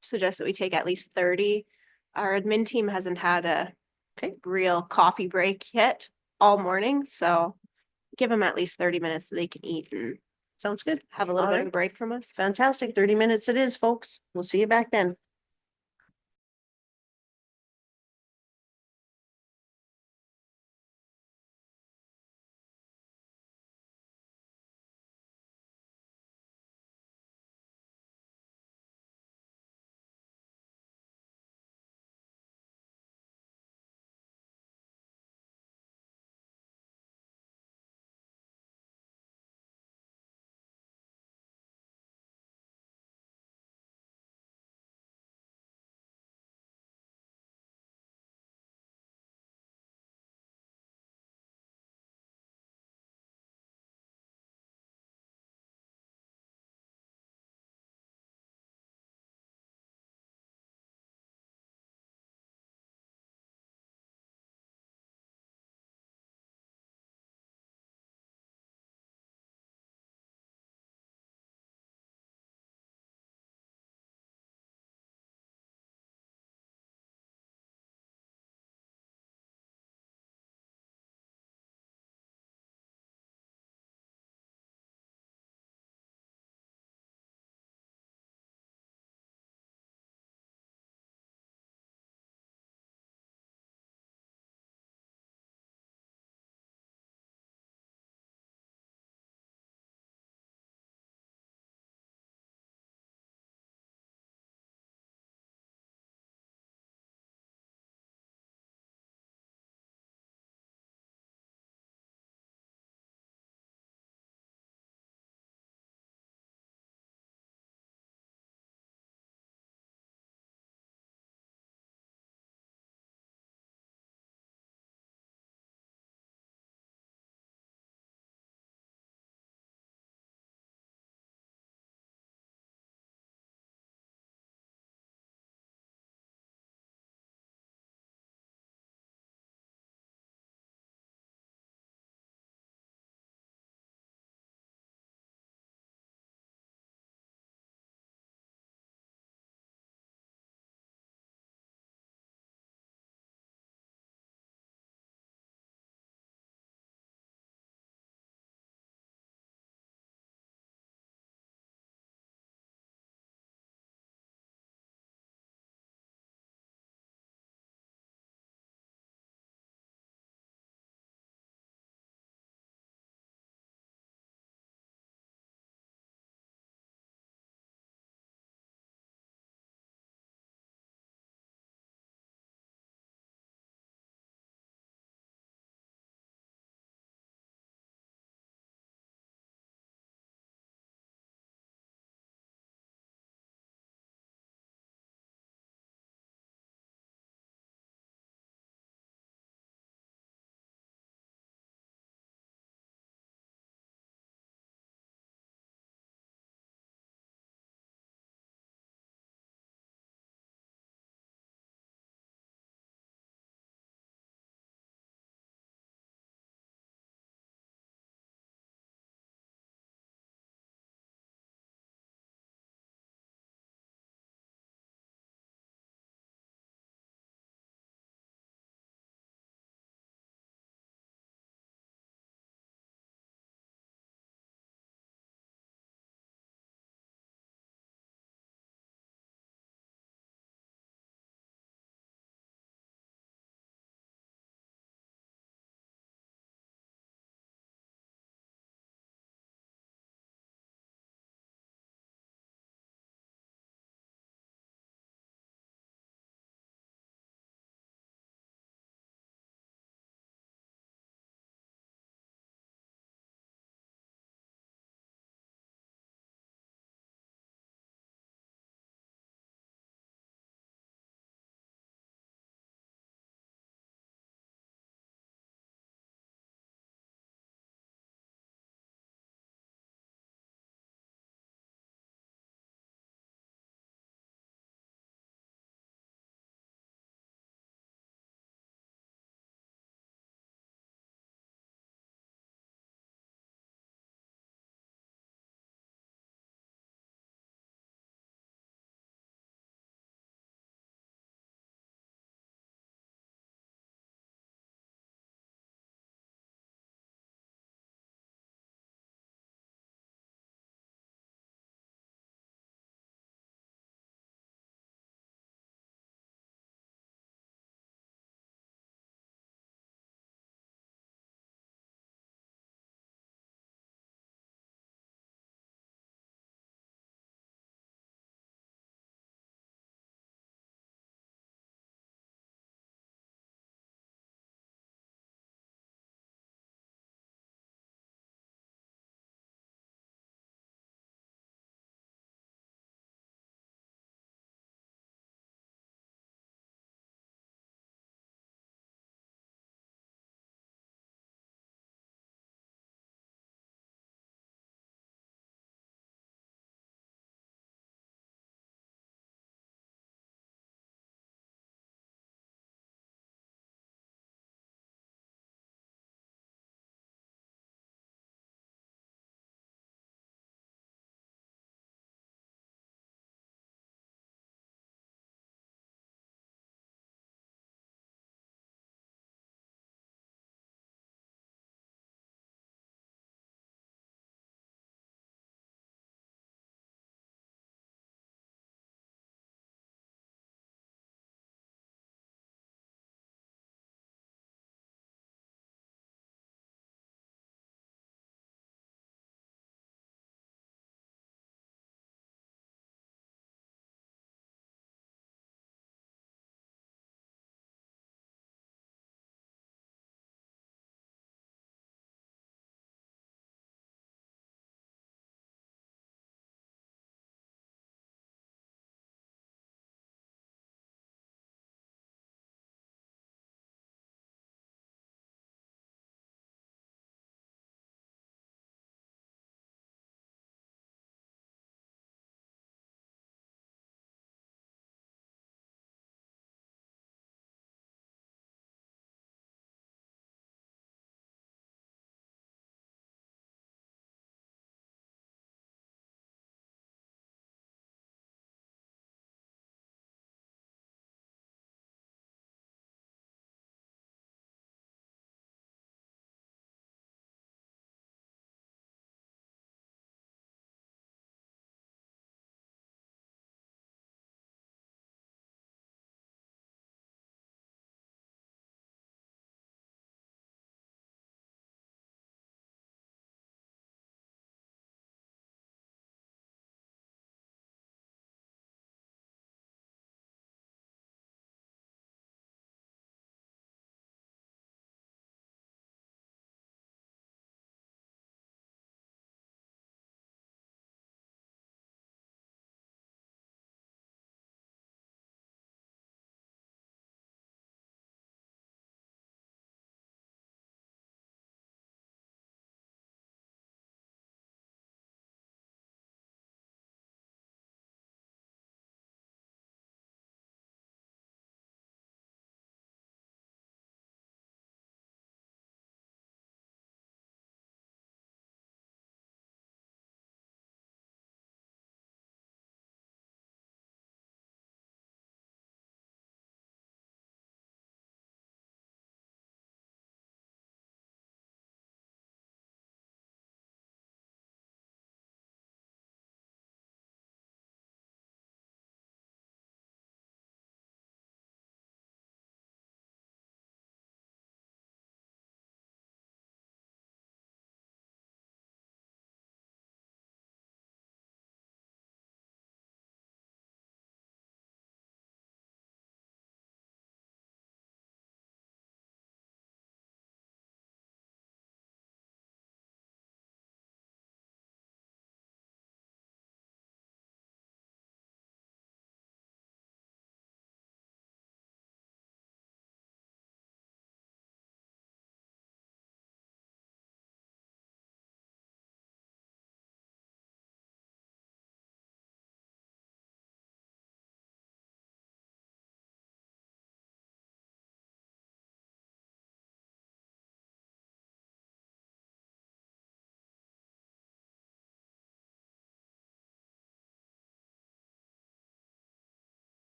suggest that we take at least 30. Our admin team hasn't had a real coffee break yet all morning, so give them at least 30 minutes so they can eat and sounds good. Have a little All bit of right. a break from us. Fantastic. 30 minutes it is, folks. We'll see you back then.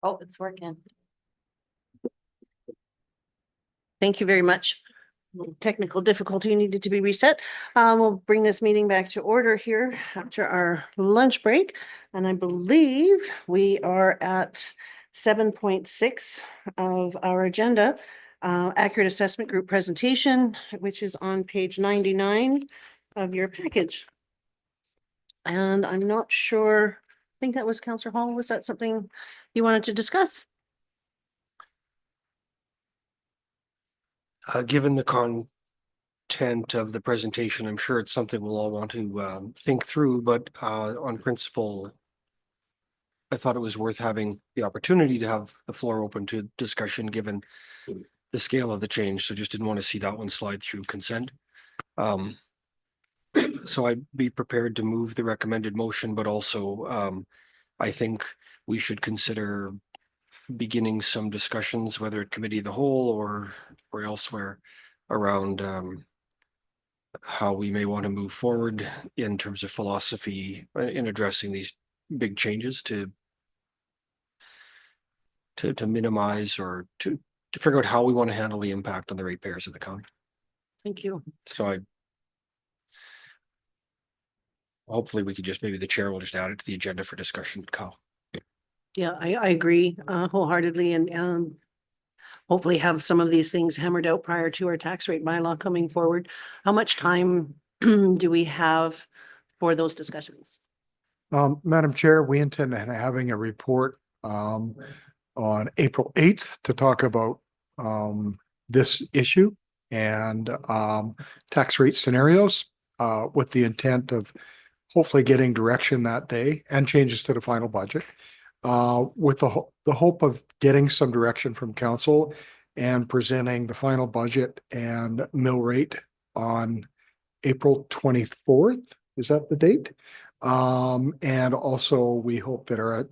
Oh, it's working. Thank you very much. Technical difficulty needed to be reset. We'll bring this meeting back to order here after our lunch break. And I believe we are at 7.6 of our agenda. Accurate Assessment Group presentation, which is on page 99 of your package. And I'm not sure, I think that was Counselor Hall. Was that something you wanted to discuss? Given the content of the presentation, I'm sure it's something we'll all want to think through, but on principle, I thought it was worth having the opportunity to have the floor open to discussion, given the scale of the change. So just didn't want to see that one slide through consent. So I'd be prepared to move the recommended motion, but also I think we should consider beginning some discussions, whether at committee of the whole or elsewhere, around how we may want to move forward in terms of philosophy in addressing these big changes to minimize or to figure out how we want to handle the impact on the ratepayers of the county. Thank you. So hopefully we could just, maybe the chair will just add it to the agenda for discussion, Kyle. Yeah, I agree wholeheartedly, and hopefully have some of these things hammered out prior to our tax rate bylaw coming forward. How much time do we have for those discussions? Madam Chair, we intend on having a report on April 8th to talk about this issue and tax rate scenarios with the intent of hopefully getting direction that day and changes to the final budget. With the hope of getting some direction from council and presenting the final budget and mill rate on April 24th. Is that the date? And also we hope that our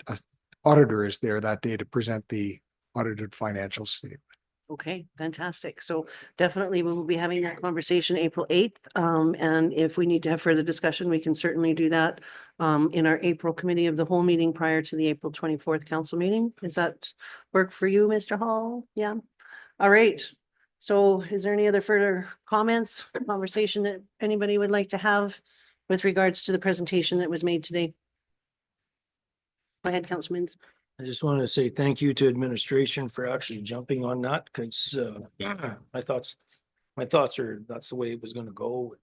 auditor is there that day to present the audited financial statement. Okay, fantastic. So definitely we will be having that conversation April 8th. And if we need to have further discussion, we can certainly do that in our April committee of the whole meeting prior to the April 24th council meeting. Does that work for you, Mr. Hall? Yeah. All right. So is there any other further comments, conversation that anybody would like to have with regards to the presentation that was made today? Go ahead, Councilman. I just wanted to say thank you to administration for actually jumping on that, because my thoughts are that's the way it was going to go.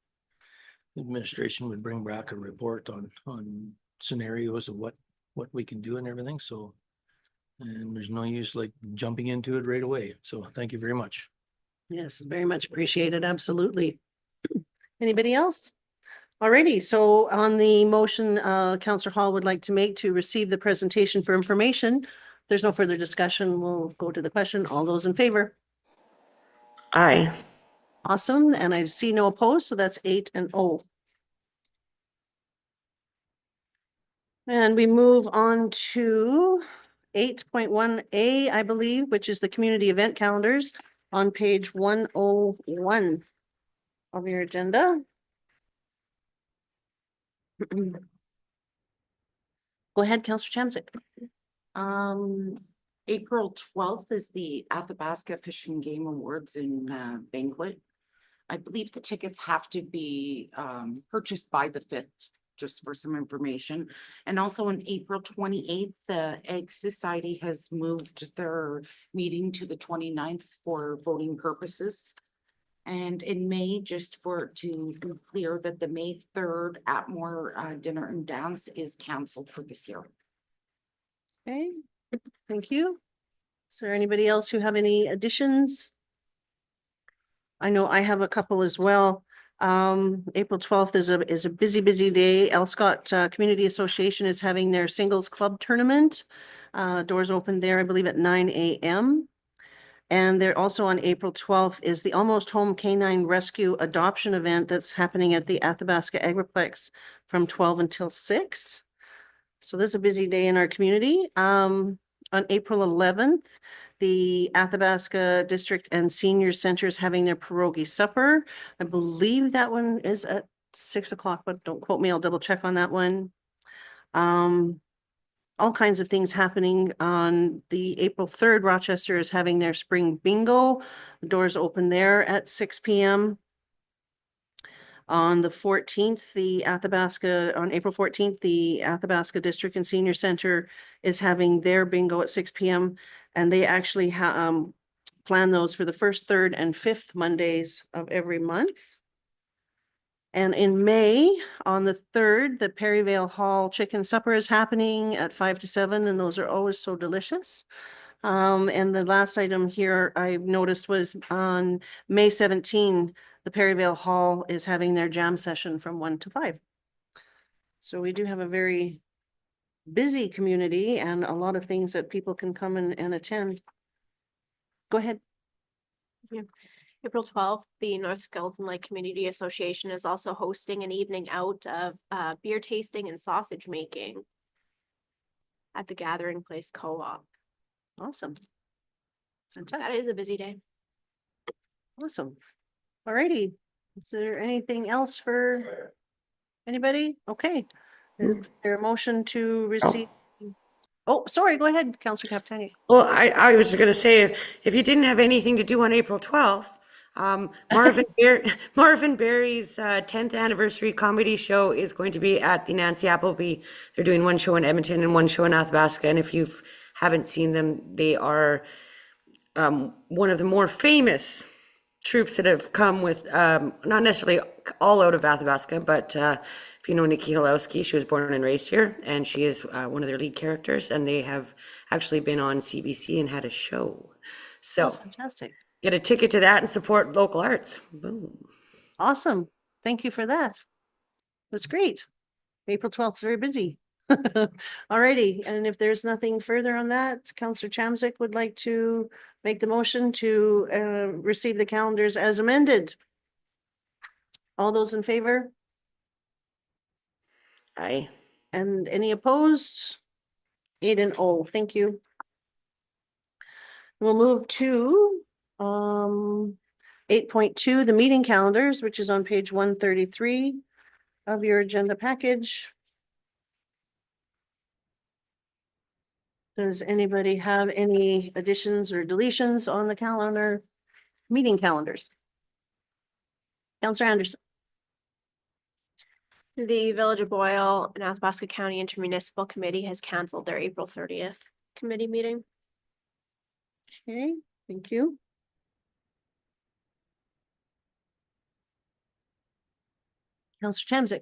Administration would bring back a report on scenarios of what we can do and everything. So, and there's no use like jumping into it right away. So thank you very much. Yes, very much appreciated. Absolutely. Anybody else? Alrighty, so on the motion, Councillor Hall would like to make to receive the presentation for information. There's no further discussion. We'll go to the question. All those in favor? Aye. Awesome. And I see no opposed, so that's 8-0. And we move on to 8.1A, I believe, which is the community event calendars on page 101 of your agenda. Go ahead, Councillor Chamzik. April 12th is the Athabasca Fish and Game Awards and banquet. I believe the tickets have to be purchased by the 5th, just for some information. And also on April 28th, the Egg Society has moved their meeting to the 29th for voting purposes. And in May, just to be clear that the May 3rd Atmore dinner and dance is canceled for this year. Okay, thank you. Is there anybody else who have any additions? I know I have a couple as well. April 12th is a busy day. Elscott Community Association is having their singles club tournament. Doors open there, I believe, at 9 a.m. And they're also on April 12th is the Almost Home Canine Rescue Adoption event that's happening at the Athabasca Agriplex from 12 until 6. So there's a busy day in our community. On April 11th, the Athabasca District and Senior Center is having their pierogi supper. I believe that one is at 6 o'clock, but don't quote me. I'll double check on that one. all kinds of things happening. On the April 3rd, Rochester is having their spring bingo. The doors open there at 6 p.m. On the 14th, on April 14th, the Athabasca District and Senior Center is having their bingo at 6 p.m. And they actually plan those for the first, third, and fifth Mondays of every month. And in May, on the 3rd, the Perryvale Hall Chicken Supper is happening at 5 to 7, and those are always so delicious. And the last item here I noticed was on May 17, the Perryvale Hall is having their jam session from 1 to 5. So we do have a very busy community and a lot of things that people can come and attend. Go ahead. Yeah. April 12th, the North Skeleton Lake Community Association is also hosting an evening out of beer tasting and sausage making at the Gathering Place Co-op. Awesome. That Fantastic. is a busy day. Awesome. Alrighty. Is there anything else for anybody? Okay. Is there a motion to receive? Oh, sorry, go ahead, Councillor Capitani. Well, I was just gonna say, if you didn't have anything to do on April 12th, Marvin Berry's 10th anniversary comedy show is going to be at the Nancy Appleby. They're doing one show in Edmonton and one show in Athabasca, and if you haven't seen them, they are one of the more famous troops that have come with, not necessarily all out of Athabasca, but if you know Nikki Halowski, she was born and raised here, and she is one of their lead characters, and they have actually been on CBC and had a show. So That's fantastic. get a ticket to that and support local arts. Boom. Awesome. Thank you for that. That's great. April 12th is very busy. Alrighty, and if there's nothing further on that, Councillor Chamzik would like to make the motion to receive the calendars as amended. All those in favor? Aye. And any opposed? 8-0, thank you. We'll move to 8.2, the meeting calendars, which is on page 133 of your agenda package. Does anybody have any additions or deletions on the calendar, meeting calendars? Councillor Anderson. The Village of Boyle and Athabasca County Intermunicipal Committee has canceled their April 30th committee meeting. Okay, thank you. Councillor Chamzik.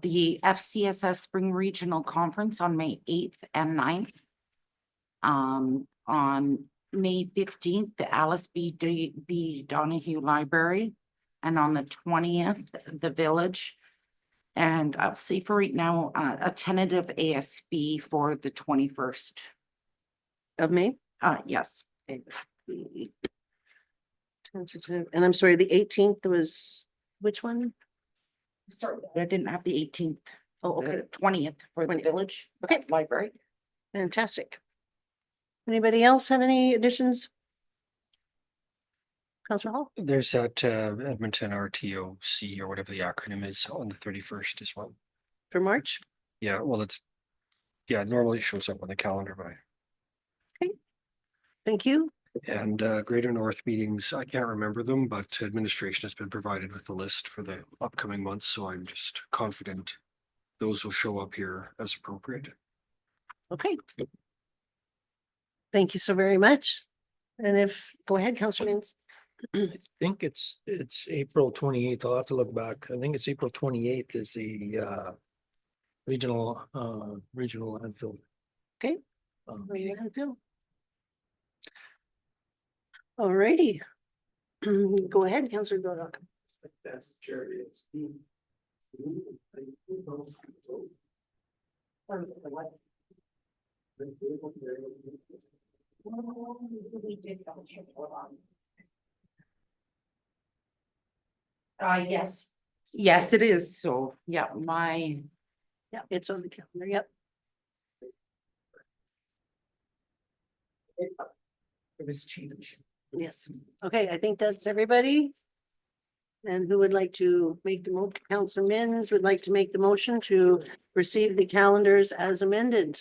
The FCSS Spring Regional Conference on May 8th and 9th. On May 15th, the Alice B. Donahue Library, and on the 20th, the Village. And I'll see for right now, a tentative ASB for the 21st. Of May? Yes. And I'm sorry, the 18th was, which one? Sorry, I didn't have the 18th. Oh, okay. The 20th for the 20th. Village. Okay. Library. Fantastic. Anybody else have any additions? Councillor Hall? There's that Edmonton RTOC or whatever the acronym is on the 31st as well. For March? Yeah, well, it normally shows up on the calendar, but Thank you. and Greater North meetings, I can't remember them, but administration has been provided with the list for the upcoming months, so I'm just confident those will show up here as appropriate. Okay. Thank you so very much. And go ahead, Councillor Mins. I think it's April 28th. I'll have to look back. I think it's April 28th is the regional landfill. Okay. Alrighty. Go ahead, Councillor Dodok. That's charity. Yes. Yes, it is. So, yeah, Yeah, it's on the calendar. Yep. It was change. Yes. Okay, I think that's everybody. And who would like to make the mo, Counselor Mins would like to make the motion to receive the calendars as amended.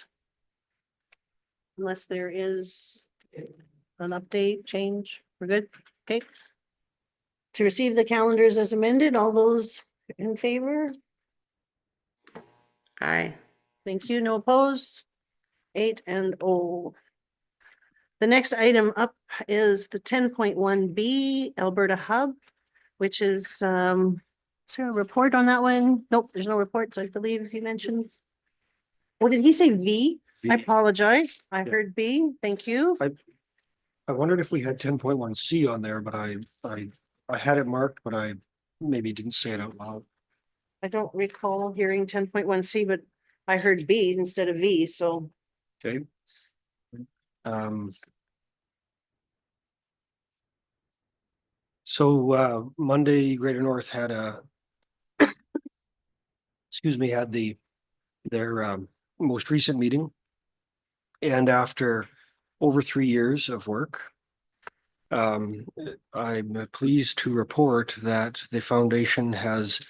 Unless there is an update, change, we're good, okay? To receive the calendars as amended, all those in favor? Aye. Thank you, no opposed? 8-0. The next item up is the 10.1B Alberta Hub, which is, is there a report on that one? Nope, there's no reports, I believe he mentioned. What did he say, V? I V. apologize, I heard B, thank you. I wondered if we had 10.1C on there, but I had it marked, but I maybe didn't say it out loud. I don't recall hearing 10.1C, but I heard B instead of V, so. Okay. So Monday, Greater North had a excuse me, had their most recent meeting. And after over 3 years of work, I'm pleased to report that the foundation has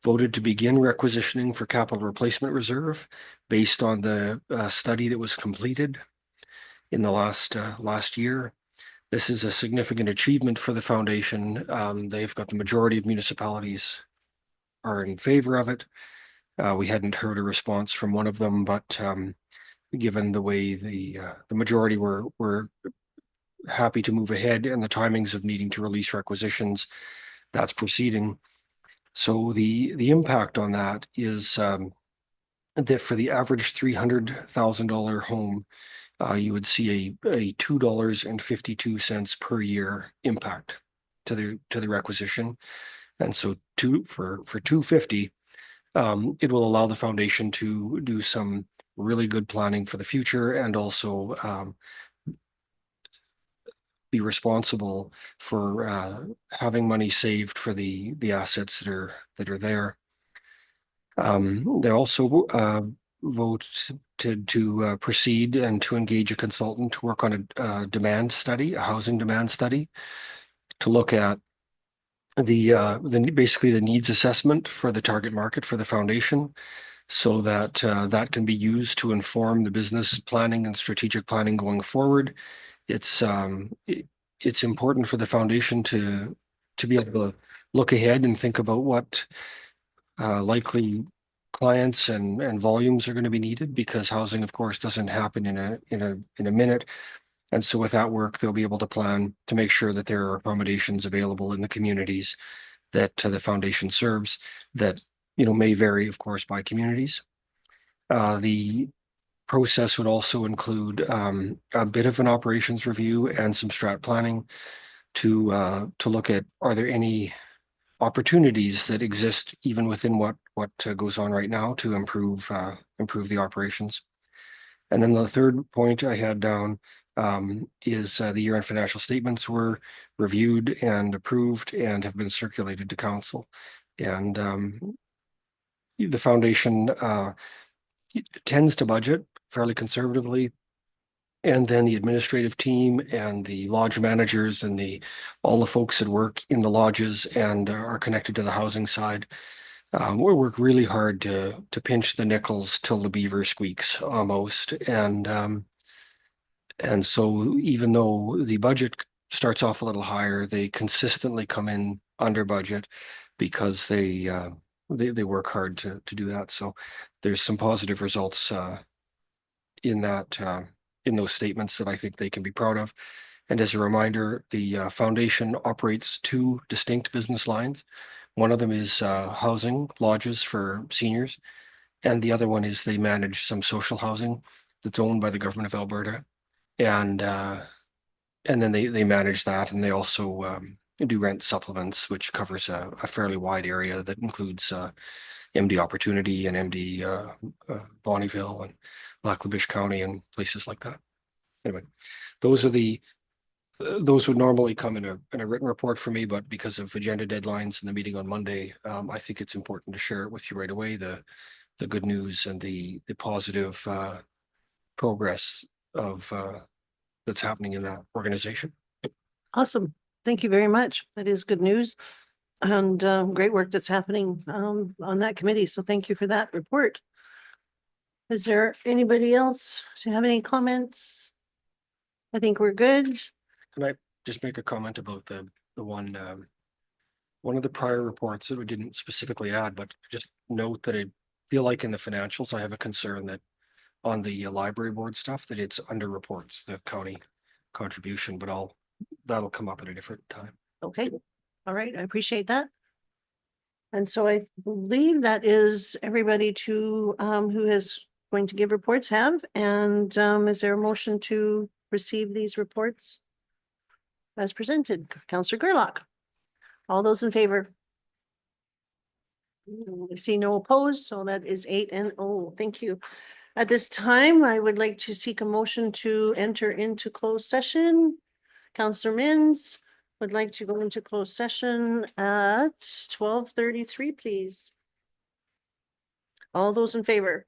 voted to begin requisitioning for capital replacement reserve based on the study that was completed in the last year. This is a significant achievement for the foundation. They've got the majority of municipalities are in favor of it. We hadn't heard a response from one of them, but given the way the majority were happy to move ahead and the timings of needing to release requisitions, that's proceeding. So the impact on that is that for the average $300,000 home, you would see a $2.52 per year impact to the requisition. And so for $2.50, it will allow the foundation to do some really good planning for the future and also be responsible for having money saved for the assets that are there. They also voted to proceed and to engage a consultant to work on a demand study, a housing demand study, to look at basically the needs assessment for the target market for the foundation, so that that can be used to inform the business planning and strategic planning going forward. It's important for the foundation to be able to look ahead and think about what likely clients and volumes are going to be needed, because housing, of course, doesn't happen in a minute. And so with that work, they'll be able to plan to make sure that there are accommodations available in the communities that the foundation serves that, may vary, of course, by communities. The process would also include a bit of an operations review and some strat planning to look at, are there any opportunities that exist even within what goes on right now to improve the operations. And then the third point I had down is the year-end financial statements were reviewed and approved and have been circulated to council. And the foundation tends to budget fairly conservatively. And then the administrative team and the lodge managers and all the folks that work in the lodges and are connected to the housing side, we work really hard to pinch the nickels till the beaver squeaks almost. And so even though the budget starts off a little higher, they consistently come in under budget because they work hard to do that. So there's some positive results in those statements that I think they can be proud of. And as a reminder, the foundation operates two distinct business lines. One of them is housing lodges for seniors, and the other one is they manage some social housing that's owned by the government of Alberta. And then they manage that, and they also do rent supplements, which covers a fairly wide area that includes MD Opportunity and MD Bonnyville and Lac La Biche County and places like that. Anyway, those would normally come in a written report for me, but because of agenda deadlines and the meeting on Monday, I think it's important to share it with you right away, the good news and the positive progress of that's happening in that organization. Awesome. Thank you very much. That is good news. and great work that's happening on that committee. So thank you for that report. Is there anybody else to have any comments? I think we're good. Can I just make a comment about the one of the prior reports that we didn't specifically add, but just note that I feel like in the financials, I have a concern that on the library board stuff, that it's under reports, the county contribution, but that'll come up at a different time. Okay, all right, I appreciate that. And so I believe that is everybody to who is going to give reports have, and is there a motion to receive these reports as presented? Counselor Gerlach. All those in favor? I see no opposed, so that is 8-0. Thank you. At this time, I would like to seek a motion to enter into closed session. Counselor Mins would like to go into closed session at 12:33, please. All those in favor?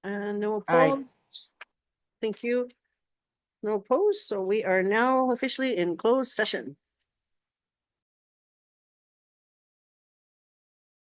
And no Aye. opposed? Thank you. No opposed, so we are now officially in closed session.